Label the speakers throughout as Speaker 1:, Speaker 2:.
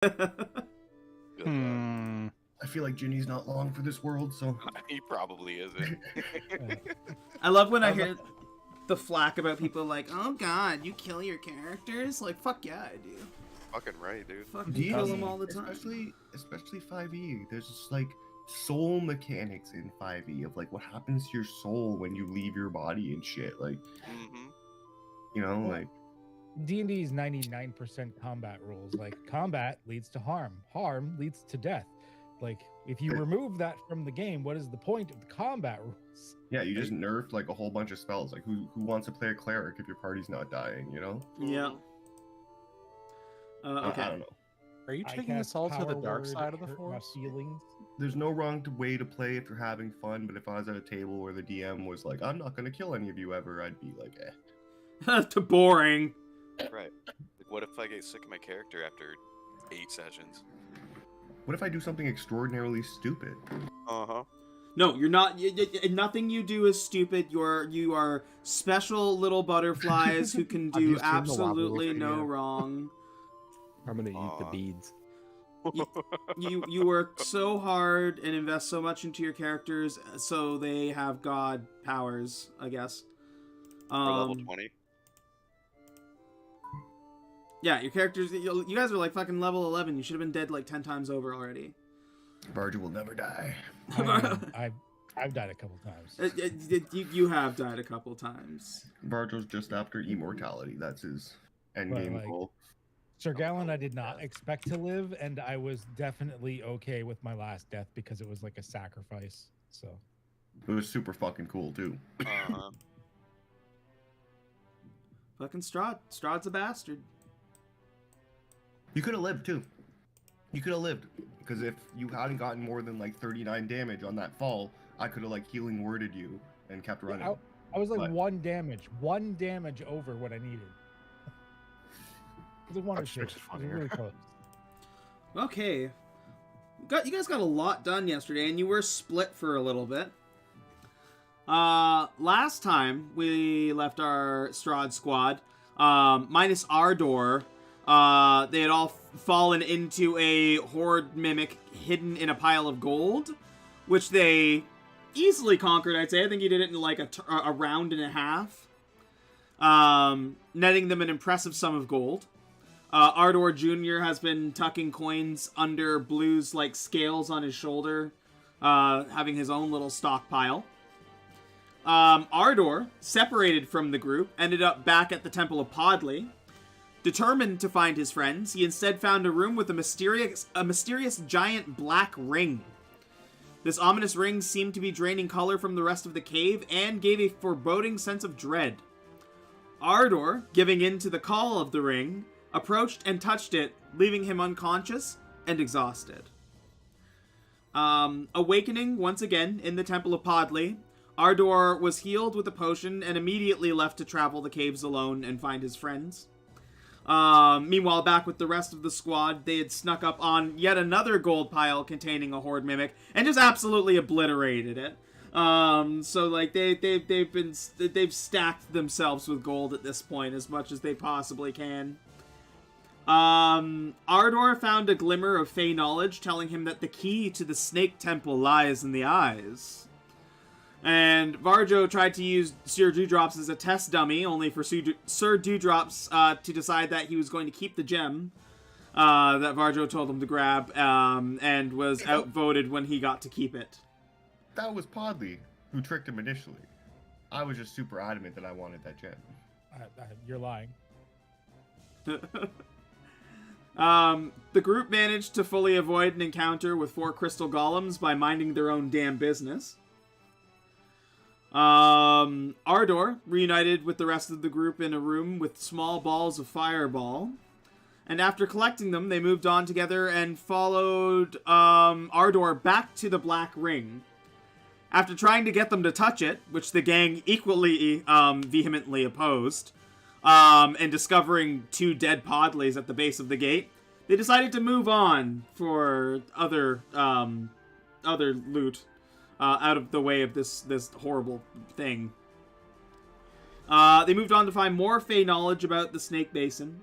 Speaker 1: I feel like Ginny's not long for this world, so...
Speaker 2: He probably isn't.
Speaker 3: I love when I hear the flack about people like, oh god, you kill your characters? Like, fuck yeah, I do.
Speaker 2: Fucking right, dude.
Speaker 3: Fucking kill them all the time.
Speaker 1: Especially 5e. There's just, like, soul mechanics in 5e of, like, what happens to your soul when you leave your body and shit. Like, you know, like...
Speaker 4: D&D is 99% combat rules. Like, combat leads to harm. Harm leads to death. Like, if you remove that from the game, what is the point of the combat rules?
Speaker 1: Yeah, you just nerfed, like, a whole bunch of spells. Like, who wants to play a cleric if your party's not dying, you know?
Speaker 3: Yeah. Okay.
Speaker 1: I don't know.
Speaker 5: Are you taking us all to the dark side of the force?
Speaker 4: Feelings.
Speaker 1: There's no wrong way to play if you're having fun, but if I was at a table where the DM was like, I'm not going to kill any of you ever, I'd be like, eh.
Speaker 3: Too boring.
Speaker 2: Right. Like, what if I get sick of my character after 8 sessions?
Speaker 1: What if I do something extraordinarily stupid?
Speaker 3: No, you're not. Nothing you do is stupid. You are special little butterflies who can do absolutely no wrong.
Speaker 5: I'm gonna eat the beads.
Speaker 3: You work so hard and invest so much into your characters, so they have god powers, I guess.
Speaker 2: For level 20.
Speaker 3: Yeah, your characters. You guys are like fucking level 11. You should have been dead like 10 times over already.
Speaker 1: Virgil will never die.
Speaker 4: I've died a couple times.
Speaker 3: You have died a couple times.
Speaker 1: Virgil's just after immortality. That's his endgame goal.
Speaker 4: Sir Gallon, I did not expect to live, and I was definitely okay with my last death because it was like a sacrifice. So
Speaker 1: it was super fucking cool too.
Speaker 3: Fucking Strahd. Strahd's a bastard.
Speaker 1: You could have lived too. You could have lived because if you hadn't gotten more than like 39 damage on that fall, I could have like healing worded you and kept running.
Speaker 4: I was like one damage over what I needed. It was one or two. It was really close.
Speaker 3: Okay, you guys got a lot done yesterday, and you were split for a little bit. Last time we left our Strahd squad, minus Ardor. They had all fallen into a horde mimic hidden in a pile of gold, which they easily conquered, I'd say. I think he did it in like a round and a half, netting them an impressive sum of gold. Ardor Jr. has been tucking coins under Blue's like scales on his shoulder, having his own little stockpile. Ardor, separated from the group, ended up back at the Temple of Podley. Determined to find his friends, he instead found a room with a mysterious giant black ring. This ominous ring seemed to be draining color from the rest of the cave and gave a foreboding sense of dread. Ardor, giving in to the call of the ring, approached and touched it, leaving him unconscious and exhausted. Awakening once again in the Temple of Podley, Ardor was healed with a potion and immediately left to travel the caves alone and find his friends. Meanwhile, back with the rest of the squad, they had snuck up on yet another gold pile containing a horde mimic and just absolutely obliterated it. So like they've stacked themselves with gold at this point as much as they possibly can. Ardor found a glimmer of Fey knowledge telling him that the key to the Snake Temple lies in the eyes. And Varjo tried to use Sir Dewdrops as a test dummy, only for Sir Dewdrops to decide that he was going to keep the gem that Varjo told him to grab, and was outvoted when he got to keep it.
Speaker 1: That was Podley who tricked him initially. I was just super adamant that I wanted that gem.
Speaker 4: You're lying.
Speaker 3: The group managed to fully avoid an encounter with 4 crystal golems by minding their own damn business. Ardor reunited with the rest of the group in a room with small balls of fireball. And after collecting them, they moved on together and followed Ardor back to the Black Ring. After trying to get them to touch it, which the gang equally vehemently opposed, and discovering 2 dead Podleys at the base of the gate, they decided to move on for other loot. Out of the way of this horrible thing. They moved on to find more Fey knowledge about the Snake Basin.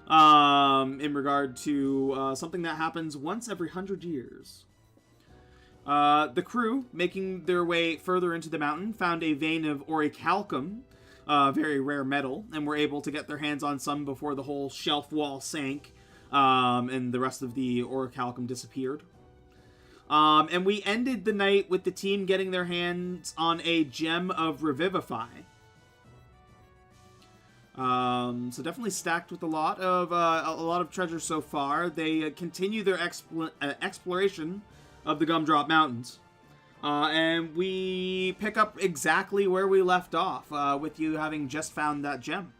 Speaker 3: in regard to something that happens once every 100 years. The crew, making their way further into the mountain, found a vein of orichalcum, very rare metal, and were able to get their hands on some before the whole shelf wall sank, and the rest of the orichalcum disappeared. And we ended the night with the team getting their hands on a gem of Revivify. So definitely stacked with a lot of treasure so far. They continue their exploration of the Gumdrop Mountains. And we pick up exactly where we left off, with you having just found that gem.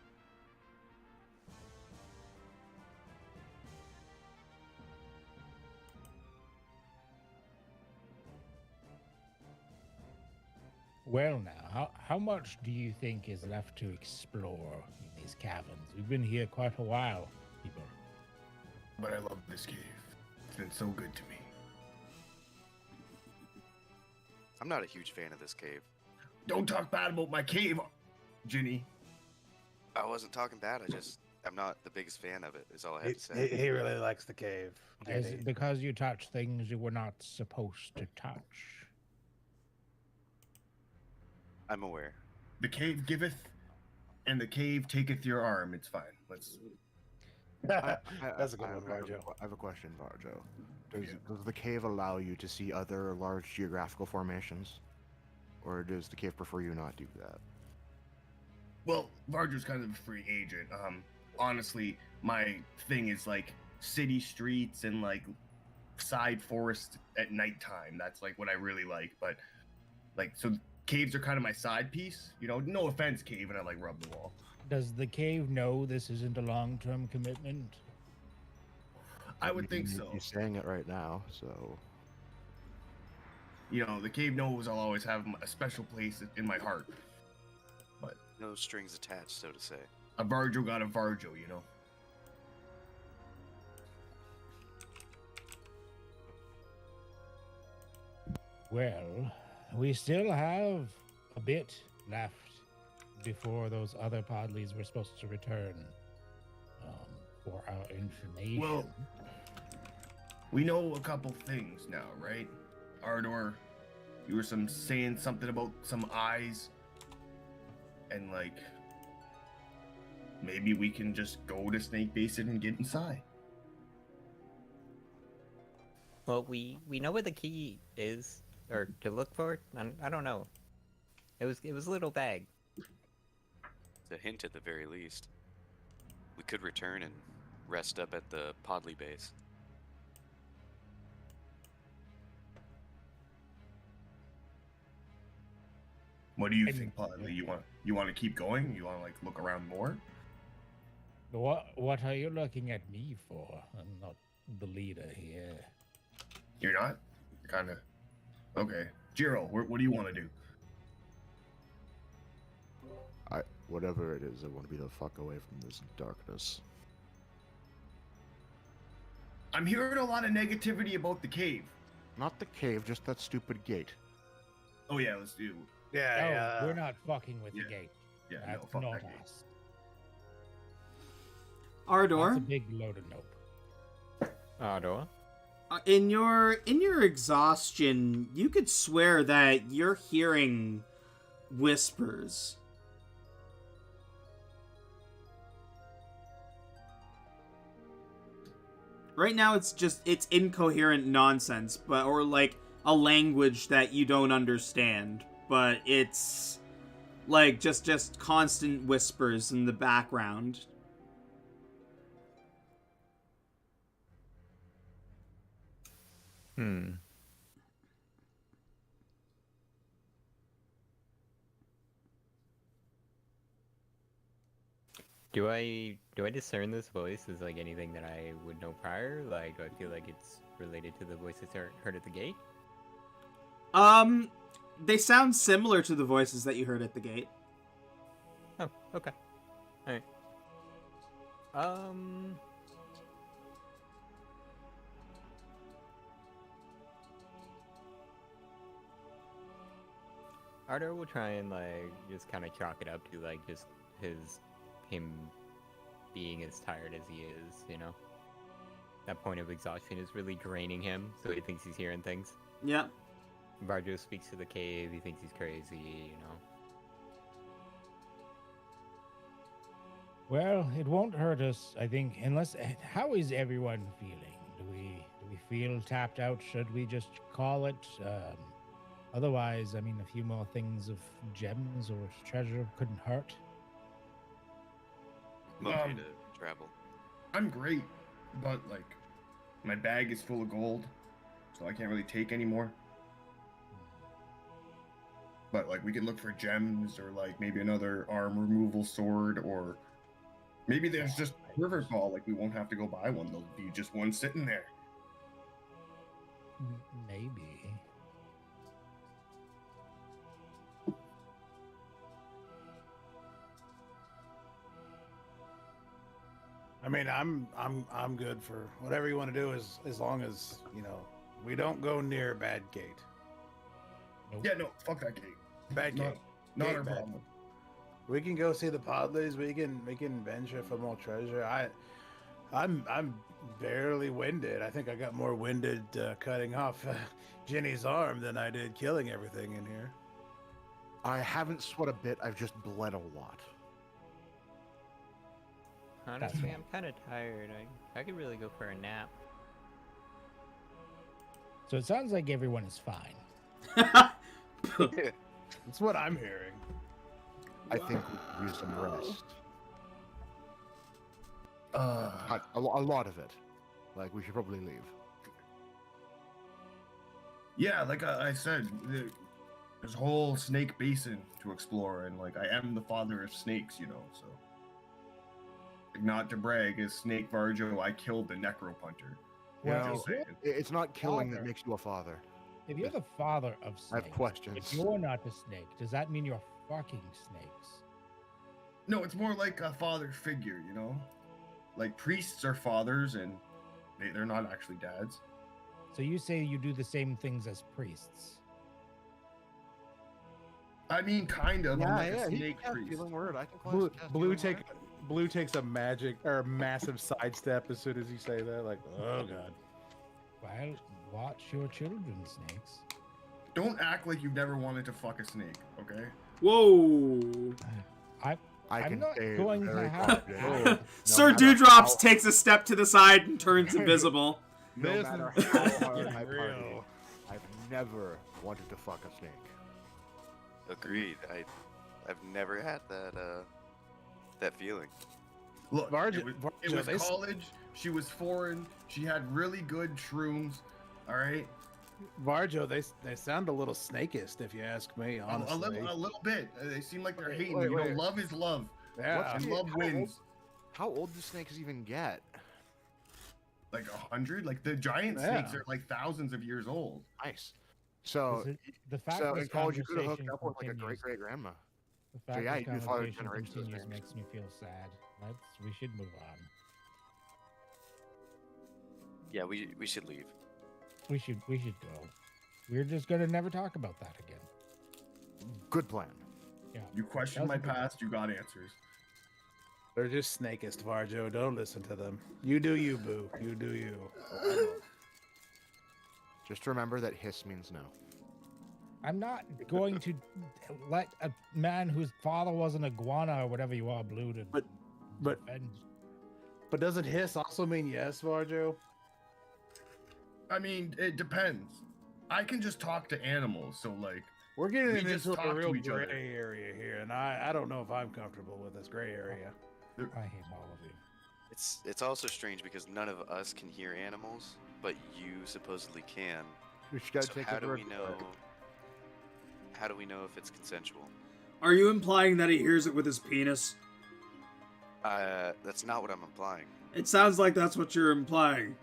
Speaker 4: Well now, how much do you think is left to explore in these caverns? We've been here quite a while, people.
Speaker 1: But I love this cave. It's been so good to me.
Speaker 2: I'm not a huge fan of this cave.
Speaker 1: Don't talk bad about my cave, Ginny.
Speaker 2: I wasn't talking bad. I'm not the biggest fan of it, is all I have to say.
Speaker 5: He really likes the cave.
Speaker 4: Is it because you touch things you were not supposed to touch?
Speaker 2: I'm aware.
Speaker 1: The cave giveth, and the cave taketh your arm. It's fine. Let's.
Speaker 5: That's a good one, Varjo.
Speaker 6: I have a question, Varjo. Does the cave allow you to see other large geographical formations? Or does the cave prefer you not do that?
Speaker 1: Well, Varjo's kind of a free agent. Honestly, my thing is like city streets and like side forest at nighttime. That's like what I really like. But like, so caves are kind of my side piece. You know, no offense, cave, and I like rub the wall.
Speaker 4: Does the cave know this isn't a long-term commitment?
Speaker 1: I would think so.
Speaker 6: You're saying it right now, so.
Speaker 1: You know, the cave knows I'll always have a special place in my heart. But
Speaker 2: No strings attached, so to say.
Speaker 1: a Varjo got a Varjo, you know.
Speaker 4: Well, we still have a bit left before those other podleys were supposed to return for our information.
Speaker 1: Well, we know a couple things now, right? Ardor, you were saying something about some eyes, and like maybe we can just go to Snake Basin and get inside.
Speaker 7: Well, we know where the key is, or to look for it. I don't know. It was a little bag.
Speaker 2: It's a hint at the very least. We could return and rest up at the Podley base.
Speaker 1: What do you think, Podley? You want to keep going? You want to like look around more?
Speaker 4: What are you looking at me for? I'm not the leader here.
Speaker 1: You're not? You're kind of... Okay. Jiro, what do you want to do?
Speaker 6: Whatever it is, I want to be the fuck away from this darkness.
Speaker 1: I'm hearing a lot of negativity about the cave.
Speaker 6: Not the cave, just that stupid gate.
Speaker 1: Oh yeah, let's do...
Speaker 4: Yeah, we're not fucking with the gate.
Speaker 1: Yeah,
Speaker 4: That's
Speaker 1: no, fuck
Speaker 4: not
Speaker 1: that gate.
Speaker 4: us.
Speaker 3: Ardor,
Speaker 4: That's a big load of nope.
Speaker 5: Ardor?
Speaker 3: in your exhaustion, you could swear that you're hearing whispers. Right now, it's incoherent nonsense, or like a language that you don't understand. But it's like just constant whispers in the background.
Speaker 7: Do I discern this voice as like anything that I would know prior? Like, do I feel like it's related to the voices heard at the gate?
Speaker 3: They sound similar to the voices that you heard at the gate.
Speaker 7: Oh, okay. Alright. Ardor will try and like just kind of chalk it up to like just him being as tired as he is, you know? That point of exhaustion is really draining him, so he thinks he's hearing things.
Speaker 3: Yeah.
Speaker 7: Varjo speaks to the cave, he thinks he's crazy, you know?
Speaker 4: Well, it won't hurt us, I think, unless. How is everyone feeling? Do we feel tapped out? Should we just call it? Otherwise, I mean, a few more things of gems or treasure couldn't hurt.
Speaker 2: I'm okay to travel.
Speaker 1: I'm great, but like, my bag is full of gold, so I can't really take any more. But like, we can look for gems or like maybe another arm removal sword, or maybe there's just river call. Like, we won't have to go buy one. There'll be just one sitting there.
Speaker 4: Maybe.
Speaker 5: I mean, I'm good for whatever you want to do, as long as we don't go near Bad Gate.
Speaker 4: Nope.
Speaker 1: Yeah, no, fuck that gate.
Speaker 5: Bad Gate.
Speaker 1: Not
Speaker 5: Gate
Speaker 1: our
Speaker 5: bad.
Speaker 1: problem.
Speaker 5: We can go see the Podleys. We can venture for more treasure. I'm barely winded. I think I got more winded cutting off Ginny's arm than I did killing everything in here.
Speaker 6: I haven't sweat a bit. I've just bled a lot.
Speaker 7: Honestly, I'm kind of tired. I could really go for a nap.
Speaker 4: So it sounds like everyone is fine.
Speaker 5: That's what I'm hearing.
Speaker 6: I think we could use some rest.
Speaker 1: Uh,
Speaker 6: A lot of it. Like, we should probably leave.
Speaker 1: yeah, like I said, there's a whole snake basin to explore, and like, I am the father of snakes, so. Like, not to brag, as Snake Varjo, I killed the Necropunter.
Speaker 4: Well,
Speaker 1: Just saying.
Speaker 6: It's not killing that
Speaker 4: Father.
Speaker 6: makes you a father.
Speaker 4: If you're the father of
Speaker 6: I have
Speaker 4: snakes,
Speaker 6: questions.
Speaker 4: if you're not a snake, does that mean you're fucking snakes?
Speaker 1: No, it's more like a father figure, Like, priests are fathers, and they're not actually dads.
Speaker 4: So you say you do the same things as priests?
Speaker 1: I mean, kind of. I'm like a
Speaker 6: he
Speaker 1: snake
Speaker 6: can cast
Speaker 1: priest.
Speaker 6: healing word. I can
Speaker 5: Blue,
Speaker 6: cast
Speaker 5: Blue
Speaker 6: healing
Speaker 5: take
Speaker 6: word.
Speaker 5: Blue takes a massive sidestep as soon as you say that. Like, oh god.
Speaker 4: Well, watch your children, snakes.
Speaker 1: Don't act like you've never wanted to fuck a snake, okay?
Speaker 3: Whoa.
Speaker 6: I
Speaker 4: I'm
Speaker 6: can
Speaker 4: not
Speaker 6: say
Speaker 4: going to
Speaker 6: very
Speaker 4: have-
Speaker 6: confidently, no
Speaker 3: Sir
Speaker 6: matter
Speaker 3: Dewdrops
Speaker 6: how-
Speaker 3: takes a step to the side and turns invisible.
Speaker 6: No
Speaker 5: This
Speaker 6: matter
Speaker 5: is
Speaker 6: how hard
Speaker 5: fucking
Speaker 6: I party,
Speaker 5: real.
Speaker 6: I've never wanted to fuck a snake.
Speaker 2: Agreed. I've never had that feeling.
Speaker 1: Look,
Speaker 5: Varjo-
Speaker 1: it
Speaker 5: Varjo,
Speaker 1: was
Speaker 5: they s-
Speaker 1: college. She was foreign. She had really good shrooms. All right,
Speaker 5: Varjo, they sound a little snakeist, if you ask me. Honestly,
Speaker 1: a little bit. They seem like they're hating.
Speaker 6: Wait, wait.
Speaker 1: Love is love,
Speaker 5: yeah.
Speaker 1: and love
Speaker 6: How
Speaker 1: wins.
Speaker 6: How old do snakes even get?
Speaker 1: Like 100. Like the giant
Speaker 5: Yeah.
Speaker 1: snakes are like thousands of years old.
Speaker 6: Nice. So,
Speaker 4: Is it- the fact
Speaker 6: so
Speaker 4: this
Speaker 6: in college you could have hooked
Speaker 4: conversation
Speaker 6: up with like a
Speaker 4: continues-
Speaker 6: great grandma.
Speaker 4: The fact
Speaker 6: yeah,
Speaker 4: this
Speaker 6: you do follow
Speaker 4: conversation
Speaker 6: generations of
Speaker 4: continues
Speaker 6: snakes.
Speaker 4: makes me feel sad. We should move on.
Speaker 2: Yeah, we should leave.
Speaker 4: We should go. We're just gonna never talk about that again.
Speaker 6: Good plan.
Speaker 4: Yeah.
Speaker 1: You questioned my
Speaker 4: Doesn't-
Speaker 1: past. You got answers.
Speaker 5: They're just snakeist, Varjo. Don't listen to them. You do you, Boo. You do you.
Speaker 6: Just remember that hiss means no.
Speaker 4: I'm not going to let a man whose father was an iguana or whatever you are, Blue, to
Speaker 5: But-
Speaker 4: defend.
Speaker 5: But doesn't hiss also mean yes, Varjo?
Speaker 1: I mean, it depends. I can just talk to animals, so like,
Speaker 5: We're getting
Speaker 1: We just
Speaker 5: into
Speaker 1: talk
Speaker 5: a
Speaker 1: to
Speaker 5: real
Speaker 1: each other.
Speaker 5: gray area here, and I don't know if I'm comfortable with this gray area.
Speaker 4: I hate all of you.
Speaker 2: It's also strange because none of us can hear animals, but you supposedly can.
Speaker 6: We should gotta
Speaker 2: So
Speaker 6: take
Speaker 2: how
Speaker 6: his
Speaker 2: do
Speaker 6: word
Speaker 2: we
Speaker 6: for
Speaker 2: know?
Speaker 6: it.
Speaker 2: How do we know if it's consensual?
Speaker 3: Are you implying that he hears it with his penis?
Speaker 2: That's not what I'm implying.
Speaker 3: It sounds like that's what you're implying.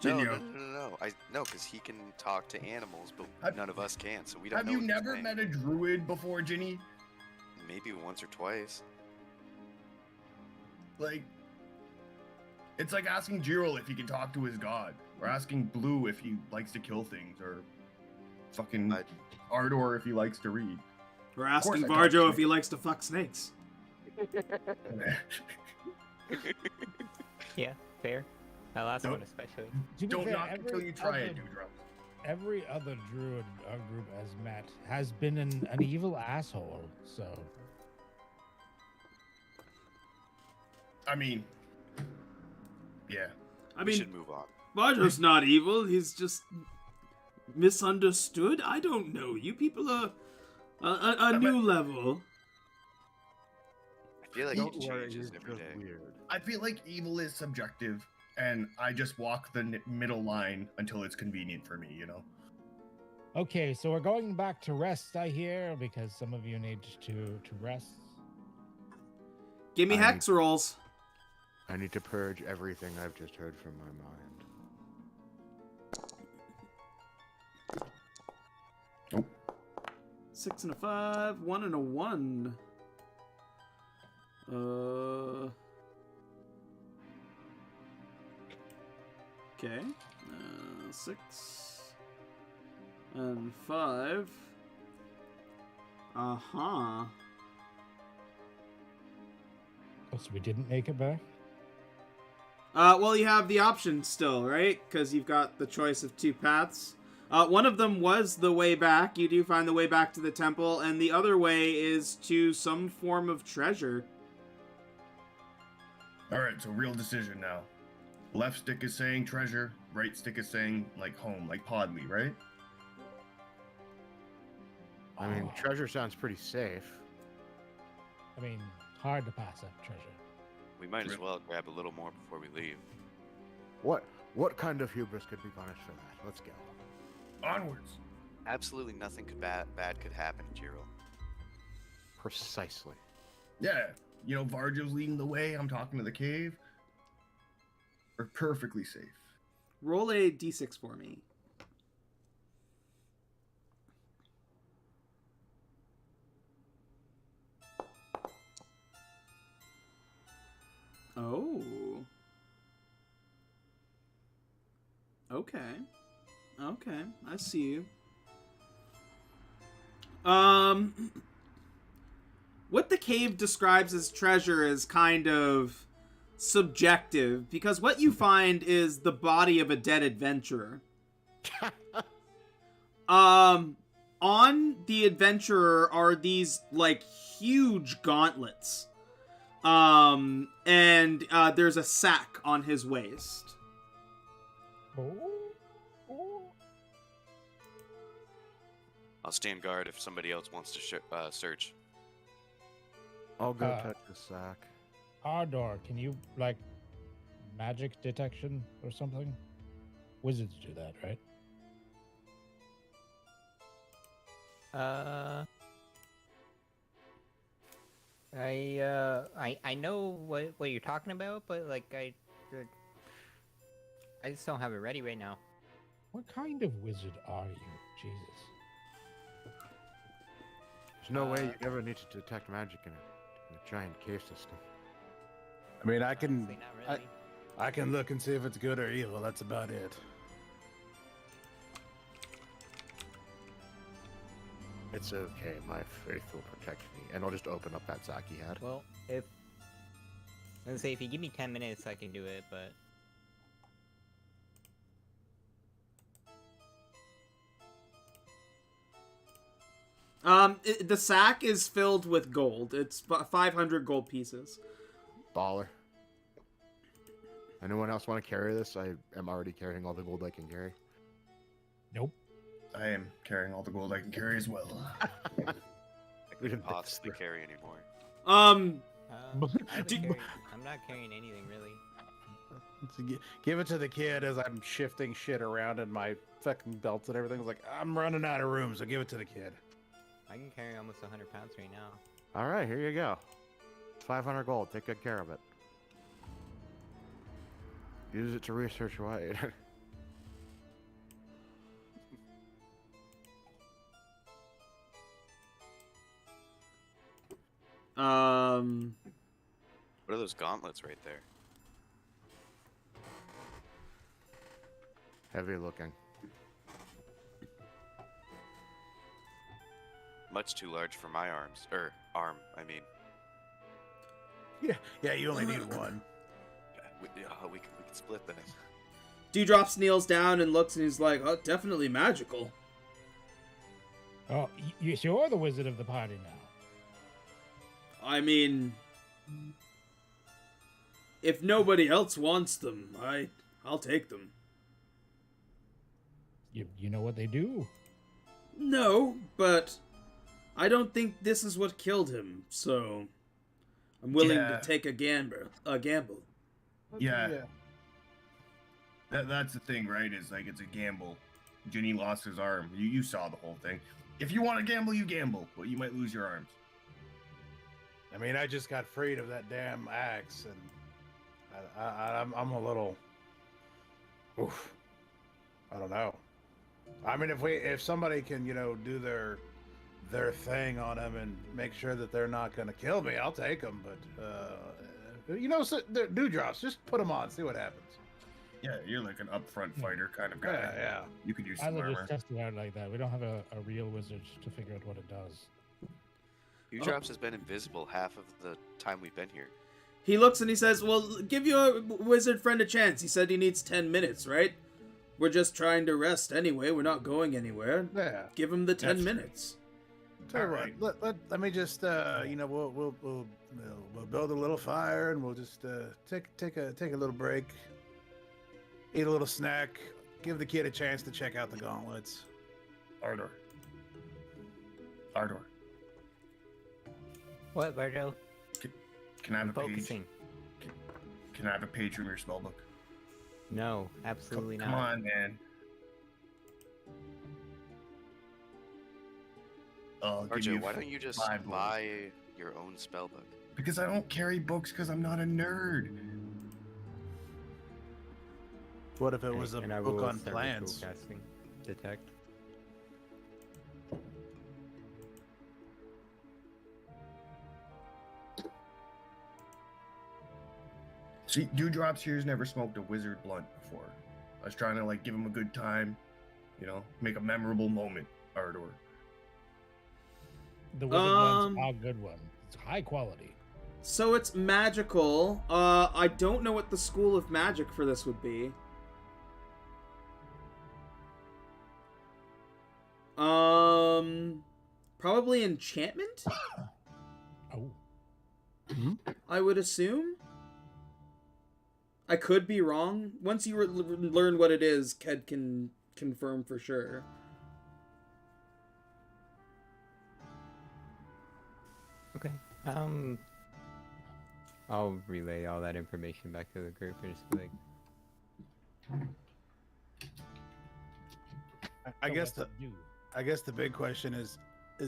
Speaker 2: No,
Speaker 3: Jinyo.
Speaker 2: no. No, because he can talk to animals, but
Speaker 1: Have-
Speaker 2: none of us can, so we don't
Speaker 1: have
Speaker 2: know.
Speaker 1: you
Speaker 2: what he's
Speaker 1: never
Speaker 2: saying.
Speaker 1: met a druid before, Ginny?
Speaker 2: Maybe once or twice.
Speaker 1: Like, it's like asking Jiro if he can talk to his god, or asking Blue if he likes to kill things, or fucking
Speaker 2: I-
Speaker 1: Ardor if he likes to read.
Speaker 3: We're asking
Speaker 1: I talk to
Speaker 3: Varjo
Speaker 1: you.
Speaker 3: if he likes to fuck snakes.
Speaker 7: Yeah, fair. That last
Speaker 1: Don't-
Speaker 7: one especially.
Speaker 4: To be
Speaker 1: Don't
Speaker 4: fair,
Speaker 1: knock until you try it, Dewdrop.
Speaker 4: every other druid our group has met has been an evil asshole. So
Speaker 1: I mean, yeah.
Speaker 3: I
Speaker 2: We
Speaker 3: mean,
Speaker 2: should move on.
Speaker 3: Barjo's not evil. He's just misunderstood. I don't know. You people are a new level.
Speaker 2: I feel like
Speaker 6: Don't
Speaker 2: it
Speaker 6: worry,
Speaker 2: changes
Speaker 6: he's
Speaker 2: every
Speaker 6: just
Speaker 2: day.
Speaker 6: weird.
Speaker 1: I feel like evil is subjective, and I just walk the middle line until it's convenient for me, you know?
Speaker 4: okay, so we're going back to rest, I hear, because some of you need to rest.
Speaker 3: Give me
Speaker 6: I-
Speaker 3: hex rolls.
Speaker 6: I need to purge everything I've just heard from my mind.
Speaker 1: Oh.
Speaker 3: 6 and a 5, 1 and a 1. Okay. 6 and 5. Uh-huh.
Speaker 4: Oh, so we didn't make it back?
Speaker 3: Well, you have the option still, right? Because you've got the choice of 2 paths. One of them was the way back. You do find the way back to the temple, and the other way is to some form of treasure.
Speaker 1: Alright, so real decision now. Left stick is saying treasure, right stick is saying, like, home, like Podley, right?
Speaker 6: I mean,
Speaker 4: Oh.
Speaker 6: treasure sounds pretty safe.
Speaker 4: I mean, hard to pass up treasure.
Speaker 2: We might as
Speaker 1: Really?
Speaker 2: well grab a little more before we leave.
Speaker 6: What kind of hubris could be punished for that? Let's go.
Speaker 1: Onwards.
Speaker 2: Absolutely nothing bad could happen, Jiro.
Speaker 6: Precisely.
Speaker 1: Yeah, you know, Varjo's leading the way, I'm talking to the cave. We're perfectly safe.
Speaker 3: Roll a d6 for me. Oh. Okay. Okay, I see you. What the cave describes as treasure is kind of subjective, because what you find is the body of a dead adventurer. On the adventurer are these, like, huge gauntlets. And there's a sack on his waist.
Speaker 4: Oh.
Speaker 2: I'll stand guard if somebody else wants to search.
Speaker 6: I'll go
Speaker 4: Uh,
Speaker 6: touch the sack.
Speaker 4: Ardor, can you, like, magic detection or something? Wizards do that, right?
Speaker 7: I know what you're talking about, but like I just don't have it ready right now.
Speaker 4: What kind of wizard are you? Jesus.
Speaker 6: There's no way you'd ever need to detect magic in a giant cave system.
Speaker 5: I mean, I can
Speaker 7: Honestly, not really.
Speaker 5: I can look and see if it's good or evil. That's about it.
Speaker 6: It's okay, my faith will protect me. And I'll just open up that sack he had.
Speaker 7: Well, if let's say if you give me 10 minutes, I can do it. But
Speaker 3: The sack is filled with gold. It's 500 gold pieces.
Speaker 6: Baller. Anyone else want to carry this? I am already carrying all the gold I can carry.
Speaker 4: Nope.
Speaker 1: I am carrying all the gold I can carry as well.
Speaker 2: I
Speaker 6: We
Speaker 2: couldn't
Speaker 6: didn't think
Speaker 2: possibly
Speaker 6: this
Speaker 2: carry anymore.
Speaker 7: I haven't
Speaker 3: Did-
Speaker 7: carried- I'm not carrying anything really.
Speaker 5: Give it to the kid as I'm shifting shit around in my fucking belts and everything. It's like, I'm running out of room, so give it to the kid.
Speaker 7: I can carry almost 100 pounds right now.
Speaker 6: All right, here you go. It's 500 gold. Take good care of it. Use it to research why.
Speaker 2: What are those gauntlets right there?
Speaker 6: Heavy looking.
Speaker 2: Much too large for my arms. Arm, I mean.
Speaker 5: Yeah, you only need one.
Speaker 2: we can split that.
Speaker 3: Dewdrops kneels down and looks, and he's like, "Oh, definitely magical."
Speaker 4: Oh, you're the wizard of the party now.
Speaker 3: I mean, if nobody else wants them, I'll take them.
Speaker 4: You know what they do?
Speaker 3: No, but I don't think this is what killed him, so I'm willing
Speaker 1: Yeah.
Speaker 3: to take a gamble.
Speaker 1: Yeah. That's the thing, right? Is like it's a gamble. Ginny lost his arm. You saw the whole thing. If you want to gamble, you gamble, but you might lose your arms.
Speaker 5: I mean, I just got freed of that damn axe, and I'm a little. Oof. I don't know. I mean, if somebody can, do their thing on them and make sure that they're not going to kill me, I'll take them. But so, dewdrops, just put them on, see what happens.
Speaker 1: Yeah, you're like an upfront fighter kind of guy.
Speaker 5: Yeah.
Speaker 1: You could use
Speaker 4: I
Speaker 1: some
Speaker 4: would
Speaker 1: armor.
Speaker 4: just test it out like that. We don't have a real wizard to figure out what it does.
Speaker 2: Dewdrops has been invisible half of the time we've been here.
Speaker 3: He looks and he says, "Well, give your wizard friend a chance. He said he needs 10 minutes, right? We're just trying to rest anyway. We're not going anywhere.
Speaker 5: Yeah.
Speaker 3: Give him the 10
Speaker 1: That's true.
Speaker 3: minutes."
Speaker 5: Tell you what,
Speaker 1: Alright.
Speaker 5: let me just we'll build a little fire and we'll just take a little break, eat a little snack, give the kid a chance to check out the gauntlets.
Speaker 1: Ardor.
Speaker 7: What, Bardo?
Speaker 1: Can I have
Speaker 7: I'm
Speaker 1: a page?
Speaker 7: focusing.
Speaker 1: Can I have a page from your spellbook?
Speaker 7: No, absolutely
Speaker 1: Come
Speaker 7: not.
Speaker 1: on, man. I'll give
Speaker 2: Arjo,
Speaker 1: you
Speaker 2: why don't you just
Speaker 1: 5 gold.
Speaker 2: buy your own spellbook?
Speaker 1: Because I don't carry books because I'm not a nerd.
Speaker 5: What if it was a
Speaker 7: And I
Speaker 5: book
Speaker 7: will
Speaker 5: on
Speaker 7: start
Speaker 5: plants?
Speaker 7: ritual casting. Detect.
Speaker 1: See, Dewdrops here's never smoked a wizard blunt before. I was trying to like give him a good time, make a memorable moment, Ardor.
Speaker 4: The wizard one's a good one. It's high quality.
Speaker 3: So it's magical. I don't know what the school of magic for this would be. Probably enchantment,
Speaker 4: Oh,
Speaker 3: I would assume. I could be wrong. Once you learn what it is, Ked can confirm for sure.
Speaker 7: Okay. I'll relay all that information back to the group and just be like,
Speaker 5: I
Speaker 4: so
Speaker 5: guess
Speaker 4: what's
Speaker 5: the
Speaker 4: it do?
Speaker 5: I guess the big question is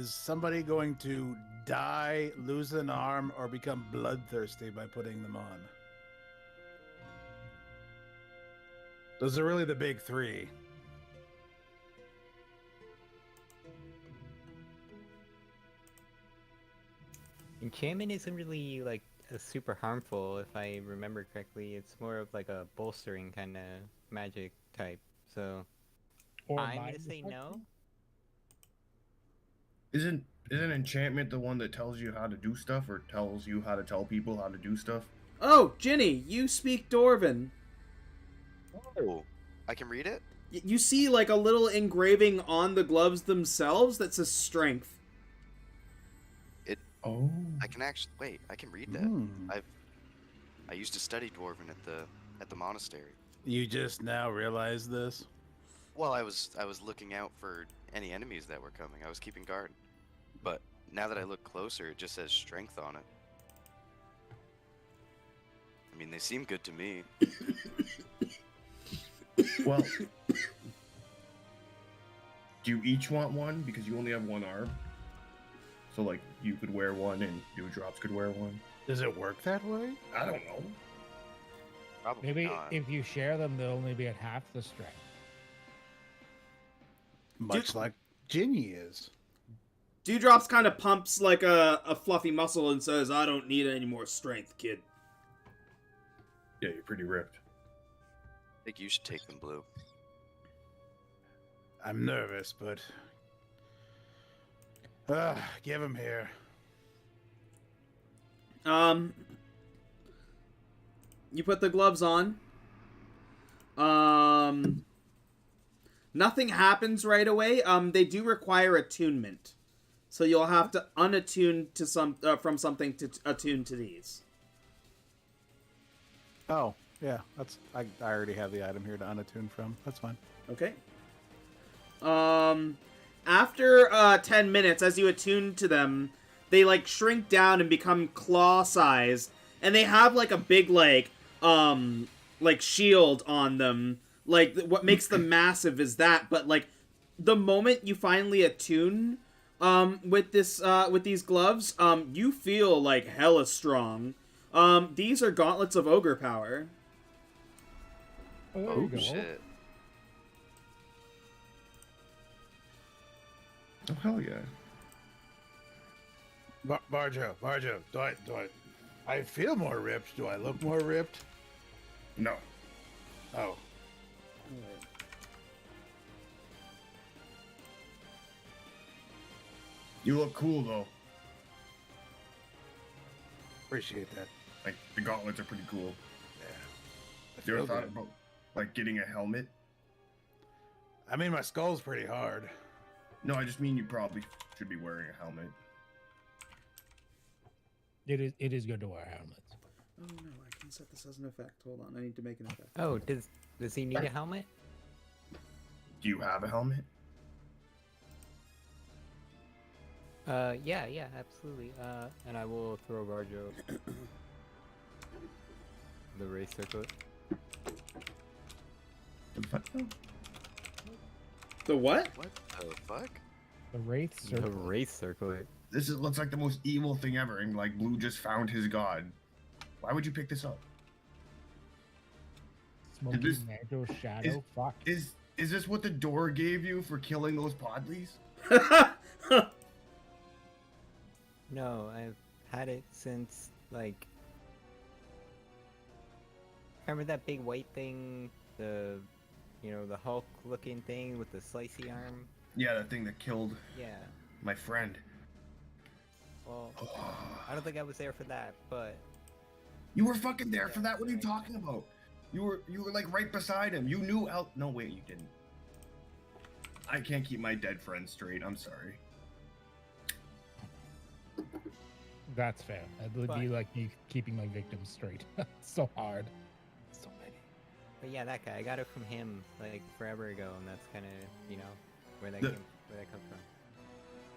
Speaker 5: somebody going to die, lose an arm, or become bloodthirsty by putting them on? Those are really the big three.
Speaker 7: enchantment isn't really like super harmful if I remember correctly. It's more of like a bolstering kind of magic type. So
Speaker 4: Or
Speaker 7: I'm
Speaker 4: mind
Speaker 7: gonna say
Speaker 4: affecting?
Speaker 7: no.
Speaker 1: Isn't enchantment the one that tells you how to do stuff or tells you how to tell people how to do stuff?
Speaker 3: Oh, Ginny, you speak Dwarven.
Speaker 2: Oh, I can read it?
Speaker 3: You see like a little engraving on the gloves themselves that says strength.
Speaker 1: Oh.
Speaker 2: I can actually wait. I can read that.
Speaker 5: Hmm.
Speaker 2: I used to study dwarven at the monastery.
Speaker 5: You just now realize this?
Speaker 2: Well, I was looking out for any enemies that were coming. I was keeping guard. But now that I look closer, it just says strength on it. I mean, they seem good to me.
Speaker 1: Well, do you each want one? Because you only have one arm. So, like, you could wear one and Dewdrops could wear one.
Speaker 5: Does it work that way?
Speaker 1: I don't know.
Speaker 2: Probably
Speaker 4: Maybe
Speaker 2: not.
Speaker 4: if you share them, they'll only be at half the strength.
Speaker 5: Much like Ginny is.
Speaker 3: Dewdrops kind of pumps like a fluffy muscle and says, "I don't need any more strength, kid."
Speaker 1: Yeah, you're pretty ripped.
Speaker 2: I think you should take them, Blue.
Speaker 5: I'm nervous, but give him here.
Speaker 3: You put the gloves on. Nothing happens right away. They do require attunement, so you'll have to unattune to from something to attune to these.
Speaker 5: Oh, yeah. I already have the item here to unattune from. That's fine.
Speaker 3: Okay. After 10 minutes, as you attune to them, they like shrink down and become claw sized, and they have like a big like shield on them. Like what makes them massive is that, but like the moment you finally attune with these gloves, you feel like hella strong. These are gauntlets of ogre power.
Speaker 4: Oh, there
Speaker 2: Oh
Speaker 4: you go.
Speaker 2: shit!
Speaker 1: Oh hell yeah!
Speaker 5: Barjo, do I feel more ripped? Do I look more ripped?
Speaker 1: No.
Speaker 5: Oh.
Speaker 1: You look cool though.
Speaker 5: Appreciate that.
Speaker 1: Like the gauntlets are pretty cool.
Speaker 5: Yeah. I
Speaker 1: You ever
Speaker 5: feel
Speaker 1: thought
Speaker 5: good.
Speaker 1: about like getting a helmet?
Speaker 5: I mean, my skull's pretty hard.
Speaker 1: No, I just mean you probably should be wearing a helmet.
Speaker 4: It is good to wear helmets.
Speaker 3: Oh no, I can set this as an effect. Hold on, I need to make an effect.
Speaker 7: Oh, does he need a helmet?
Speaker 1: Do you have a helmet?
Speaker 7: Yeah, absolutely. And I will throw Barjo the race circlet.
Speaker 3: The what?
Speaker 2: What the fuck?
Speaker 4: The Wraith
Speaker 7: The
Speaker 4: Circle.
Speaker 7: race circlet.
Speaker 1: This looks like the most evil thing ever, and like Blue just found his god. Why would you pick this up?
Speaker 4: Smoky
Speaker 1: this-
Speaker 4: Mango Shadow. Fuck.
Speaker 1: Is this what the door gave you for killing those podleys?
Speaker 7: No, I've had it since like. Remember that big white thing, the Hulk-looking thing with the slicey arm?
Speaker 1: Yeah, that thing that killed
Speaker 7: Yeah.
Speaker 1: my friend.
Speaker 7: Well, I don't think I was there for that, but
Speaker 1: You were fucking there for that. What are you talking about? You were like right beside him. You knew El. No, wait, you didn't. I can't keep my dead friend straight. I'm sorry.
Speaker 4: That's fair. That would be
Speaker 7: But-
Speaker 4: like me keeping my victims straight. So hard. So many.
Speaker 7: but yeah, that guy. I got it from him like forever ago, and that's kind of where that
Speaker 1: The-
Speaker 7: comes from.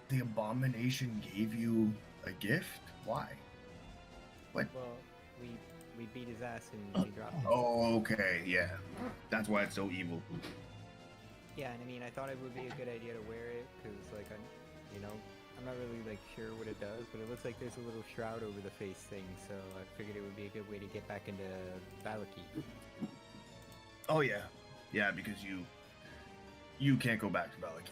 Speaker 1: The abomination gave you a gift? Why? What?
Speaker 7: Well, we beat his ass and we dropped him.
Speaker 1: Oh, okay, yeah. That's why it's so evil.
Speaker 7: Yeah, and I mean, I thought it would be a good idea to wear it because, like, I'm not really like sure what it does, but it looks like there's a little shroud over the face thing, so I figured it would be a good way to get back into Valaki.
Speaker 1: Oh yeah, yeah, because you can't go back to Valaki.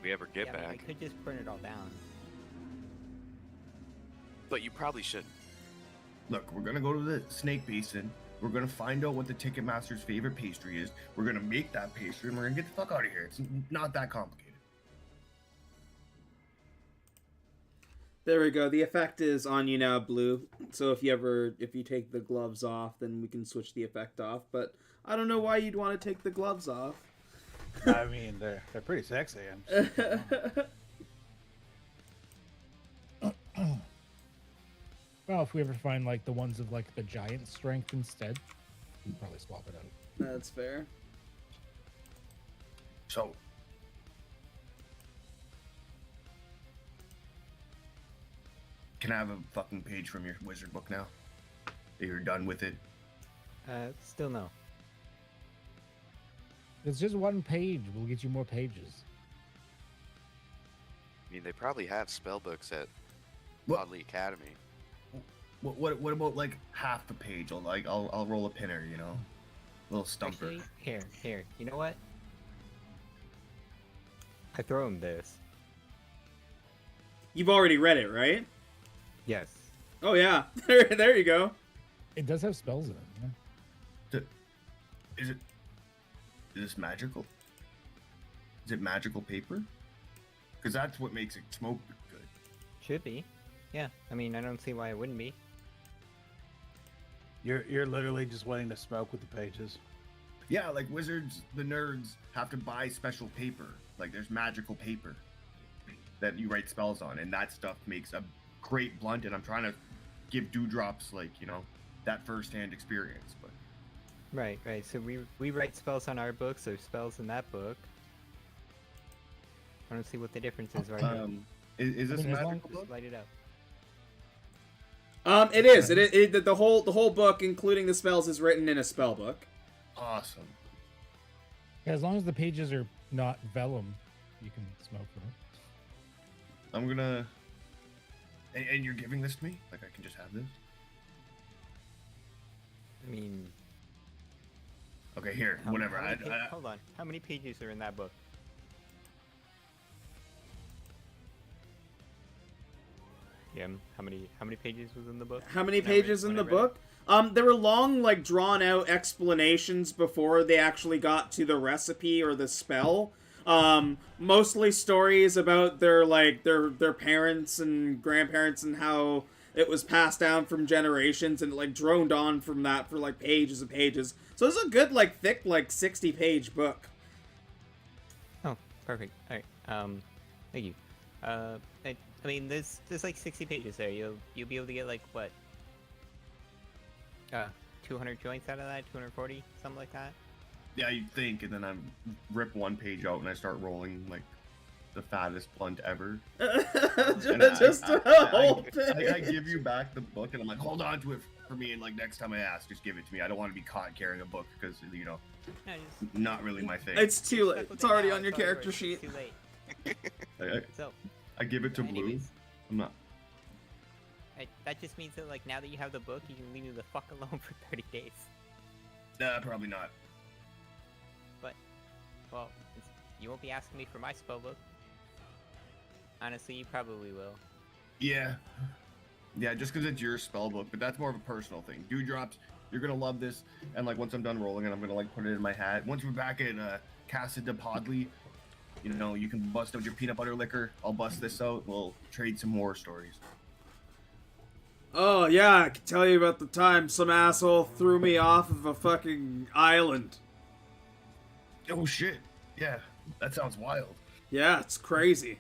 Speaker 2: We ever get
Speaker 7: Yeah, but I
Speaker 2: back?
Speaker 7: could just burn it all down.
Speaker 2: But you probably shouldn't.
Speaker 1: Look, we're gonna go to the Snake Basin. We're gonna find out what the Ticketmaster's favorite pastry is. We're gonna make that pastry, and we're gonna get the fuck out of here. It's not that complicated.
Speaker 3: There we go. The effect is on you now, Blue. So if you take the gloves off, then we can switch the effect off. But I don't know why you'd want to take the gloves off.
Speaker 5: I mean, they're pretty sexy. I'm just-
Speaker 4: Well, if we ever find like the ones of like the giant strength instead, we'd probably swap it out.
Speaker 3: That's fair.
Speaker 1: So, can I have a fucking page from your wizard book now? That you're done with it?
Speaker 7: Still no.
Speaker 4: It's just one page. We'll get you more pages.
Speaker 2: I mean, they probably have spell books at
Speaker 1: What?
Speaker 2: Bodley Academy.
Speaker 1: What about like half a page? I'll roll a pinner, you know, little stumper.
Speaker 7: Actually, here. You know what? I throw him this.
Speaker 3: You've already read it, right?
Speaker 7: Yes.
Speaker 3: Oh yeah. There you go.
Speaker 4: It does have spells in it. Yeah?
Speaker 1: Is this magical? Is it magical paper? Because that's what makes it smoke good.
Speaker 7: Should be. Yeah. I mean, I don't see why it wouldn't be.
Speaker 5: You're literally just waiting to smoke with the pages.
Speaker 1: Yeah, like wizards, the nerds have to buy special paper. Like there's magical paper that you write spells on, and that stuff makes a great blunt. And I'm trying to give dewdrops like that first-hand experience. But
Speaker 7: Right. So we write spells on our books. There's spells in that book. I don't see what the difference is right now.
Speaker 1: is this a
Speaker 4: as long-
Speaker 1: magical book?
Speaker 7: Just light it up.
Speaker 3: It is. The whole book, including the spells, is written in a spell book.
Speaker 1: Awesome.
Speaker 4: As long as the pages are not vellum, you can smoke them.
Speaker 1: I'm gonna. And you're giving this to me? Like I can just have this?
Speaker 7: I mean,
Speaker 1: Okay, here,
Speaker 7: how-
Speaker 1: whatever.
Speaker 7: how many hold on. How many pages are in that book? Yeah. How many pages was in the book?
Speaker 3: How many
Speaker 7: When I read-
Speaker 3: pages in
Speaker 7: when
Speaker 3: the
Speaker 7: I read it?
Speaker 3: book? There were long, like, drawn-out explanations before they actually got to the recipe or the spell. Mostly stories about their parents and grandparents and how it was passed down from generations and, like, droned on from that for, like, pages and pages. So it's a good, like, thick, like, 60-page book.
Speaker 7: Oh, perfect. All right. Thank you. I mean, there's like 60 pages there. You'll be able to get like what? 200 joints out of that, 240, something like that.
Speaker 1: Yeah, you'd think, and then I rip one page out and I start rolling like the fattest blunt ever. And
Speaker 3: Just
Speaker 1: I,
Speaker 3: a whole
Speaker 1: I
Speaker 3: page.
Speaker 1: give you back the book, and I'm like, hold on to it for me, and like next time I ask, just give it to me. I don't want to be caught carrying a book because
Speaker 7: No, just
Speaker 1: not really my thing.
Speaker 3: It's too
Speaker 7: stuck
Speaker 3: late.
Speaker 7: with
Speaker 3: It's
Speaker 7: it
Speaker 3: already
Speaker 7: now,
Speaker 3: on your
Speaker 7: it's already
Speaker 3: character
Speaker 7: yours,
Speaker 3: sheet.
Speaker 7: it's too late.
Speaker 1: I,
Speaker 7: So,
Speaker 1: I give it to Blue.
Speaker 7: anyways,
Speaker 1: I'm not.
Speaker 7: that just means that like now that you have the book, you can leave me the fuck alone for 30 days.
Speaker 1: Nah, probably not.
Speaker 7: Well, you won't be asking me for my spell book. Honestly, you probably will.
Speaker 1: Yeah. Yeah, just because it's your spell book, but that's more of a personal thing. Dewdrops, you're gonna love this, and like once I'm done rolling it, I'm gonna like put it in my hat. Once we're back at Casa de Podley, you can bust out your peanut butter liquor. I'll bust this out. We'll trade some more stories.
Speaker 3: Oh, yeah, I can tell you about the time some asshole threw me off of a fucking island.
Speaker 1: Oh shit! Yeah, that sounds wild.
Speaker 3: Yeah, it's crazy.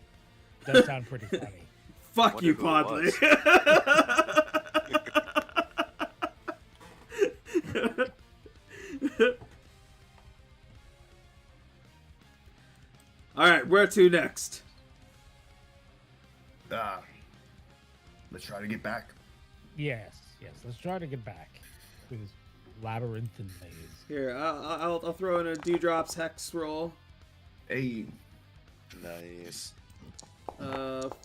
Speaker 4: Does sound pretty funny.
Speaker 3: Fuck
Speaker 2: Wonder
Speaker 3: you,
Speaker 2: who it
Speaker 3: Podley. Alright, where to next?
Speaker 1: Let's try to get back.
Speaker 4: Yes. Let's try to get back through this labyrinthine maze.
Speaker 3: Here, I'll throw in a Dewdrop's hex roll.
Speaker 1: Hey,
Speaker 2: Nice.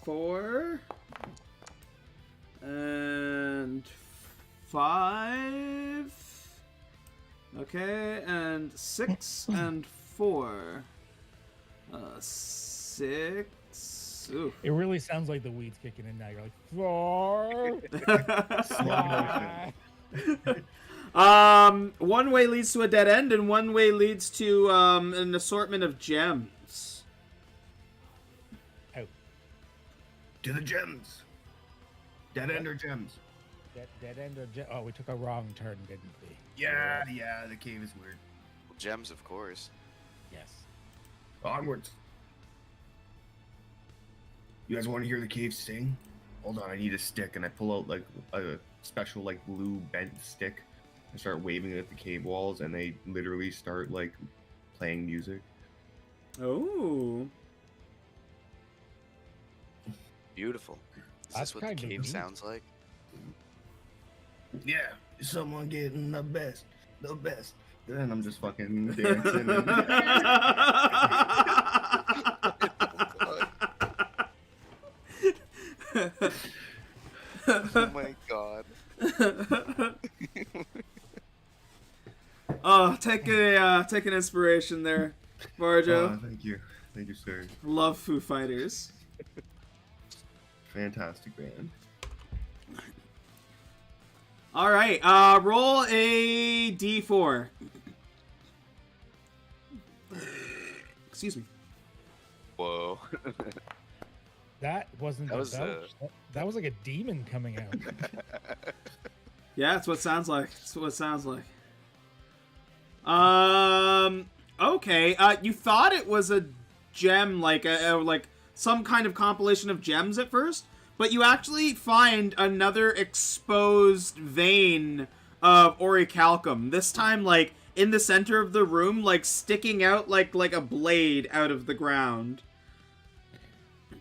Speaker 3: 4 and 5. Okay, and 6 and 4. 6. Ooh.
Speaker 4: It really sounds like the weed's kicking in now. You're like, 4.
Speaker 3: One way leads to a dead end, and one way leads to an assortment of gems.
Speaker 4: Out.
Speaker 1: to the gems. Dead end or gems?
Speaker 4: Dead end or oh, we took a wrong turn, didn't we?
Speaker 1: Yeah, the cave is weird.
Speaker 2: Gems, of course.
Speaker 4: Yes.
Speaker 1: Onwards. You guys want to hear the cave sing? Hold on, I need a stick, and I pull out like a special like blue bent stick and start waving it at the cave walls, and they literally start like playing music.
Speaker 3: Oh.
Speaker 2: Beautiful. Is
Speaker 4: That's
Speaker 2: this what the
Speaker 4: kind of
Speaker 2: cave
Speaker 4: neat.
Speaker 2: sounds like?
Speaker 1: Yeah, someone getting the best. Then I'm just fucking dancing. And...
Speaker 2: Oh my god.
Speaker 3: Oh, take an inspiration there, Varjo.
Speaker 1: Thank you, sir.
Speaker 3: Love Foo Fighters.
Speaker 1: Fantastic band.
Speaker 3: All right, roll a d4. Excuse me.
Speaker 2: Whoa.
Speaker 4: That wasn't
Speaker 2: That
Speaker 4: a
Speaker 2: was,
Speaker 4: belch. That was like a demon coming out.
Speaker 3: Yeah, that's what it sounds like. That's what it sounds like. Okay. You thought it was a gem, like like some kind of compilation of gems at first, but you actually find another exposed vein of orichalcum. This time, like in the center of the room, like sticking out like a blade out of the ground.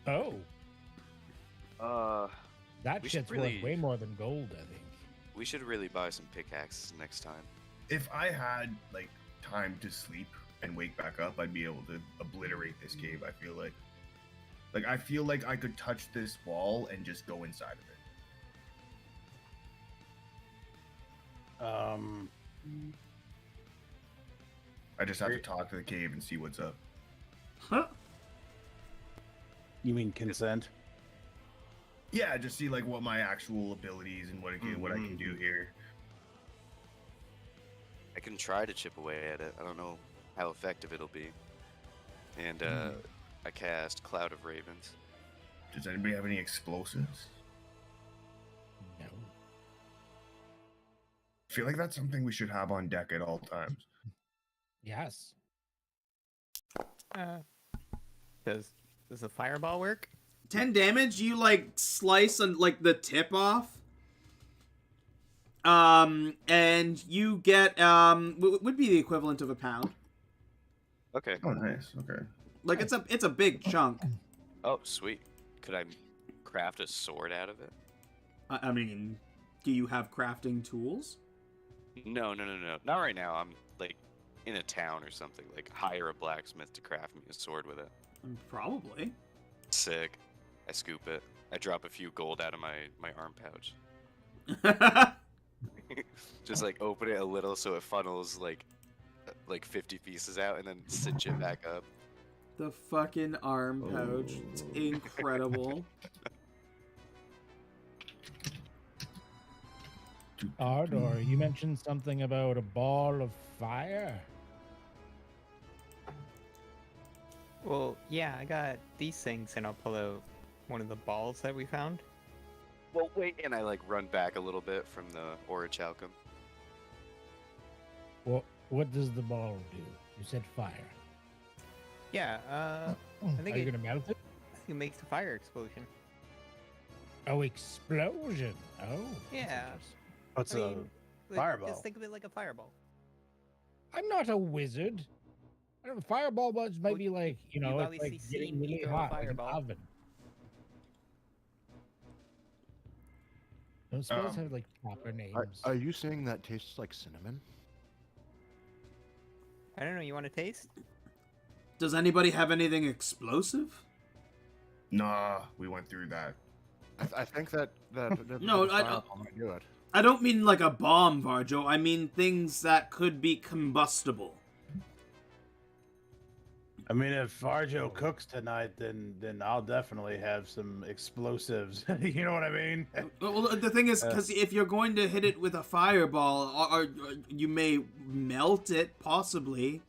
Speaker 4: Oh, that
Speaker 2: We should
Speaker 4: shit's
Speaker 2: really-
Speaker 4: worth way more than gold, I think.
Speaker 2: We should really buy some pickaxes next time.
Speaker 1: If I had like time to sleep and wake back up, I'd be able to obliterate this cave. I feel like I feel like I could touch this wall and just go inside of it. I just have to talk to the cave and see what's up.
Speaker 3: Huh?
Speaker 5: You mean consent?
Speaker 1: Yeah, just see like what my actual abilities and what I can do here.
Speaker 2: I can try to chip away at it. I don't know how effective it'll be. And I cast Cloud of Ravens.
Speaker 1: Does anybody have any explosives?
Speaker 4: No.
Speaker 1: I feel like that's something we should have on deck at all times.
Speaker 4: Yes.
Speaker 7: Does the fireball work?
Speaker 3: 10 damage. You like slice and like the tip off. And you get would be the equivalent of a pound.
Speaker 2: Okay.
Speaker 1: Oh, nice. Okay.
Speaker 3: Like it's a big chunk.
Speaker 2: Oh, sweet. Could I craft a sword out of it?
Speaker 3: I mean, do you have crafting tools?
Speaker 2: No. Not right now. I'm like in a town or something. Like hire a blacksmith to craft me a sword with it.
Speaker 3: Probably.
Speaker 2: Sick. I scoop it. I drop a few gold out of my arm pouch. Just like open it a little so it funnels like 50 pieces out and then cinch it back up.
Speaker 3: The fucking arm pouch. It's incredible.
Speaker 4: Ardor, you mentioned something about a ball of fire.
Speaker 7: Well, yeah, I got these things, and I'll pull out one of the balls that we found.
Speaker 2: Well, wait, and I like run back a little bit from the orichalcum.
Speaker 4: What does the ball do? You said fire.
Speaker 7: Yeah, I think
Speaker 4: Are you
Speaker 7: it-
Speaker 4: gonna melt it?
Speaker 7: I think it makes a fire explosion.
Speaker 4: Oh, explosion! Oh.
Speaker 7: Yeah.
Speaker 5: What's
Speaker 7: I
Speaker 5: a
Speaker 7: mean, like,
Speaker 5: fireball?
Speaker 7: Just think of it like a fireball.
Speaker 4: I'm not a wizard. I don't know, fireball buds might
Speaker 7: Well,
Speaker 4: be like,
Speaker 7: you've
Speaker 4: it's
Speaker 7: obviously
Speaker 4: like
Speaker 7: seen
Speaker 4: getting
Speaker 7: me
Speaker 4: really
Speaker 7: throw a
Speaker 4: hot like an
Speaker 7: fireball.
Speaker 4: oven. Don't spells have like proper names.
Speaker 6: Are you saying that tastes like cinnamon?
Speaker 7: I don't know. You want to taste?
Speaker 3: Does anybody have anything explosive?
Speaker 1: Nah, we went through that.
Speaker 6: I think that
Speaker 3: No,
Speaker 6: the
Speaker 3: I-
Speaker 6: fireball might do it.
Speaker 3: I don't mean like a bomb, Varjo. I mean things that could be combustible.
Speaker 5: I mean, if Farjo cooks tonight, then I'll definitely have some explosives. You know what I mean?
Speaker 3: Well, the thing is, because if you're going to hit it with a fireball, or you may melt it, possibly,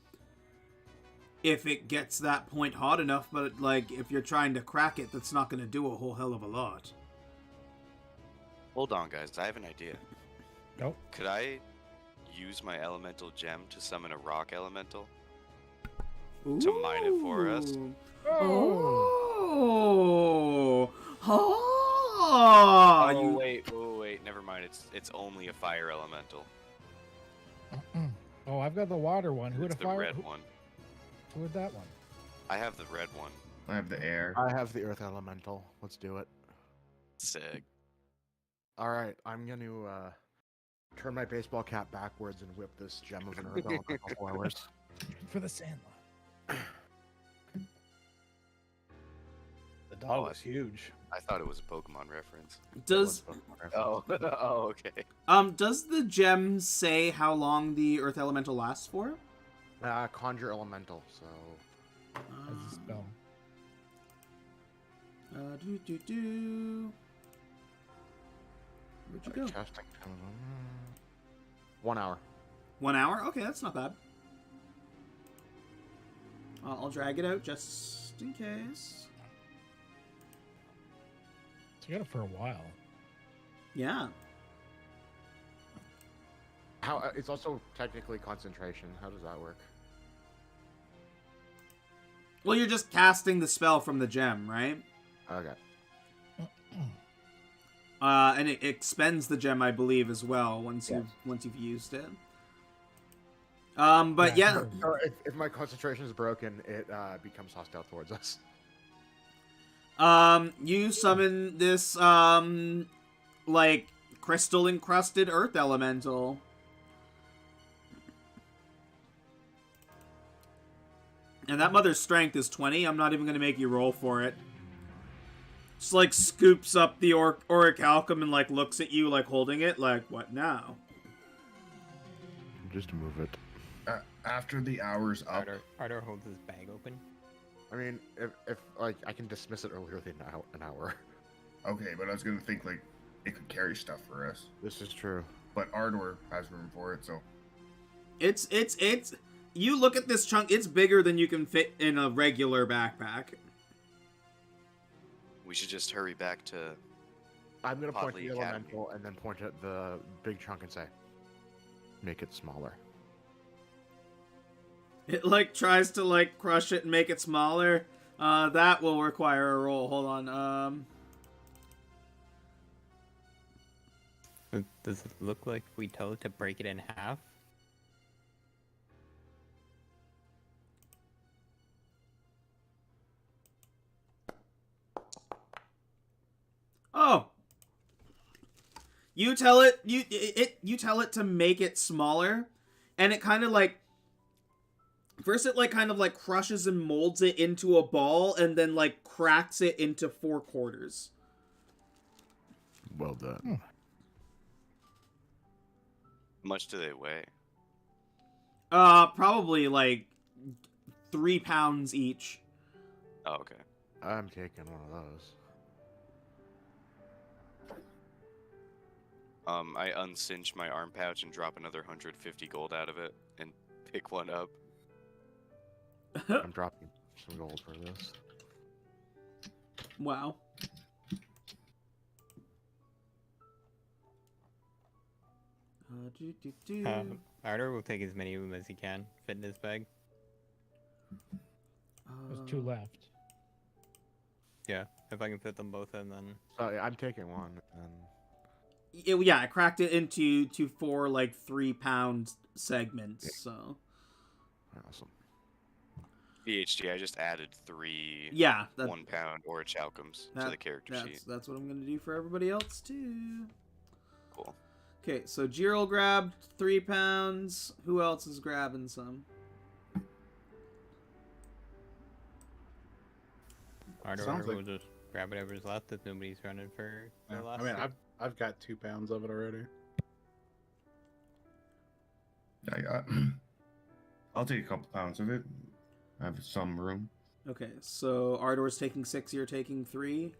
Speaker 3: if it gets that point hot enough. But like, if you're trying to crack it, that's not going to do a whole hell of a lot.
Speaker 2: Hold on, guys. I have an idea.
Speaker 4: Nope.
Speaker 2: Could I use my elemental gem to summon a rock elemental? To mine it for us.
Speaker 3: Ooh.
Speaker 4: Oh.
Speaker 3: Oh!
Speaker 2: Oh,
Speaker 3: You-
Speaker 2: wait. Never mind. It's only a fire elemental.
Speaker 4: Oh, I've got the water one. Who had
Speaker 2: It's
Speaker 4: a
Speaker 2: the
Speaker 4: fire?
Speaker 2: red one.
Speaker 4: Who had that one?
Speaker 2: I have the red one.
Speaker 1: I have the air.
Speaker 6: I have the earth elemental. Let's do it.
Speaker 2: Sick.
Speaker 6: All right, I'm going to turn my baseball cap backwards and whip this gem of an earth elemental forward.
Speaker 4: For the Sandlot.
Speaker 5: The dog was huge.
Speaker 2: I thought it was a Pokemon reference.
Speaker 3: Does
Speaker 2: Oh, oh, okay.
Speaker 3: does the gem say how long the earth elemental lasts for?
Speaker 6: Conjure elemental, so...
Speaker 4: As a spell.
Speaker 3: Where'd you go?
Speaker 6: Casting. 1 hour.
Speaker 3: 1 hour? Okay, that's not bad. I'll drag it out just in case.
Speaker 4: So you got it for a while.
Speaker 3: Yeah.
Speaker 6: How it's also technically concentration. How does that work?
Speaker 3: Well, you're just casting the spell from the gem, right?
Speaker 6: Okay.
Speaker 3: And it expends the gem, I believe, as well once
Speaker 6: Yes.
Speaker 3: you've used it. But yeah,
Speaker 6: So if my concentration is broken, it becomes hostile towards us.
Speaker 3: you summon this like crystal encrusted earth elemental. And that mother's strength is 20. I'm not even going to make you roll for it. Just like scoops up the orichalcum and like looks at you like holding it like, what now?
Speaker 6: Just move it.
Speaker 1: After the hour's up,
Speaker 7: Ardor holds his bag open.
Speaker 6: I mean, if like I can dismiss it earlier than an hour.
Speaker 1: okay, but I was gonna think like it could carry stuff for us.
Speaker 6: This is true.
Speaker 1: But Ardor has room for it, so
Speaker 3: It's you look at this chunk, it's bigger than you can fit in a regular backpack.
Speaker 2: We should just hurry back to.
Speaker 6: I'm gonna point to
Speaker 2: Podley
Speaker 6: the
Speaker 2: Academy.
Speaker 6: elemental and then point at the big chunk and say, "Make it smaller."
Speaker 3: It like tries to like crush it and make it smaller. That will require a roll. Hold on.
Speaker 7: Does it look like we tell it to break it in half?
Speaker 3: Oh. You tell it you tell it to make it smaller, and it kind of like first it like kind of like crushes and molds it into a ball and then like cracks it into 4 quarters.
Speaker 6: Well done.
Speaker 2: How much do they weigh?
Speaker 3: Probably like 3 pounds each.
Speaker 2: Oh, okay.
Speaker 6: I'm taking one of those.
Speaker 2: I uncinch my arm pouch and drop another 150 gold out of it and pick one up.
Speaker 6: I'm dropping some gold for this.
Speaker 3: Wow.
Speaker 7: Ardor will take as many of them as he can fit in his bag.
Speaker 4: There's 2 left.
Speaker 7: Yeah, if I can fit them both in, then
Speaker 6: So yeah, I'm taking one. And
Speaker 3: Yeah, I cracked it into 4 like 3-pound segments. So
Speaker 6: awesome.
Speaker 2: VHD, I just added 3
Speaker 3: yeah,
Speaker 2: 1 pound orichalcums to the character sheet.
Speaker 3: that's what I'm gonna do for everybody else too.
Speaker 2: Cool.
Speaker 3: Okay, so Jiro grabbed 3 pounds. Who else is grabbing some?
Speaker 7: Ardor
Speaker 8: Sounds
Speaker 7: will
Speaker 8: like-
Speaker 7: just grab whatever's left if nobody's running for the
Speaker 8: Yeah,
Speaker 7: last.
Speaker 8: I mean,
Speaker 7: two.
Speaker 8: I've got 2 pounds of it already.
Speaker 1: I got. I'll take a couple pounds of it. I have some room.
Speaker 3: Okay, so Ardor's taking 6. You're taking 3.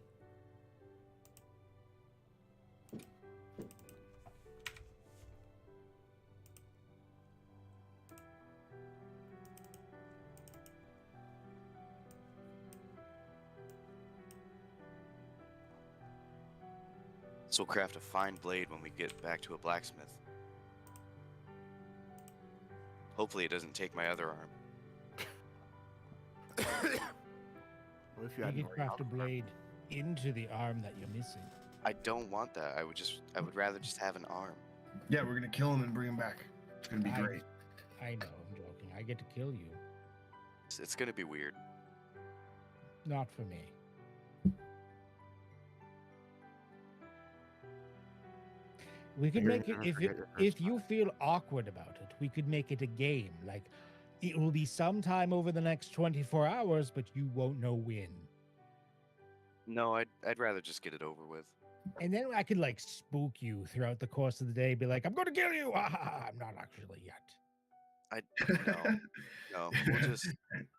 Speaker 2: So we'll craft a fine blade when we get back to a blacksmith. Hopefully it doesn't take my other arm.
Speaker 6: What if you
Speaker 4: You
Speaker 6: had
Speaker 4: could
Speaker 6: more
Speaker 4: craft a
Speaker 6: alcohol?
Speaker 4: blade into the arm that you're missing.
Speaker 2: I don't want that. I would rather just have an arm.
Speaker 1: Yeah, we're gonna kill him and bring him back. It's gonna be
Speaker 4: I-
Speaker 1: great.
Speaker 4: I know, I'm joking. I get to kill you.
Speaker 2: It's gonna be weird.
Speaker 4: Not for me. We could
Speaker 6: You're
Speaker 4: make it
Speaker 6: gonna forget your first
Speaker 4: if you feel awkward about it, we could make it a game. Like it will be sometime over the next 24 hours, but you won't know when.
Speaker 2: No, I'd rather just get it over with.
Speaker 4: And then I could like spook you throughout the course of the day, be like, I'm gonna kill you. I'm not actually yet.
Speaker 2: No, we'll just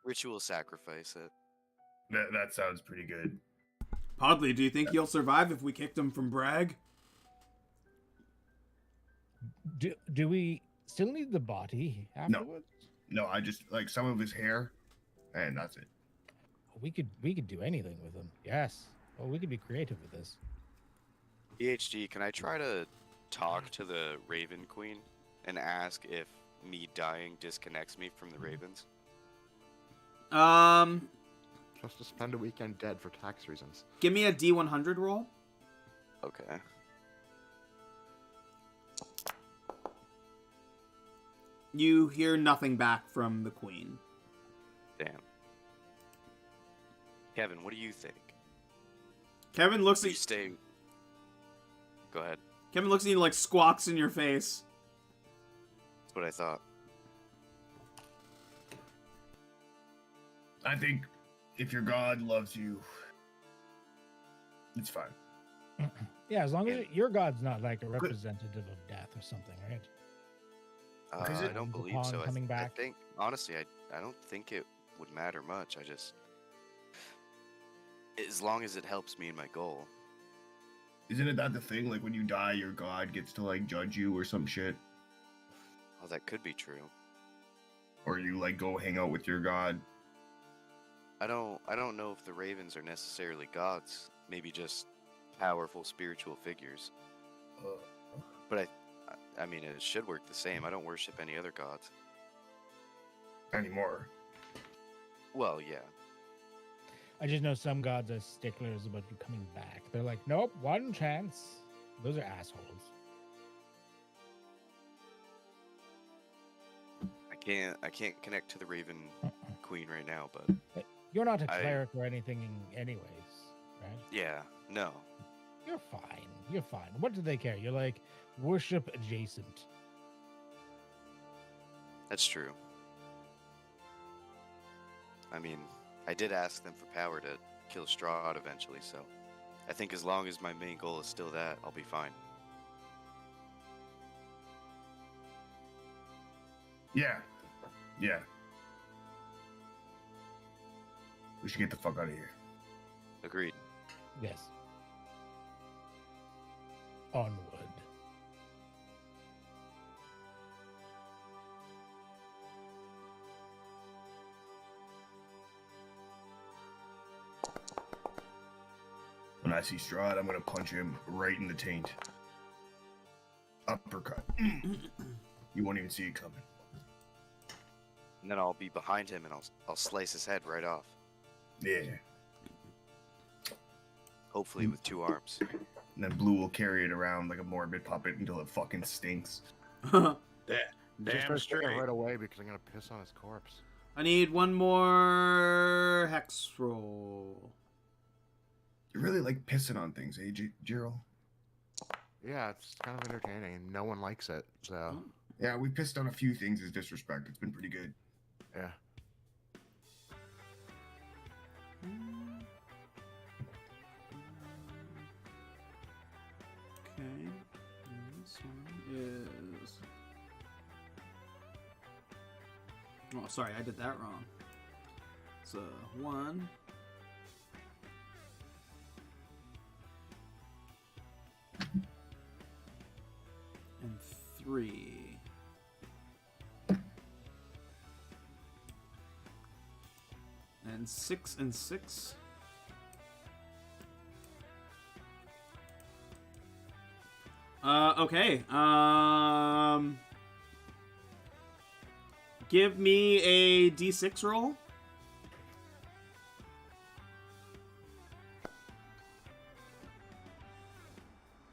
Speaker 2: ritual sacrifice it.
Speaker 1: That sounds pretty good.
Speaker 3: Podley, do you think you'll survive if we kicked him from Bragg?
Speaker 4: Do we still need the body
Speaker 1: No.
Speaker 4: afterwards?
Speaker 1: No, I just like some of his hair, and that's it.
Speaker 4: We could do anything with him. Yes. Well, we could be creative with this.
Speaker 2: PhD, can I try to talk to the Raven Queen? and ask if me dying disconnects me from the ravens?
Speaker 6: Just to spend a weekend dead for tax reasons.
Speaker 3: Give me a D100 roll.
Speaker 2: Okay.
Speaker 3: You hear nothing back from the queen.
Speaker 2: Damn. Kevin, what do you think?
Speaker 3: Kevin looks
Speaker 2: You
Speaker 3: at
Speaker 2: stay. Go ahead.
Speaker 3: Kevin looks at you like squawks in your face.
Speaker 2: That's what I thought.
Speaker 1: I think if your god loves you, it's fine.
Speaker 4: Yeah, as long as your god's not like a representative of death or something, right?
Speaker 1: Is
Speaker 2: I
Speaker 1: it
Speaker 2: don't believe
Speaker 4: upon
Speaker 2: so.
Speaker 4: coming
Speaker 2: I
Speaker 4: back?
Speaker 2: think, honestly, I don't think it would matter much. As long as it helps me in my goal.
Speaker 1: Isn't it that the thing? Like when you die, your god gets to like judge you or some shit,
Speaker 2: Oh, that could be true.
Speaker 1: or you like go hang out with your god.
Speaker 2: I don't know if the ravens are necessarily gods. Maybe just powerful spiritual figures. But I mean, it should work the same. I don't worship any other gods.
Speaker 1: Anymore.
Speaker 2: Well, yeah.
Speaker 4: I just know some gods are sticklers about you coming back. They're like, nope, one chance. Those are assholes.
Speaker 2: I can't connect to the Raven Queen right now, but
Speaker 4: You're not a
Speaker 2: I-
Speaker 4: cleric or anything anyways, right?
Speaker 2: yeah, no.
Speaker 4: You're fine. You're fine. What do they care? You're like worship adjacent.
Speaker 2: That's true. I mean, I did ask them for power to kill Strahd eventually, so I think as long as my main goal is still that, I'll be fine.
Speaker 1: Yeah. Yeah. We should get the fuck out of here.
Speaker 2: Agreed.
Speaker 4: Yes. Onward.
Speaker 1: When I see Strahd, I'm gonna punch him right in the taint. Uppercut. You won't even see it coming.
Speaker 2: And then I'll be behind him and I'll slice his head right off.
Speaker 1: Yeah.
Speaker 2: Hopefully with 2 arms.
Speaker 1: And then Blue will carry it around like a morbid puppet until it fucking stinks.
Speaker 5: Damn
Speaker 6: Just
Speaker 5: straight.
Speaker 6: right away because I'm gonna piss on his corpse.
Speaker 3: I need one more hex roll.
Speaker 1: You really like pissing on things, eh, Gerald?
Speaker 6: Yeah, it's kind of entertaining. And no one likes it, so
Speaker 1: Yeah, we pissed on a few things as disrespect. It's been pretty good.
Speaker 6: yeah.
Speaker 3: Okay. And this one is. Oh, sorry, I did that wrong. It's a 1. And 3. And 6 and 6. Okay. Give me a D6 roll.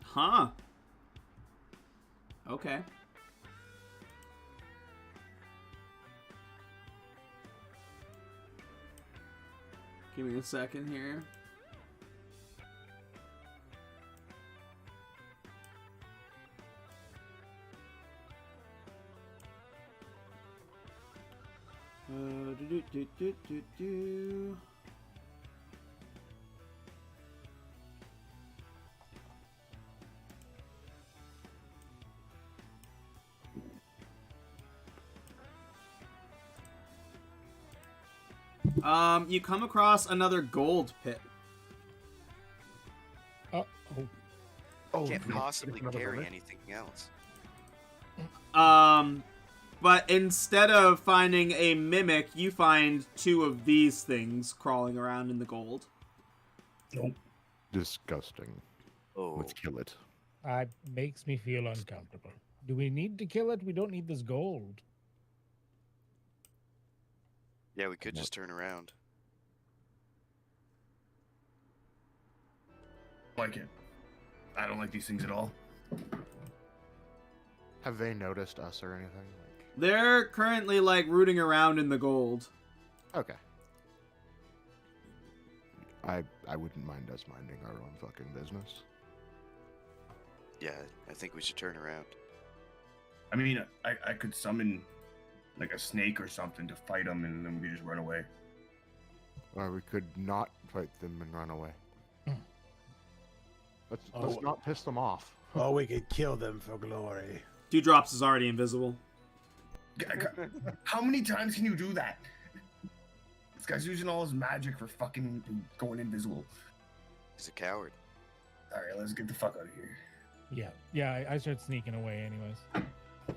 Speaker 3: Huh. Okay. Give me a second here. Do. You come across another gold pit.
Speaker 4: Oh,
Speaker 6: Oh,
Speaker 2: Can't
Speaker 6: we
Speaker 2: possibly
Speaker 6: another
Speaker 2: carry
Speaker 6: limit?
Speaker 2: anything else.
Speaker 3: But instead of finding a mimic, you find 2 of these things crawling around in the gold.
Speaker 1: Nope.
Speaker 6: Disgusting.
Speaker 2: Oh,
Speaker 6: Let's kill it.
Speaker 4: makes me feel uncomfortable. Do we need to kill it? We don't need this gold.
Speaker 2: Yeah, we could
Speaker 6: No.
Speaker 2: just turn around.
Speaker 1: Like it. I don't like these things at all.
Speaker 6: Have they noticed us or anything? Like,
Speaker 3: They're currently like rooting around in the gold.
Speaker 6: okay. I wouldn't mind us minding our own fucking business.
Speaker 2: Yeah, I think we should turn around.
Speaker 1: I mean, I could summon like a snake or something to fight them, and then we just run away.
Speaker 6: Or we could not fight them and run away. Let's
Speaker 5: Oh.
Speaker 6: not piss them off.
Speaker 5: Oh, we could kill them for glory.
Speaker 3: Dewdrops is already invisible.
Speaker 1: How many times can you do that? This guy's using all his magic for fucking going invisible.
Speaker 2: He's a coward.
Speaker 1: All right, let's get the fuck out of here.
Speaker 4: Yeah. I start sneaking away, anyways.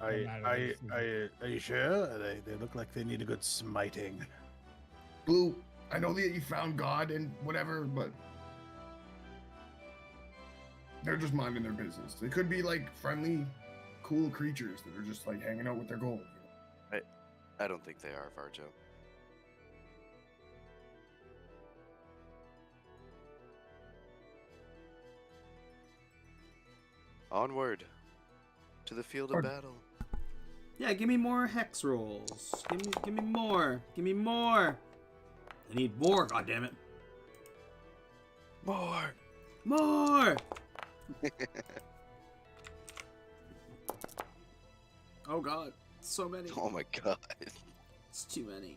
Speaker 5: Are you sure? They look like they need a good smiting.
Speaker 1: Blue, I know that you found God and whatever, but they're just minding their business. They could be like friendly, cool creatures that are just like hanging out with their gold.
Speaker 2: I don't think they are, Varjo. Onward to the field of battle.
Speaker 3: Yeah, give me more hex rolls. Give me more. Give me more. I need more, goddammit.
Speaker 2: More.
Speaker 3: More! Oh god, so many.
Speaker 2: Oh my god.
Speaker 3: It's too many.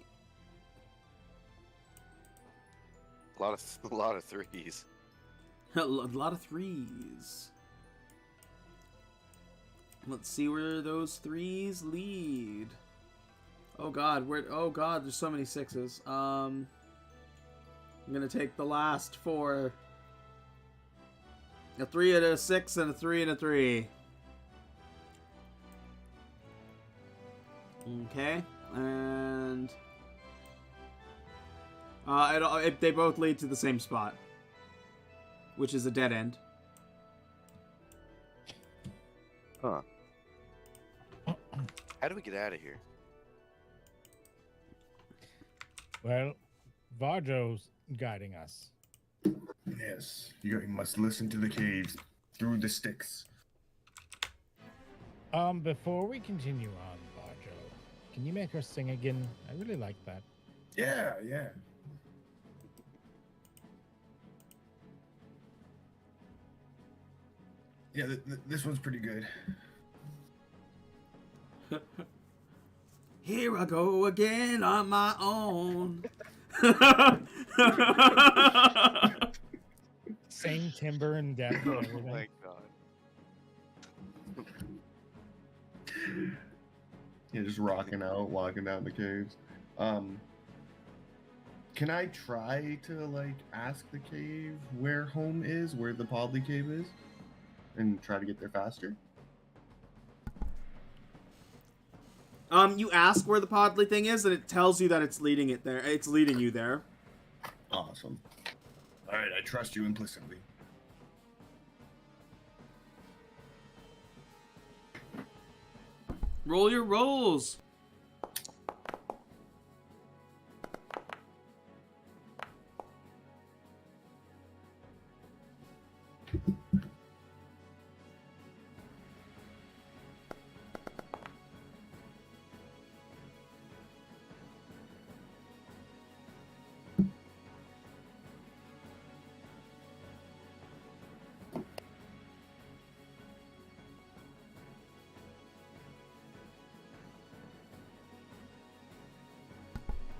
Speaker 2: A lot of threes.
Speaker 3: A lot of threes. Let's see where those threes lead. Oh god, there's so many sixes. I'm gonna take the last four. A 3 and a 6 and a 3 and a 3. Okay, and they both lead to the same spot, which is a dead end.
Speaker 2: Huh. How do we get out of here?
Speaker 4: Well, Varjo's guiding us.
Speaker 1: Yes, you must listen to the caves through the sticks.
Speaker 4: Before we continue on, Varjo, can you make her sing again? I really like that.
Speaker 1: Yeah. Yeah, this one's pretty good.
Speaker 3: Here I go again on my own.
Speaker 4: Same timber and death and
Speaker 2: Oh
Speaker 4: everything.
Speaker 2: my god.
Speaker 1: Yeah, just rocking out, walking down the caves. Can I try to like ask the cave where home is, where the Podley cave is, and try to get there faster?
Speaker 3: You ask where the Podley thing is, and it tells you that it's leading it there. It's leading you there.
Speaker 1: Awesome. All right, I trust you implicitly.
Speaker 3: Roll your rolls.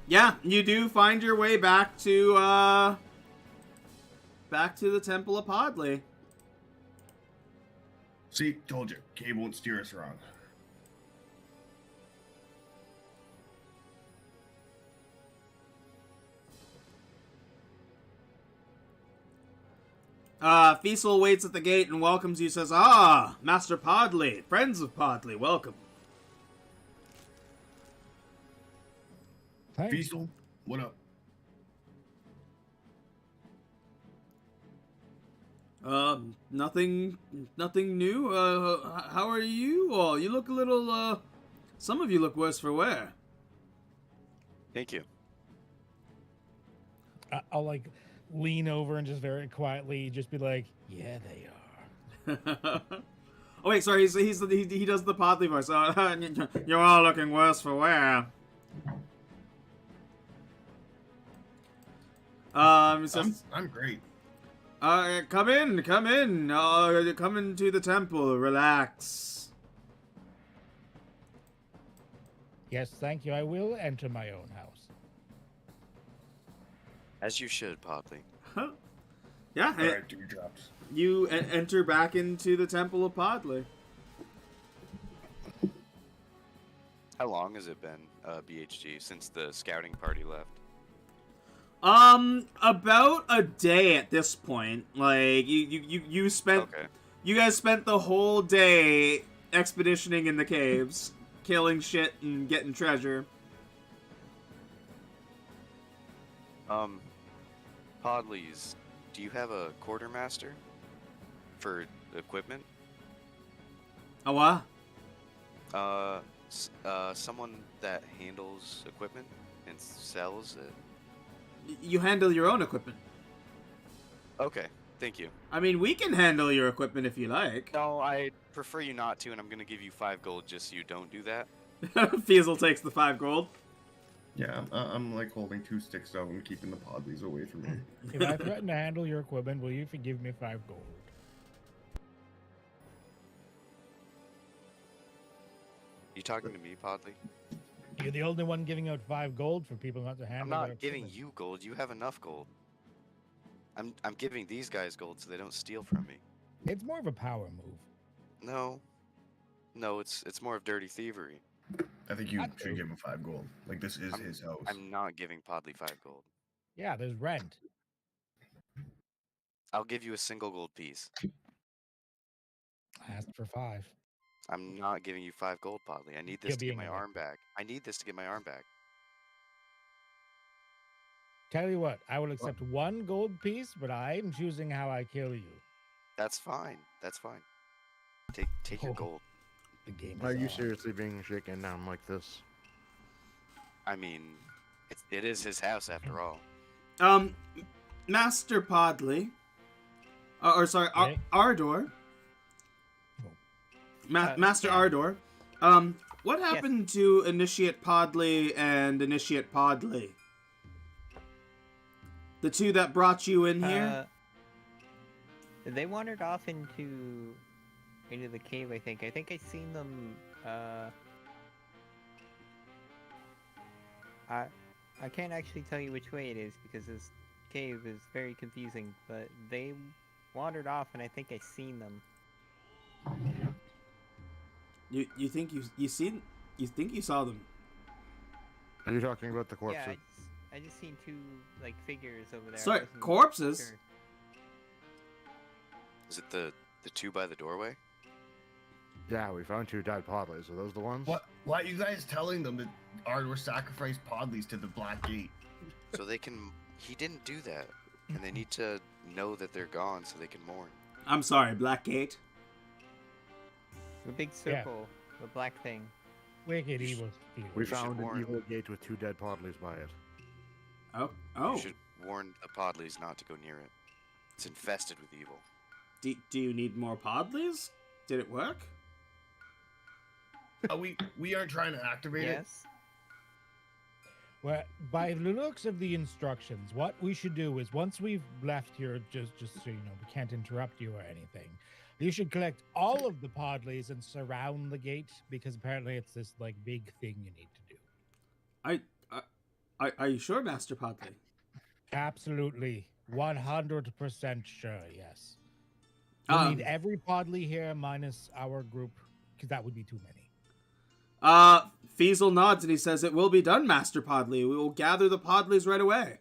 Speaker 3: Yeah, you do find your way back to the Temple of Podley.
Speaker 1: See, told you, cave won't steer us wrong.
Speaker 3: Feasel waits at the gate and welcomes you, says, "Ah, Master Podley, friends of Podley, welcome."
Speaker 4: Thanks.
Speaker 1: Feasel, what up?
Speaker 3: Nothing new. How are you all? You look a little, some of you look worse for wear.
Speaker 2: Thank you.
Speaker 4: I'll like lean over and just very quietly just be like, "Yeah, they are."
Speaker 3: Oh wait, sorry. He does the Podley voice. You're all looking worse for wear. It says,
Speaker 1: I'm great.
Speaker 3: come in. Come into the temple. Relax.
Speaker 4: Yes, thank you. I will enter my own house.
Speaker 2: As you should, Podley.
Speaker 3: Yeah.
Speaker 1: All right, drops.
Speaker 3: You enter back into the temple of Podley.
Speaker 2: How long has it been, BHG, since the scouting party left?
Speaker 3: About a day at this point. Like you spent.
Speaker 2: Okay.
Speaker 3: You guys spent the whole day expeditioning in the caves, killing shit and getting treasure.
Speaker 2: Podleys, do you have a quartermaster for equipment?
Speaker 3: Oh, what?
Speaker 2: Someone that handles equipment and sells it.
Speaker 3: You handle your own equipment.
Speaker 2: Okay, thank you.
Speaker 3: I mean, we can handle your equipment if you like.
Speaker 2: No, I prefer you not to, and I'm gonna give you 5 gold just so you don't do that.
Speaker 3: Fiesel takes the 5 gold.
Speaker 1: Yeah, I'm like holding 2 sticks out and keeping the Podleys away from me.
Speaker 4: If I threaten to handle your equipment, will you forgive me 5 gold?
Speaker 2: You talking to me, Podley?
Speaker 4: You're the only one giving out 5 gold for people not to handle.
Speaker 2: I'm
Speaker 4: their
Speaker 2: not giving
Speaker 4: equipment.
Speaker 2: you gold. You have enough gold. I'm giving these guys gold so they don't steal from me.
Speaker 4: It's more of a power move.
Speaker 2: No, it's more of dirty thievery.
Speaker 1: I think you
Speaker 4: Not
Speaker 1: should
Speaker 4: true.
Speaker 1: give him 5 gold. Like, this is his house.
Speaker 2: I'm not giving Podley 5 gold.
Speaker 4: Yeah, there's rent.
Speaker 2: I'll give you a single gold piece.
Speaker 4: I asked for 5.
Speaker 2: I'm not giving you 5 gold, Podley. I need this
Speaker 4: You're
Speaker 2: to get
Speaker 4: being
Speaker 2: my
Speaker 4: a
Speaker 2: arm back. I need this to get my arm back.
Speaker 4: Tell you what, I will accept 1 gold piece, but I'm choosing how I kill you.
Speaker 2: That's fine. That's fine. Take your
Speaker 4: Oh.
Speaker 2: gold.
Speaker 4: The game is
Speaker 6: Are you
Speaker 4: on.
Speaker 6: seriously being shaken down like this?
Speaker 2: I mean, it is his house after all.
Speaker 3: Master Podley.
Speaker 4: Okay.
Speaker 3: Ardor. Master
Speaker 7: yeah.
Speaker 3: Ardor. What happened to Initiate Podley and Initiate Podley? The two that brought you in here?
Speaker 7: They wandered off into the cave, I think. I think I seen them, I can't actually tell you which way it is because this cave is very confusing, but they wandered off and I think I seen them.
Speaker 3: You think you saw them?
Speaker 6: Are you talking about the corpses?
Speaker 7: Yeah, I just seen 2 like figures over there. I
Speaker 3: Sorry,
Speaker 7: wasn't
Speaker 3: corpses?
Speaker 7: sure.
Speaker 2: Is it the 2 by the doorway?
Speaker 6: Yeah, we found 2 dead podleys. Are those the ones?
Speaker 1: What? Why are you guys telling them that Ardor sacrificed Podleys to the Black Gate?
Speaker 2: So they can. He didn't do that, and they need to know that they're gone so they can mourn.
Speaker 3: I'm sorry, Blackgate.
Speaker 7: The big circle, the black thing.
Speaker 4: Wicked evil spirit.
Speaker 6: We
Speaker 2: You should
Speaker 6: found an
Speaker 2: warn-
Speaker 6: evil gate with 2 dead podleys by it.
Speaker 3: Oh.
Speaker 2: You should warn the Podleys not to go near it. It's infested with evil.
Speaker 3: Do you need more Podleys? Did it work?
Speaker 1: We aren't trying to activate it.
Speaker 7: Yes.
Speaker 4: Well, by the looks of the instructions, what we should do is once we've left here, just so you know, we can't interrupt you or anything. You should collect all of the Podleys and surround the gate because apparently it's this like big thing you need to do.
Speaker 3: Are you sure, Master Podley?
Speaker 4: Absolutely, 100% sure. Yes. We need every Podley here minus our group because that would be too many.
Speaker 3: Fiesel nods and he says, "It will be done, Master Podley. We will gather the Podleys right away."